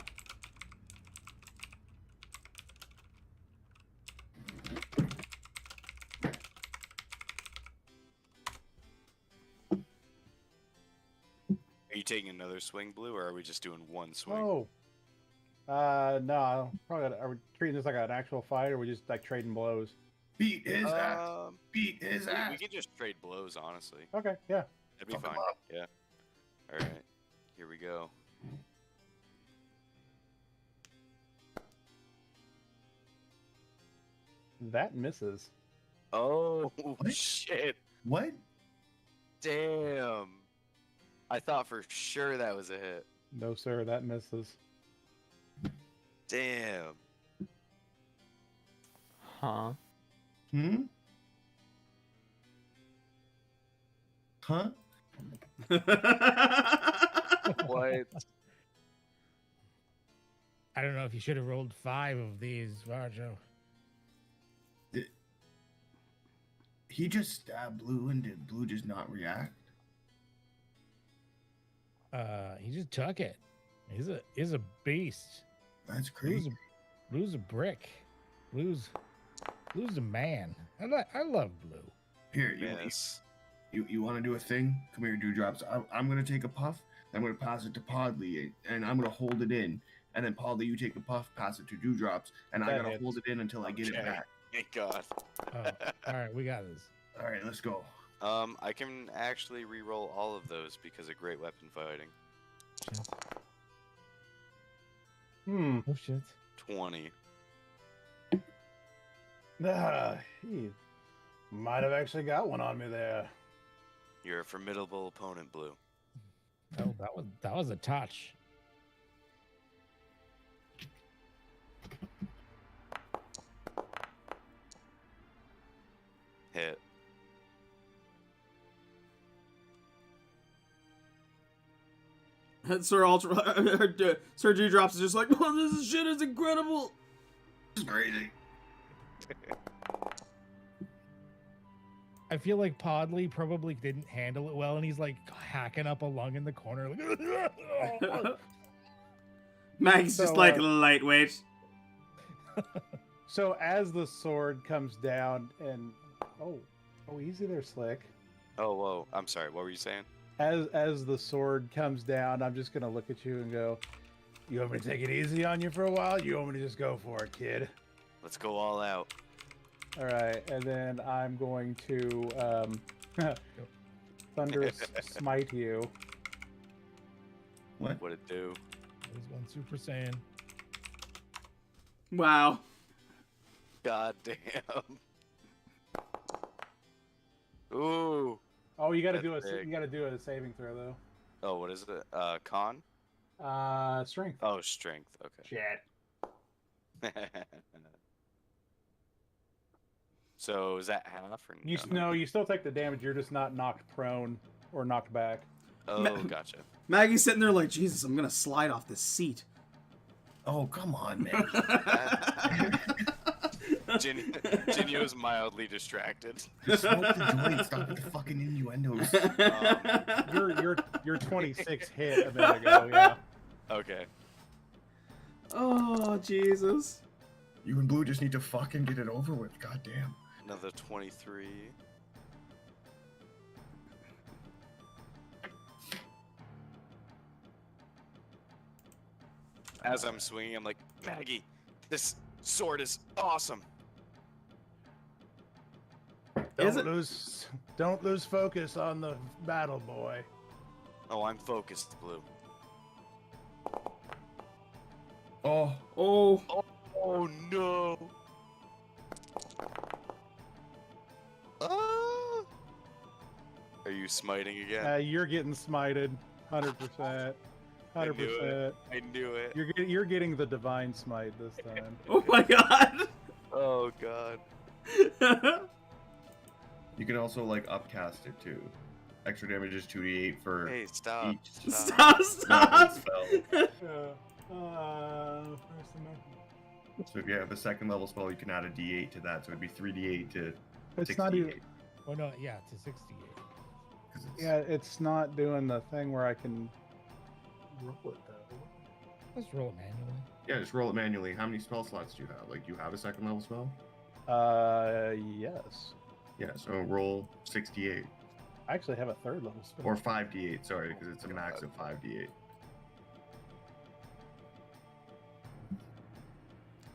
Speaker 2: Are you taking another swing, Blue, or are we just doing one swing?
Speaker 8: Oh. No. Probably. Are we treating this like an actual fight, or we just like trading blows?
Speaker 1: Beat his ass. Beat his
Speaker 2: we
Speaker 1: ass.
Speaker 2: could just trade blows, honestly.
Speaker 8: Okay. Yeah.
Speaker 2: That'd be
Speaker 1: Fuck 'em
Speaker 2: fine.
Speaker 1: up.
Speaker 2: Yeah. All right. Here we go.
Speaker 8: That misses.
Speaker 2: Oh
Speaker 1: What?
Speaker 2: shit!
Speaker 1: What?
Speaker 2: Damn. I thought for sure that was a hit.
Speaker 8: No, sir. That misses.
Speaker 2: Damn.
Speaker 7: Huh?
Speaker 1: Hmm? Huh?
Speaker 2: What?
Speaker 4: I don't know if you should have rolled 5 of these, Varjo.
Speaker 1: He just stabbed Blue, and did Blue just not react?
Speaker 4: He just took it. He's a beast.
Speaker 1: That's
Speaker 4: Blue's
Speaker 1: crazy.
Speaker 4: Blue's a brick. Blue's a man. I love Blue.
Speaker 1: Here,
Speaker 2: Yes.
Speaker 1: you want to do a thing? Come here, Dewdrops. I'm gonna take a puff. I'm gonna pass it to Podley, and I'm gonna hold it in. And then Podley, you take a puff, pass it to Dewdrops, and I
Speaker 8: That
Speaker 1: gotta
Speaker 8: hits.
Speaker 1: hold it in until I get it
Speaker 2: Okay.
Speaker 1: back.
Speaker 2: Thank God.
Speaker 4: Oh, all right, we got this.
Speaker 1: All right, let's go.
Speaker 2: I can actually re-roll all of those because of great weapon fighting.
Speaker 8: Hmm.
Speaker 4: Oh shit.
Speaker 2: 20.
Speaker 8: He might have actually got one on me there.
Speaker 2: You're a formidable opponent, Blue.
Speaker 4: Oh, that was a touch.
Speaker 2: Hit.
Speaker 3: Sir Sir Dewdrops is just like, oh, this shit is incredible.
Speaker 1: This is crazy.
Speaker 4: I feel like Podley probably didn't handle it well, and he's like hacking up a lung in the corner. Like,
Speaker 3: Maggie's just
Speaker 5: So,
Speaker 3: like lightweight.
Speaker 8: So as the sword comes down and oh easy there, Slick.
Speaker 2: Oh, whoa. I'm sorry. What were you saying?
Speaker 8: As the sword comes down, I'm just gonna look at you and go, "You want me to take it easy on you for a while? You want me to just go for it, kid?"
Speaker 2: Let's go all out.
Speaker 8: All right, and then I'm going to thunderous smite you.
Speaker 1: What?
Speaker 2: What it do?
Speaker 4: He's going Super Saiyan.
Speaker 3: Wow.
Speaker 2: God damn. Ooh.
Speaker 8: Oh, you got to
Speaker 2: That's
Speaker 8: do a
Speaker 2: big.
Speaker 8: you got to do a saving throw though.
Speaker 2: Oh, what is it? Con?
Speaker 8: Strength.
Speaker 2: Oh, strength. Okay.
Speaker 8: Shit.
Speaker 2: So is that half or
Speaker 8: You no, you still take the damage. You're just not knocked prone or knocked back.
Speaker 2: Oh, gotcha.
Speaker 3: Maggie's sitting there like, Jesus, I'm gonna slide off this seat.
Speaker 1: Oh, come on, man.
Speaker 2: Jinyo is mildly distracted.
Speaker 1: Smoke the joint. Stop with the fucking innuendos.
Speaker 8: Your 26 hit a minute ago. Yeah.
Speaker 2: Okay.
Speaker 3: Oh, Jesus.
Speaker 1: You and Blue just need to fucking get it over with. God damn.
Speaker 2: Another 23. As I'm swinging, I'm like, Maggie, this sword is awesome.
Speaker 3: Is it?
Speaker 5: Don't lose focus on the battle, boy.
Speaker 2: Oh, I'm focused, Blue.
Speaker 1: Oh,
Speaker 3: Oh.
Speaker 2: Oh no. Ah! Are you smiting again?
Speaker 8: You're getting smited, 100%. 100%.
Speaker 2: I knew it.
Speaker 8: You're getting the divine smite this time.
Speaker 3: Oh my god.
Speaker 2: Oh god.
Speaker 1: you can also like upcast it too. Extra damage is 2d8 for
Speaker 2: Hey, stop.
Speaker 1: each
Speaker 3: Stop,
Speaker 1: level
Speaker 3: stop.
Speaker 1: spell. So if you have a second level spell, you can add a d8 to that. So it'd be 3d8 to
Speaker 8: It's
Speaker 1: 68.
Speaker 8: not even.
Speaker 4: Oh no, yeah, it's a 68.
Speaker 1: 'Cause it's-
Speaker 8: Yeah, it's not doing the thing where I can roll it though.
Speaker 4: Let's roll it manually.
Speaker 1: Yeah, just roll it manually. How many spell slots do you have? Like, do you have a second level spell?
Speaker 8: Yes.
Speaker 1: Yeah, so roll 68.
Speaker 8: I actually have a third level spell.
Speaker 1: Or 5d8, sorry, because it's a max of 5d8.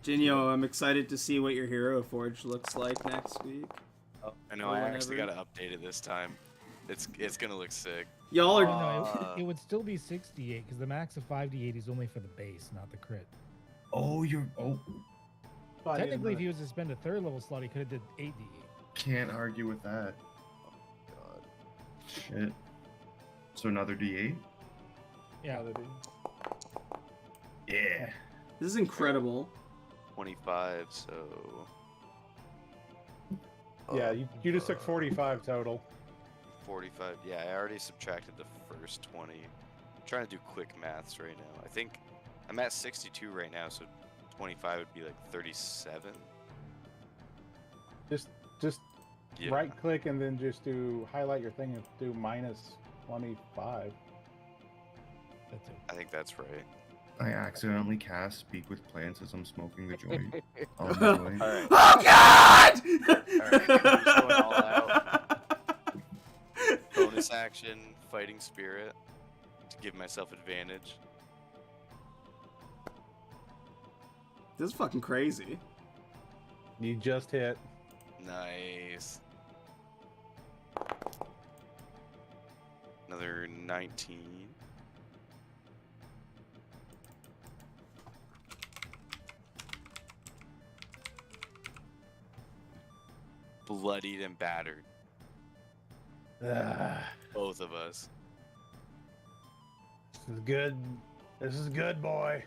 Speaker 3: Jinyo, I'm excited to see what your Hero Forge looks like next week.
Speaker 2: I know,
Speaker 3: Or
Speaker 2: I actually
Speaker 3: whenever.
Speaker 2: gotta update it this time. It's gonna look sick.
Speaker 3: Y'all are.
Speaker 4: No, it would still be 68 because the max of 5d8 is only for the base, not the crit.
Speaker 1: Oh, you're... Oh,
Speaker 4: Technically, if he was to spend a third level slot, he could have did 8d8.
Speaker 1: can't argue with that.
Speaker 2: God.
Speaker 1: Shit. So another d8?
Speaker 4: Yeah.
Speaker 1: Yeah.
Speaker 3: This is incredible.
Speaker 2: 25, so...
Speaker 8: Yeah, you just took 45 total.
Speaker 2: 45. Yeah, I already subtracted the first 20. I'm trying to do quick maths right now. I think I'm at 62 right now, so 25 would be like 37.
Speaker 8: Just
Speaker 2: Yeah.
Speaker 8: right click and then just highlight your thing and do minus 25.
Speaker 4: That's it.
Speaker 2: I think that's right.
Speaker 1: I accidentally cast Speak with Plants as I'm smoking the joint. On my way.
Speaker 2: Alright.
Speaker 3: Oh god!
Speaker 2: Alright, I'm just going all out. Bonus action, Fighting Spirit, to give myself advantage.
Speaker 3: This is fucking crazy.
Speaker 8: You just hit.
Speaker 2: Nice. Another 19. Bloodied and battered. Both of us.
Speaker 5: This is good. This is good, boy.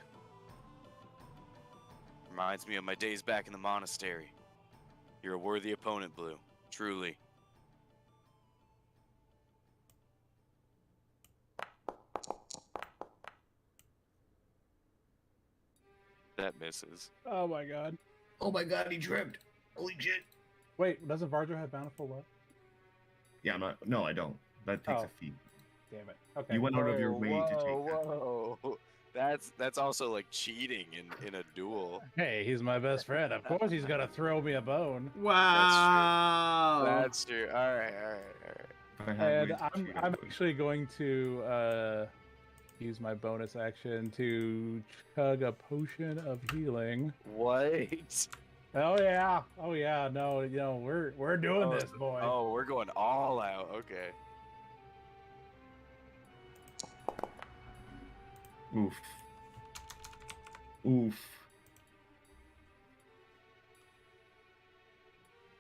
Speaker 2: Reminds me of my days back in the monastery. You're a worthy opponent, Blue. Truly. That misses.
Speaker 8: Oh my god.
Speaker 1: Oh my god, he tripped. Holy shit.
Speaker 8: Wait, doesn't Vardro have bountiful what?
Speaker 1: Yeah, I'm not. No, I don't. That takes
Speaker 8: Oh.
Speaker 1: a fee.
Speaker 8: Damn it. Okay.
Speaker 1: You went out of your way to take that.
Speaker 2: Whoa. That's also like cheating in a duel.
Speaker 8: Hey, he's my best friend. Of course he's gonna throw me a bone.
Speaker 3: Wow.
Speaker 2: That's true. All right.
Speaker 1: If I had
Speaker 8: And
Speaker 1: ways to cheat, I
Speaker 8: I'm
Speaker 1: would.
Speaker 8: actually going to use my bonus action to chug a potion of healing.
Speaker 2: What?
Speaker 8: Oh yeah. No, we're doing this, boy.
Speaker 2: Oh, we're going all out. Okay.
Speaker 1: Oof. Oof.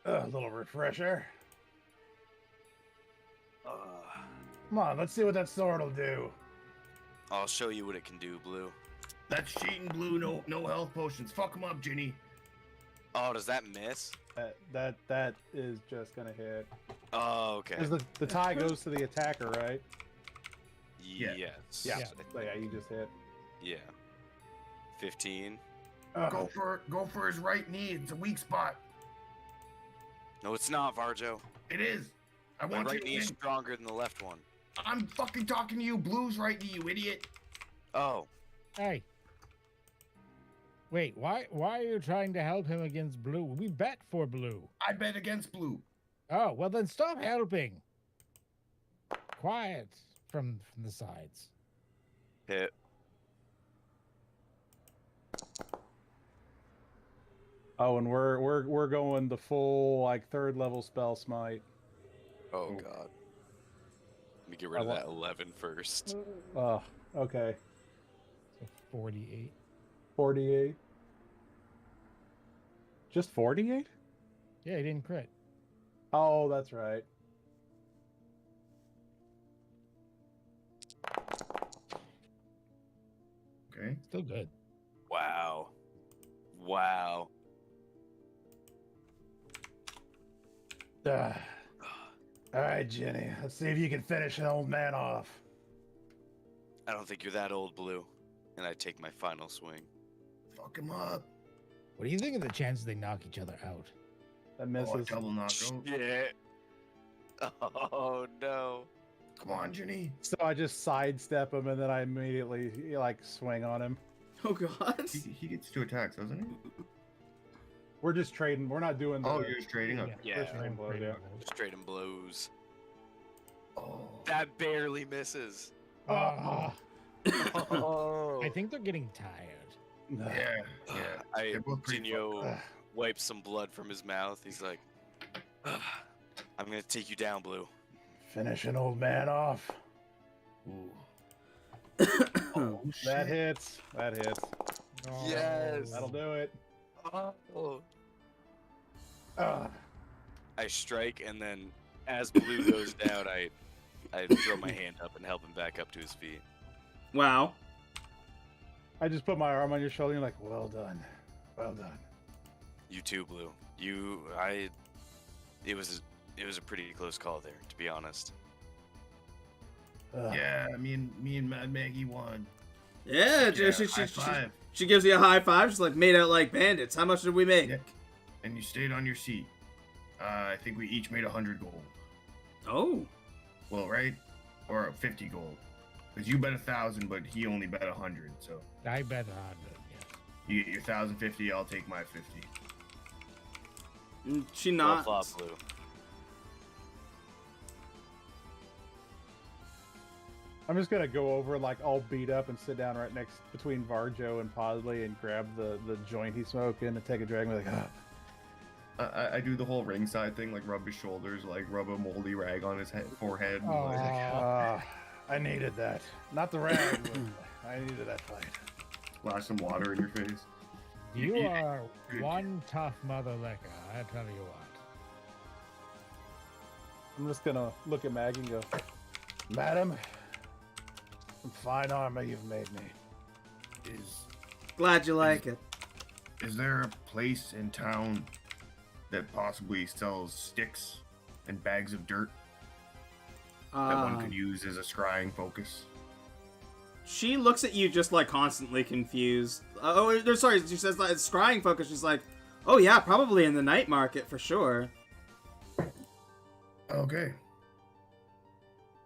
Speaker 8: A little refresher.
Speaker 2: Uh,
Speaker 8: Come on, let's see what that sword will do.
Speaker 2: I'll show you what it can do, Blue.
Speaker 1: That's cheating, Blue. No health potions. Fuck him up, Ginny.
Speaker 2: Oh, does that miss?
Speaker 8: That is just gonna hit.
Speaker 2: Oh, okay.
Speaker 8: Because the tie goes to the attacker, right?
Speaker 1: Yeah.
Speaker 2: Yes.
Speaker 8: Yeah.
Speaker 4: Yeah.
Speaker 8: So yeah, you just hit.
Speaker 2: Yeah. 15.
Speaker 1: Go for his right knee. It's a weak spot.
Speaker 2: No, it's not, Varjo.
Speaker 1: It is. I
Speaker 2: My
Speaker 1: want you
Speaker 2: right
Speaker 1: to
Speaker 2: knee is
Speaker 1: win.
Speaker 2: stronger than the left one.
Speaker 1: I'm fucking talking to you. Blue's right knee, you idiot.
Speaker 2: Oh.
Speaker 4: Hey. Wait, why are you trying to help him against Blue? We bet for Blue.
Speaker 1: I bet against Blue.
Speaker 4: Oh, well then stop helping. Quiet from the sides.
Speaker 2: Hit.
Speaker 8: Oh, and we're going the full like 3rd level spell smite.
Speaker 2: Oh, God. Let me get rid of that 11 first.
Speaker 8: Oh, okay.
Speaker 4: So 48.
Speaker 8: 48. Just 48?
Speaker 4: Yeah, he didn't crit.
Speaker 8: Oh, that's right.
Speaker 1: Okay.
Speaker 4: Still good.
Speaker 2: Wow.
Speaker 8: All right, Jenny. Let's see if you can finish an old man off.
Speaker 2: I don't think you're that old, Blue. And I take my final swing.
Speaker 1: Fuck him up.
Speaker 4: What do you think of the chances they knock each other out?
Speaker 8: That
Speaker 1: Oh,
Speaker 8: misses.
Speaker 1: double knockout.
Speaker 2: Yeah. Oh, no.
Speaker 1: Come on, Ginny.
Speaker 8: So I just sidestep him and then I immediately like swing on him.
Speaker 3: Oh god.
Speaker 1: He gets 2 attacks, doesn't he?
Speaker 8: We're just trading. We're not doing the.
Speaker 1: Oh, you're just trading? Okay.
Speaker 2: Yeah.
Speaker 8: We're trading blows, yeah.
Speaker 2: Straight and blows.
Speaker 1: Oh.
Speaker 2: That barely misses.
Speaker 4: Ah,
Speaker 2: Oh.
Speaker 4: I think they're getting tired.
Speaker 1: Yeah.
Speaker 2: I
Speaker 1: They're both pretty
Speaker 2: Jinyo wipes some blood from his mouth. He's like, I'm gonna take you down, Blue.
Speaker 8: Finish an old man off.
Speaker 1: Ooh. Oh, shit.
Speaker 8: That hits. That hits.
Speaker 4: Oh.
Speaker 2: Yes.
Speaker 8: That'll do it.
Speaker 2: Oh.
Speaker 8: Ah.
Speaker 2: I strike, and then as Blue goes down, I throw my hand up and help him back up to his feet.
Speaker 3: Wow.
Speaker 8: I just put my arm on your shoulder and you're like, well done. Well done.
Speaker 2: You too, Blue. It was a pretty close call there, to be honest.
Speaker 1: Yeah, me and Mad Maggie won.
Speaker 3: Yeah,
Speaker 1: Yeah,
Speaker 3: she,
Speaker 1: high five.
Speaker 3: she gives you a high five. She's like, made out like bandits. How much did we make?
Speaker 1: Yeah. And you stayed on your seat. I think we each made 100 gold.
Speaker 3: Oh.
Speaker 1: Well, right? Or 50 gold. Because you bet 1,000, but he only bet 100. So
Speaker 4: I bet 100. Yes.
Speaker 1: you get your 1,050. I'll take my 50.
Speaker 3: She
Speaker 2: Well
Speaker 3: not.
Speaker 2: fought, Blue.
Speaker 8: I'm just gonna go over like all beat up and sit down right next between Varjo and Podley and grab the joint he's smoking and take a drag and be like,
Speaker 1: I do the whole ringside thing, like rub his shoulders, like rub a moldy rag on his forehead. And like,
Speaker 8: I needed that. Not the rag, but I needed that fight.
Speaker 1: splash some water in your face.
Speaker 4: You
Speaker 1: You-
Speaker 4: are
Speaker 1: good.
Speaker 4: one tough mother liquor, I tell you what.
Speaker 8: I'm just gonna look at Maggie and go, Madam, some fine armor you've made me.
Speaker 3: Glad you like it.
Speaker 1: Is there a place in town that possibly sells sticks and bags of dirt that one could use as a scrying focus?
Speaker 3: She looks at you just like constantly confused. Sorry, she says like scrying focus. She's like, oh yeah, probably in the night market for sure.
Speaker 1: Okay.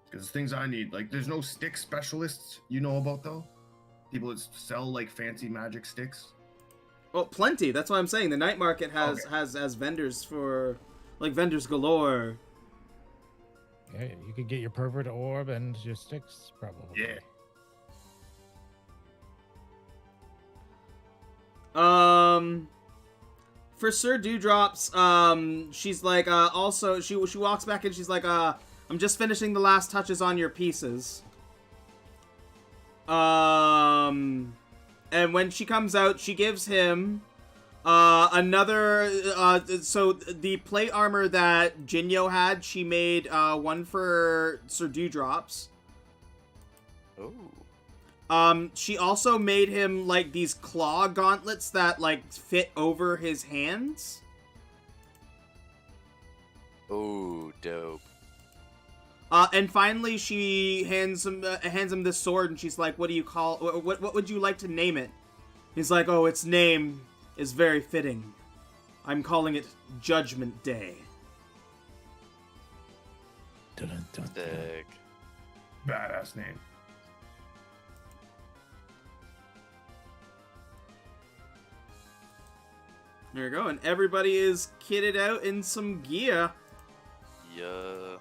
Speaker 1: Because things I need, like, there's no stick specialists you know about though. People that sell like fancy magic sticks.
Speaker 3: Well, plenty. That's what I'm saying. The night market has vendors for, like, vendors galore.
Speaker 4: Yeah, you could get your pervert orb and your sticks, probably.
Speaker 1: Yeah.
Speaker 3: For Sir Dewdrops, she's like, also, she walks back and she's like, I'm just finishing the last touches on your pieces. And when she comes out, she gives him, another, so the plate armor that Jinyo had, she made, one for Sir Dewdrops.
Speaker 2: Oh.
Speaker 3: She also made him, like, these claw gauntlets that, like, fit over his hands.
Speaker 2: Oh, dope.
Speaker 3: And finally, she hands him this sword, and she's like, "What do you call? What would you like to name it?" He's like, "Oh, its name is very fitting. I'm calling it Judgment Day."
Speaker 2: Sick.
Speaker 1: Badass name.
Speaker 3: There you go, and everybody is kitted out in some gear.
Speaker 2: Yeah.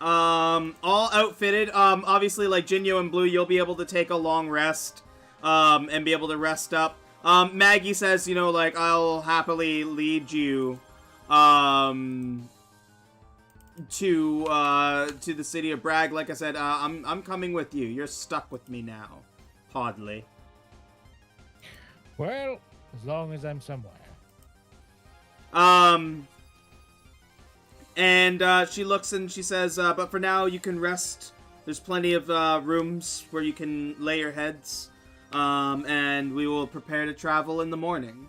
Speaker 3: All outfitted. Obviously, like Jinyo and Blue, you'll be able to take a long rest, and be able to rest up. Maggie says, you know, like, I'll happily lead you, to the city of Bragg. Like I said, I'm coming with you. You're stuck with me now, Podley.
Speaker 4: Well, as long as I'm somewhere.
Speaker 3: And she looks and she says, but for now you can rest. There's plenty of rooms where you can lay your heads. And we will prepare to travel in the morning.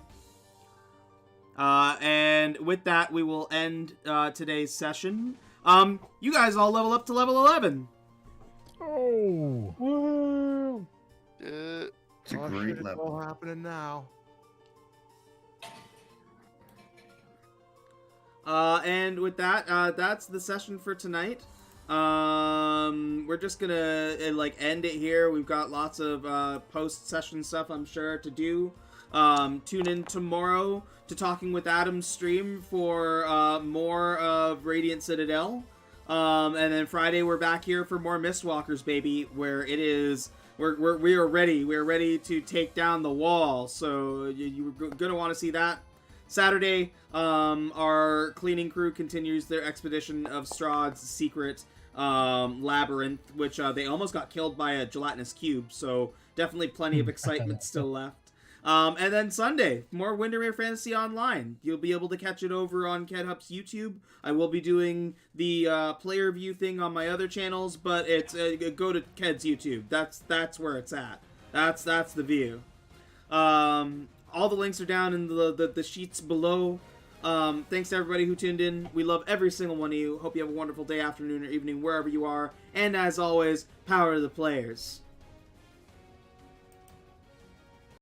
Speaker 3: And with that, we will end today's session. You guys all level up to level 11.
Speaker 4: Oh!
Speaker 6: Woo!
Speaker 1: It's a
Speaker 6: Oh,
Speaker 1: great
Speaker 6: shit, it's
Speaker 1: level.
Speaker 6: all happening now.
Speaker 3: And with that, that's the session for tonight. We're just gonna like end it here. We've got lots of post-session stuff, I'm sure, to do. Tune in tomorrow to Talking with Adam's stream for more of Radiant Citadel. And then Friday we're back here for more Mistwalkers, baby, where it is we are ready. We are ready to take down the wall. So you're gonna want to see that. Saturday, our cleaning crew continues their expedition of Strahd's secret labyrinth, which they almost got killed by a gelatinous cube, so definitely plenty of excitement still left. And then Sunday, more Windermere Fantasy Online. You'll be able to catch it over on KedHup's YouTube. I will be doing the player view thing on my other channels, but it's go to Ked's YouTube. That's where it's at. That's the view. All the links are down in the sheets below. Thanks to everybody who tuned in. We love every single one of you. Hope you have a wonderful day, afternoon, or evening, wherever you are. And as always, power to the players.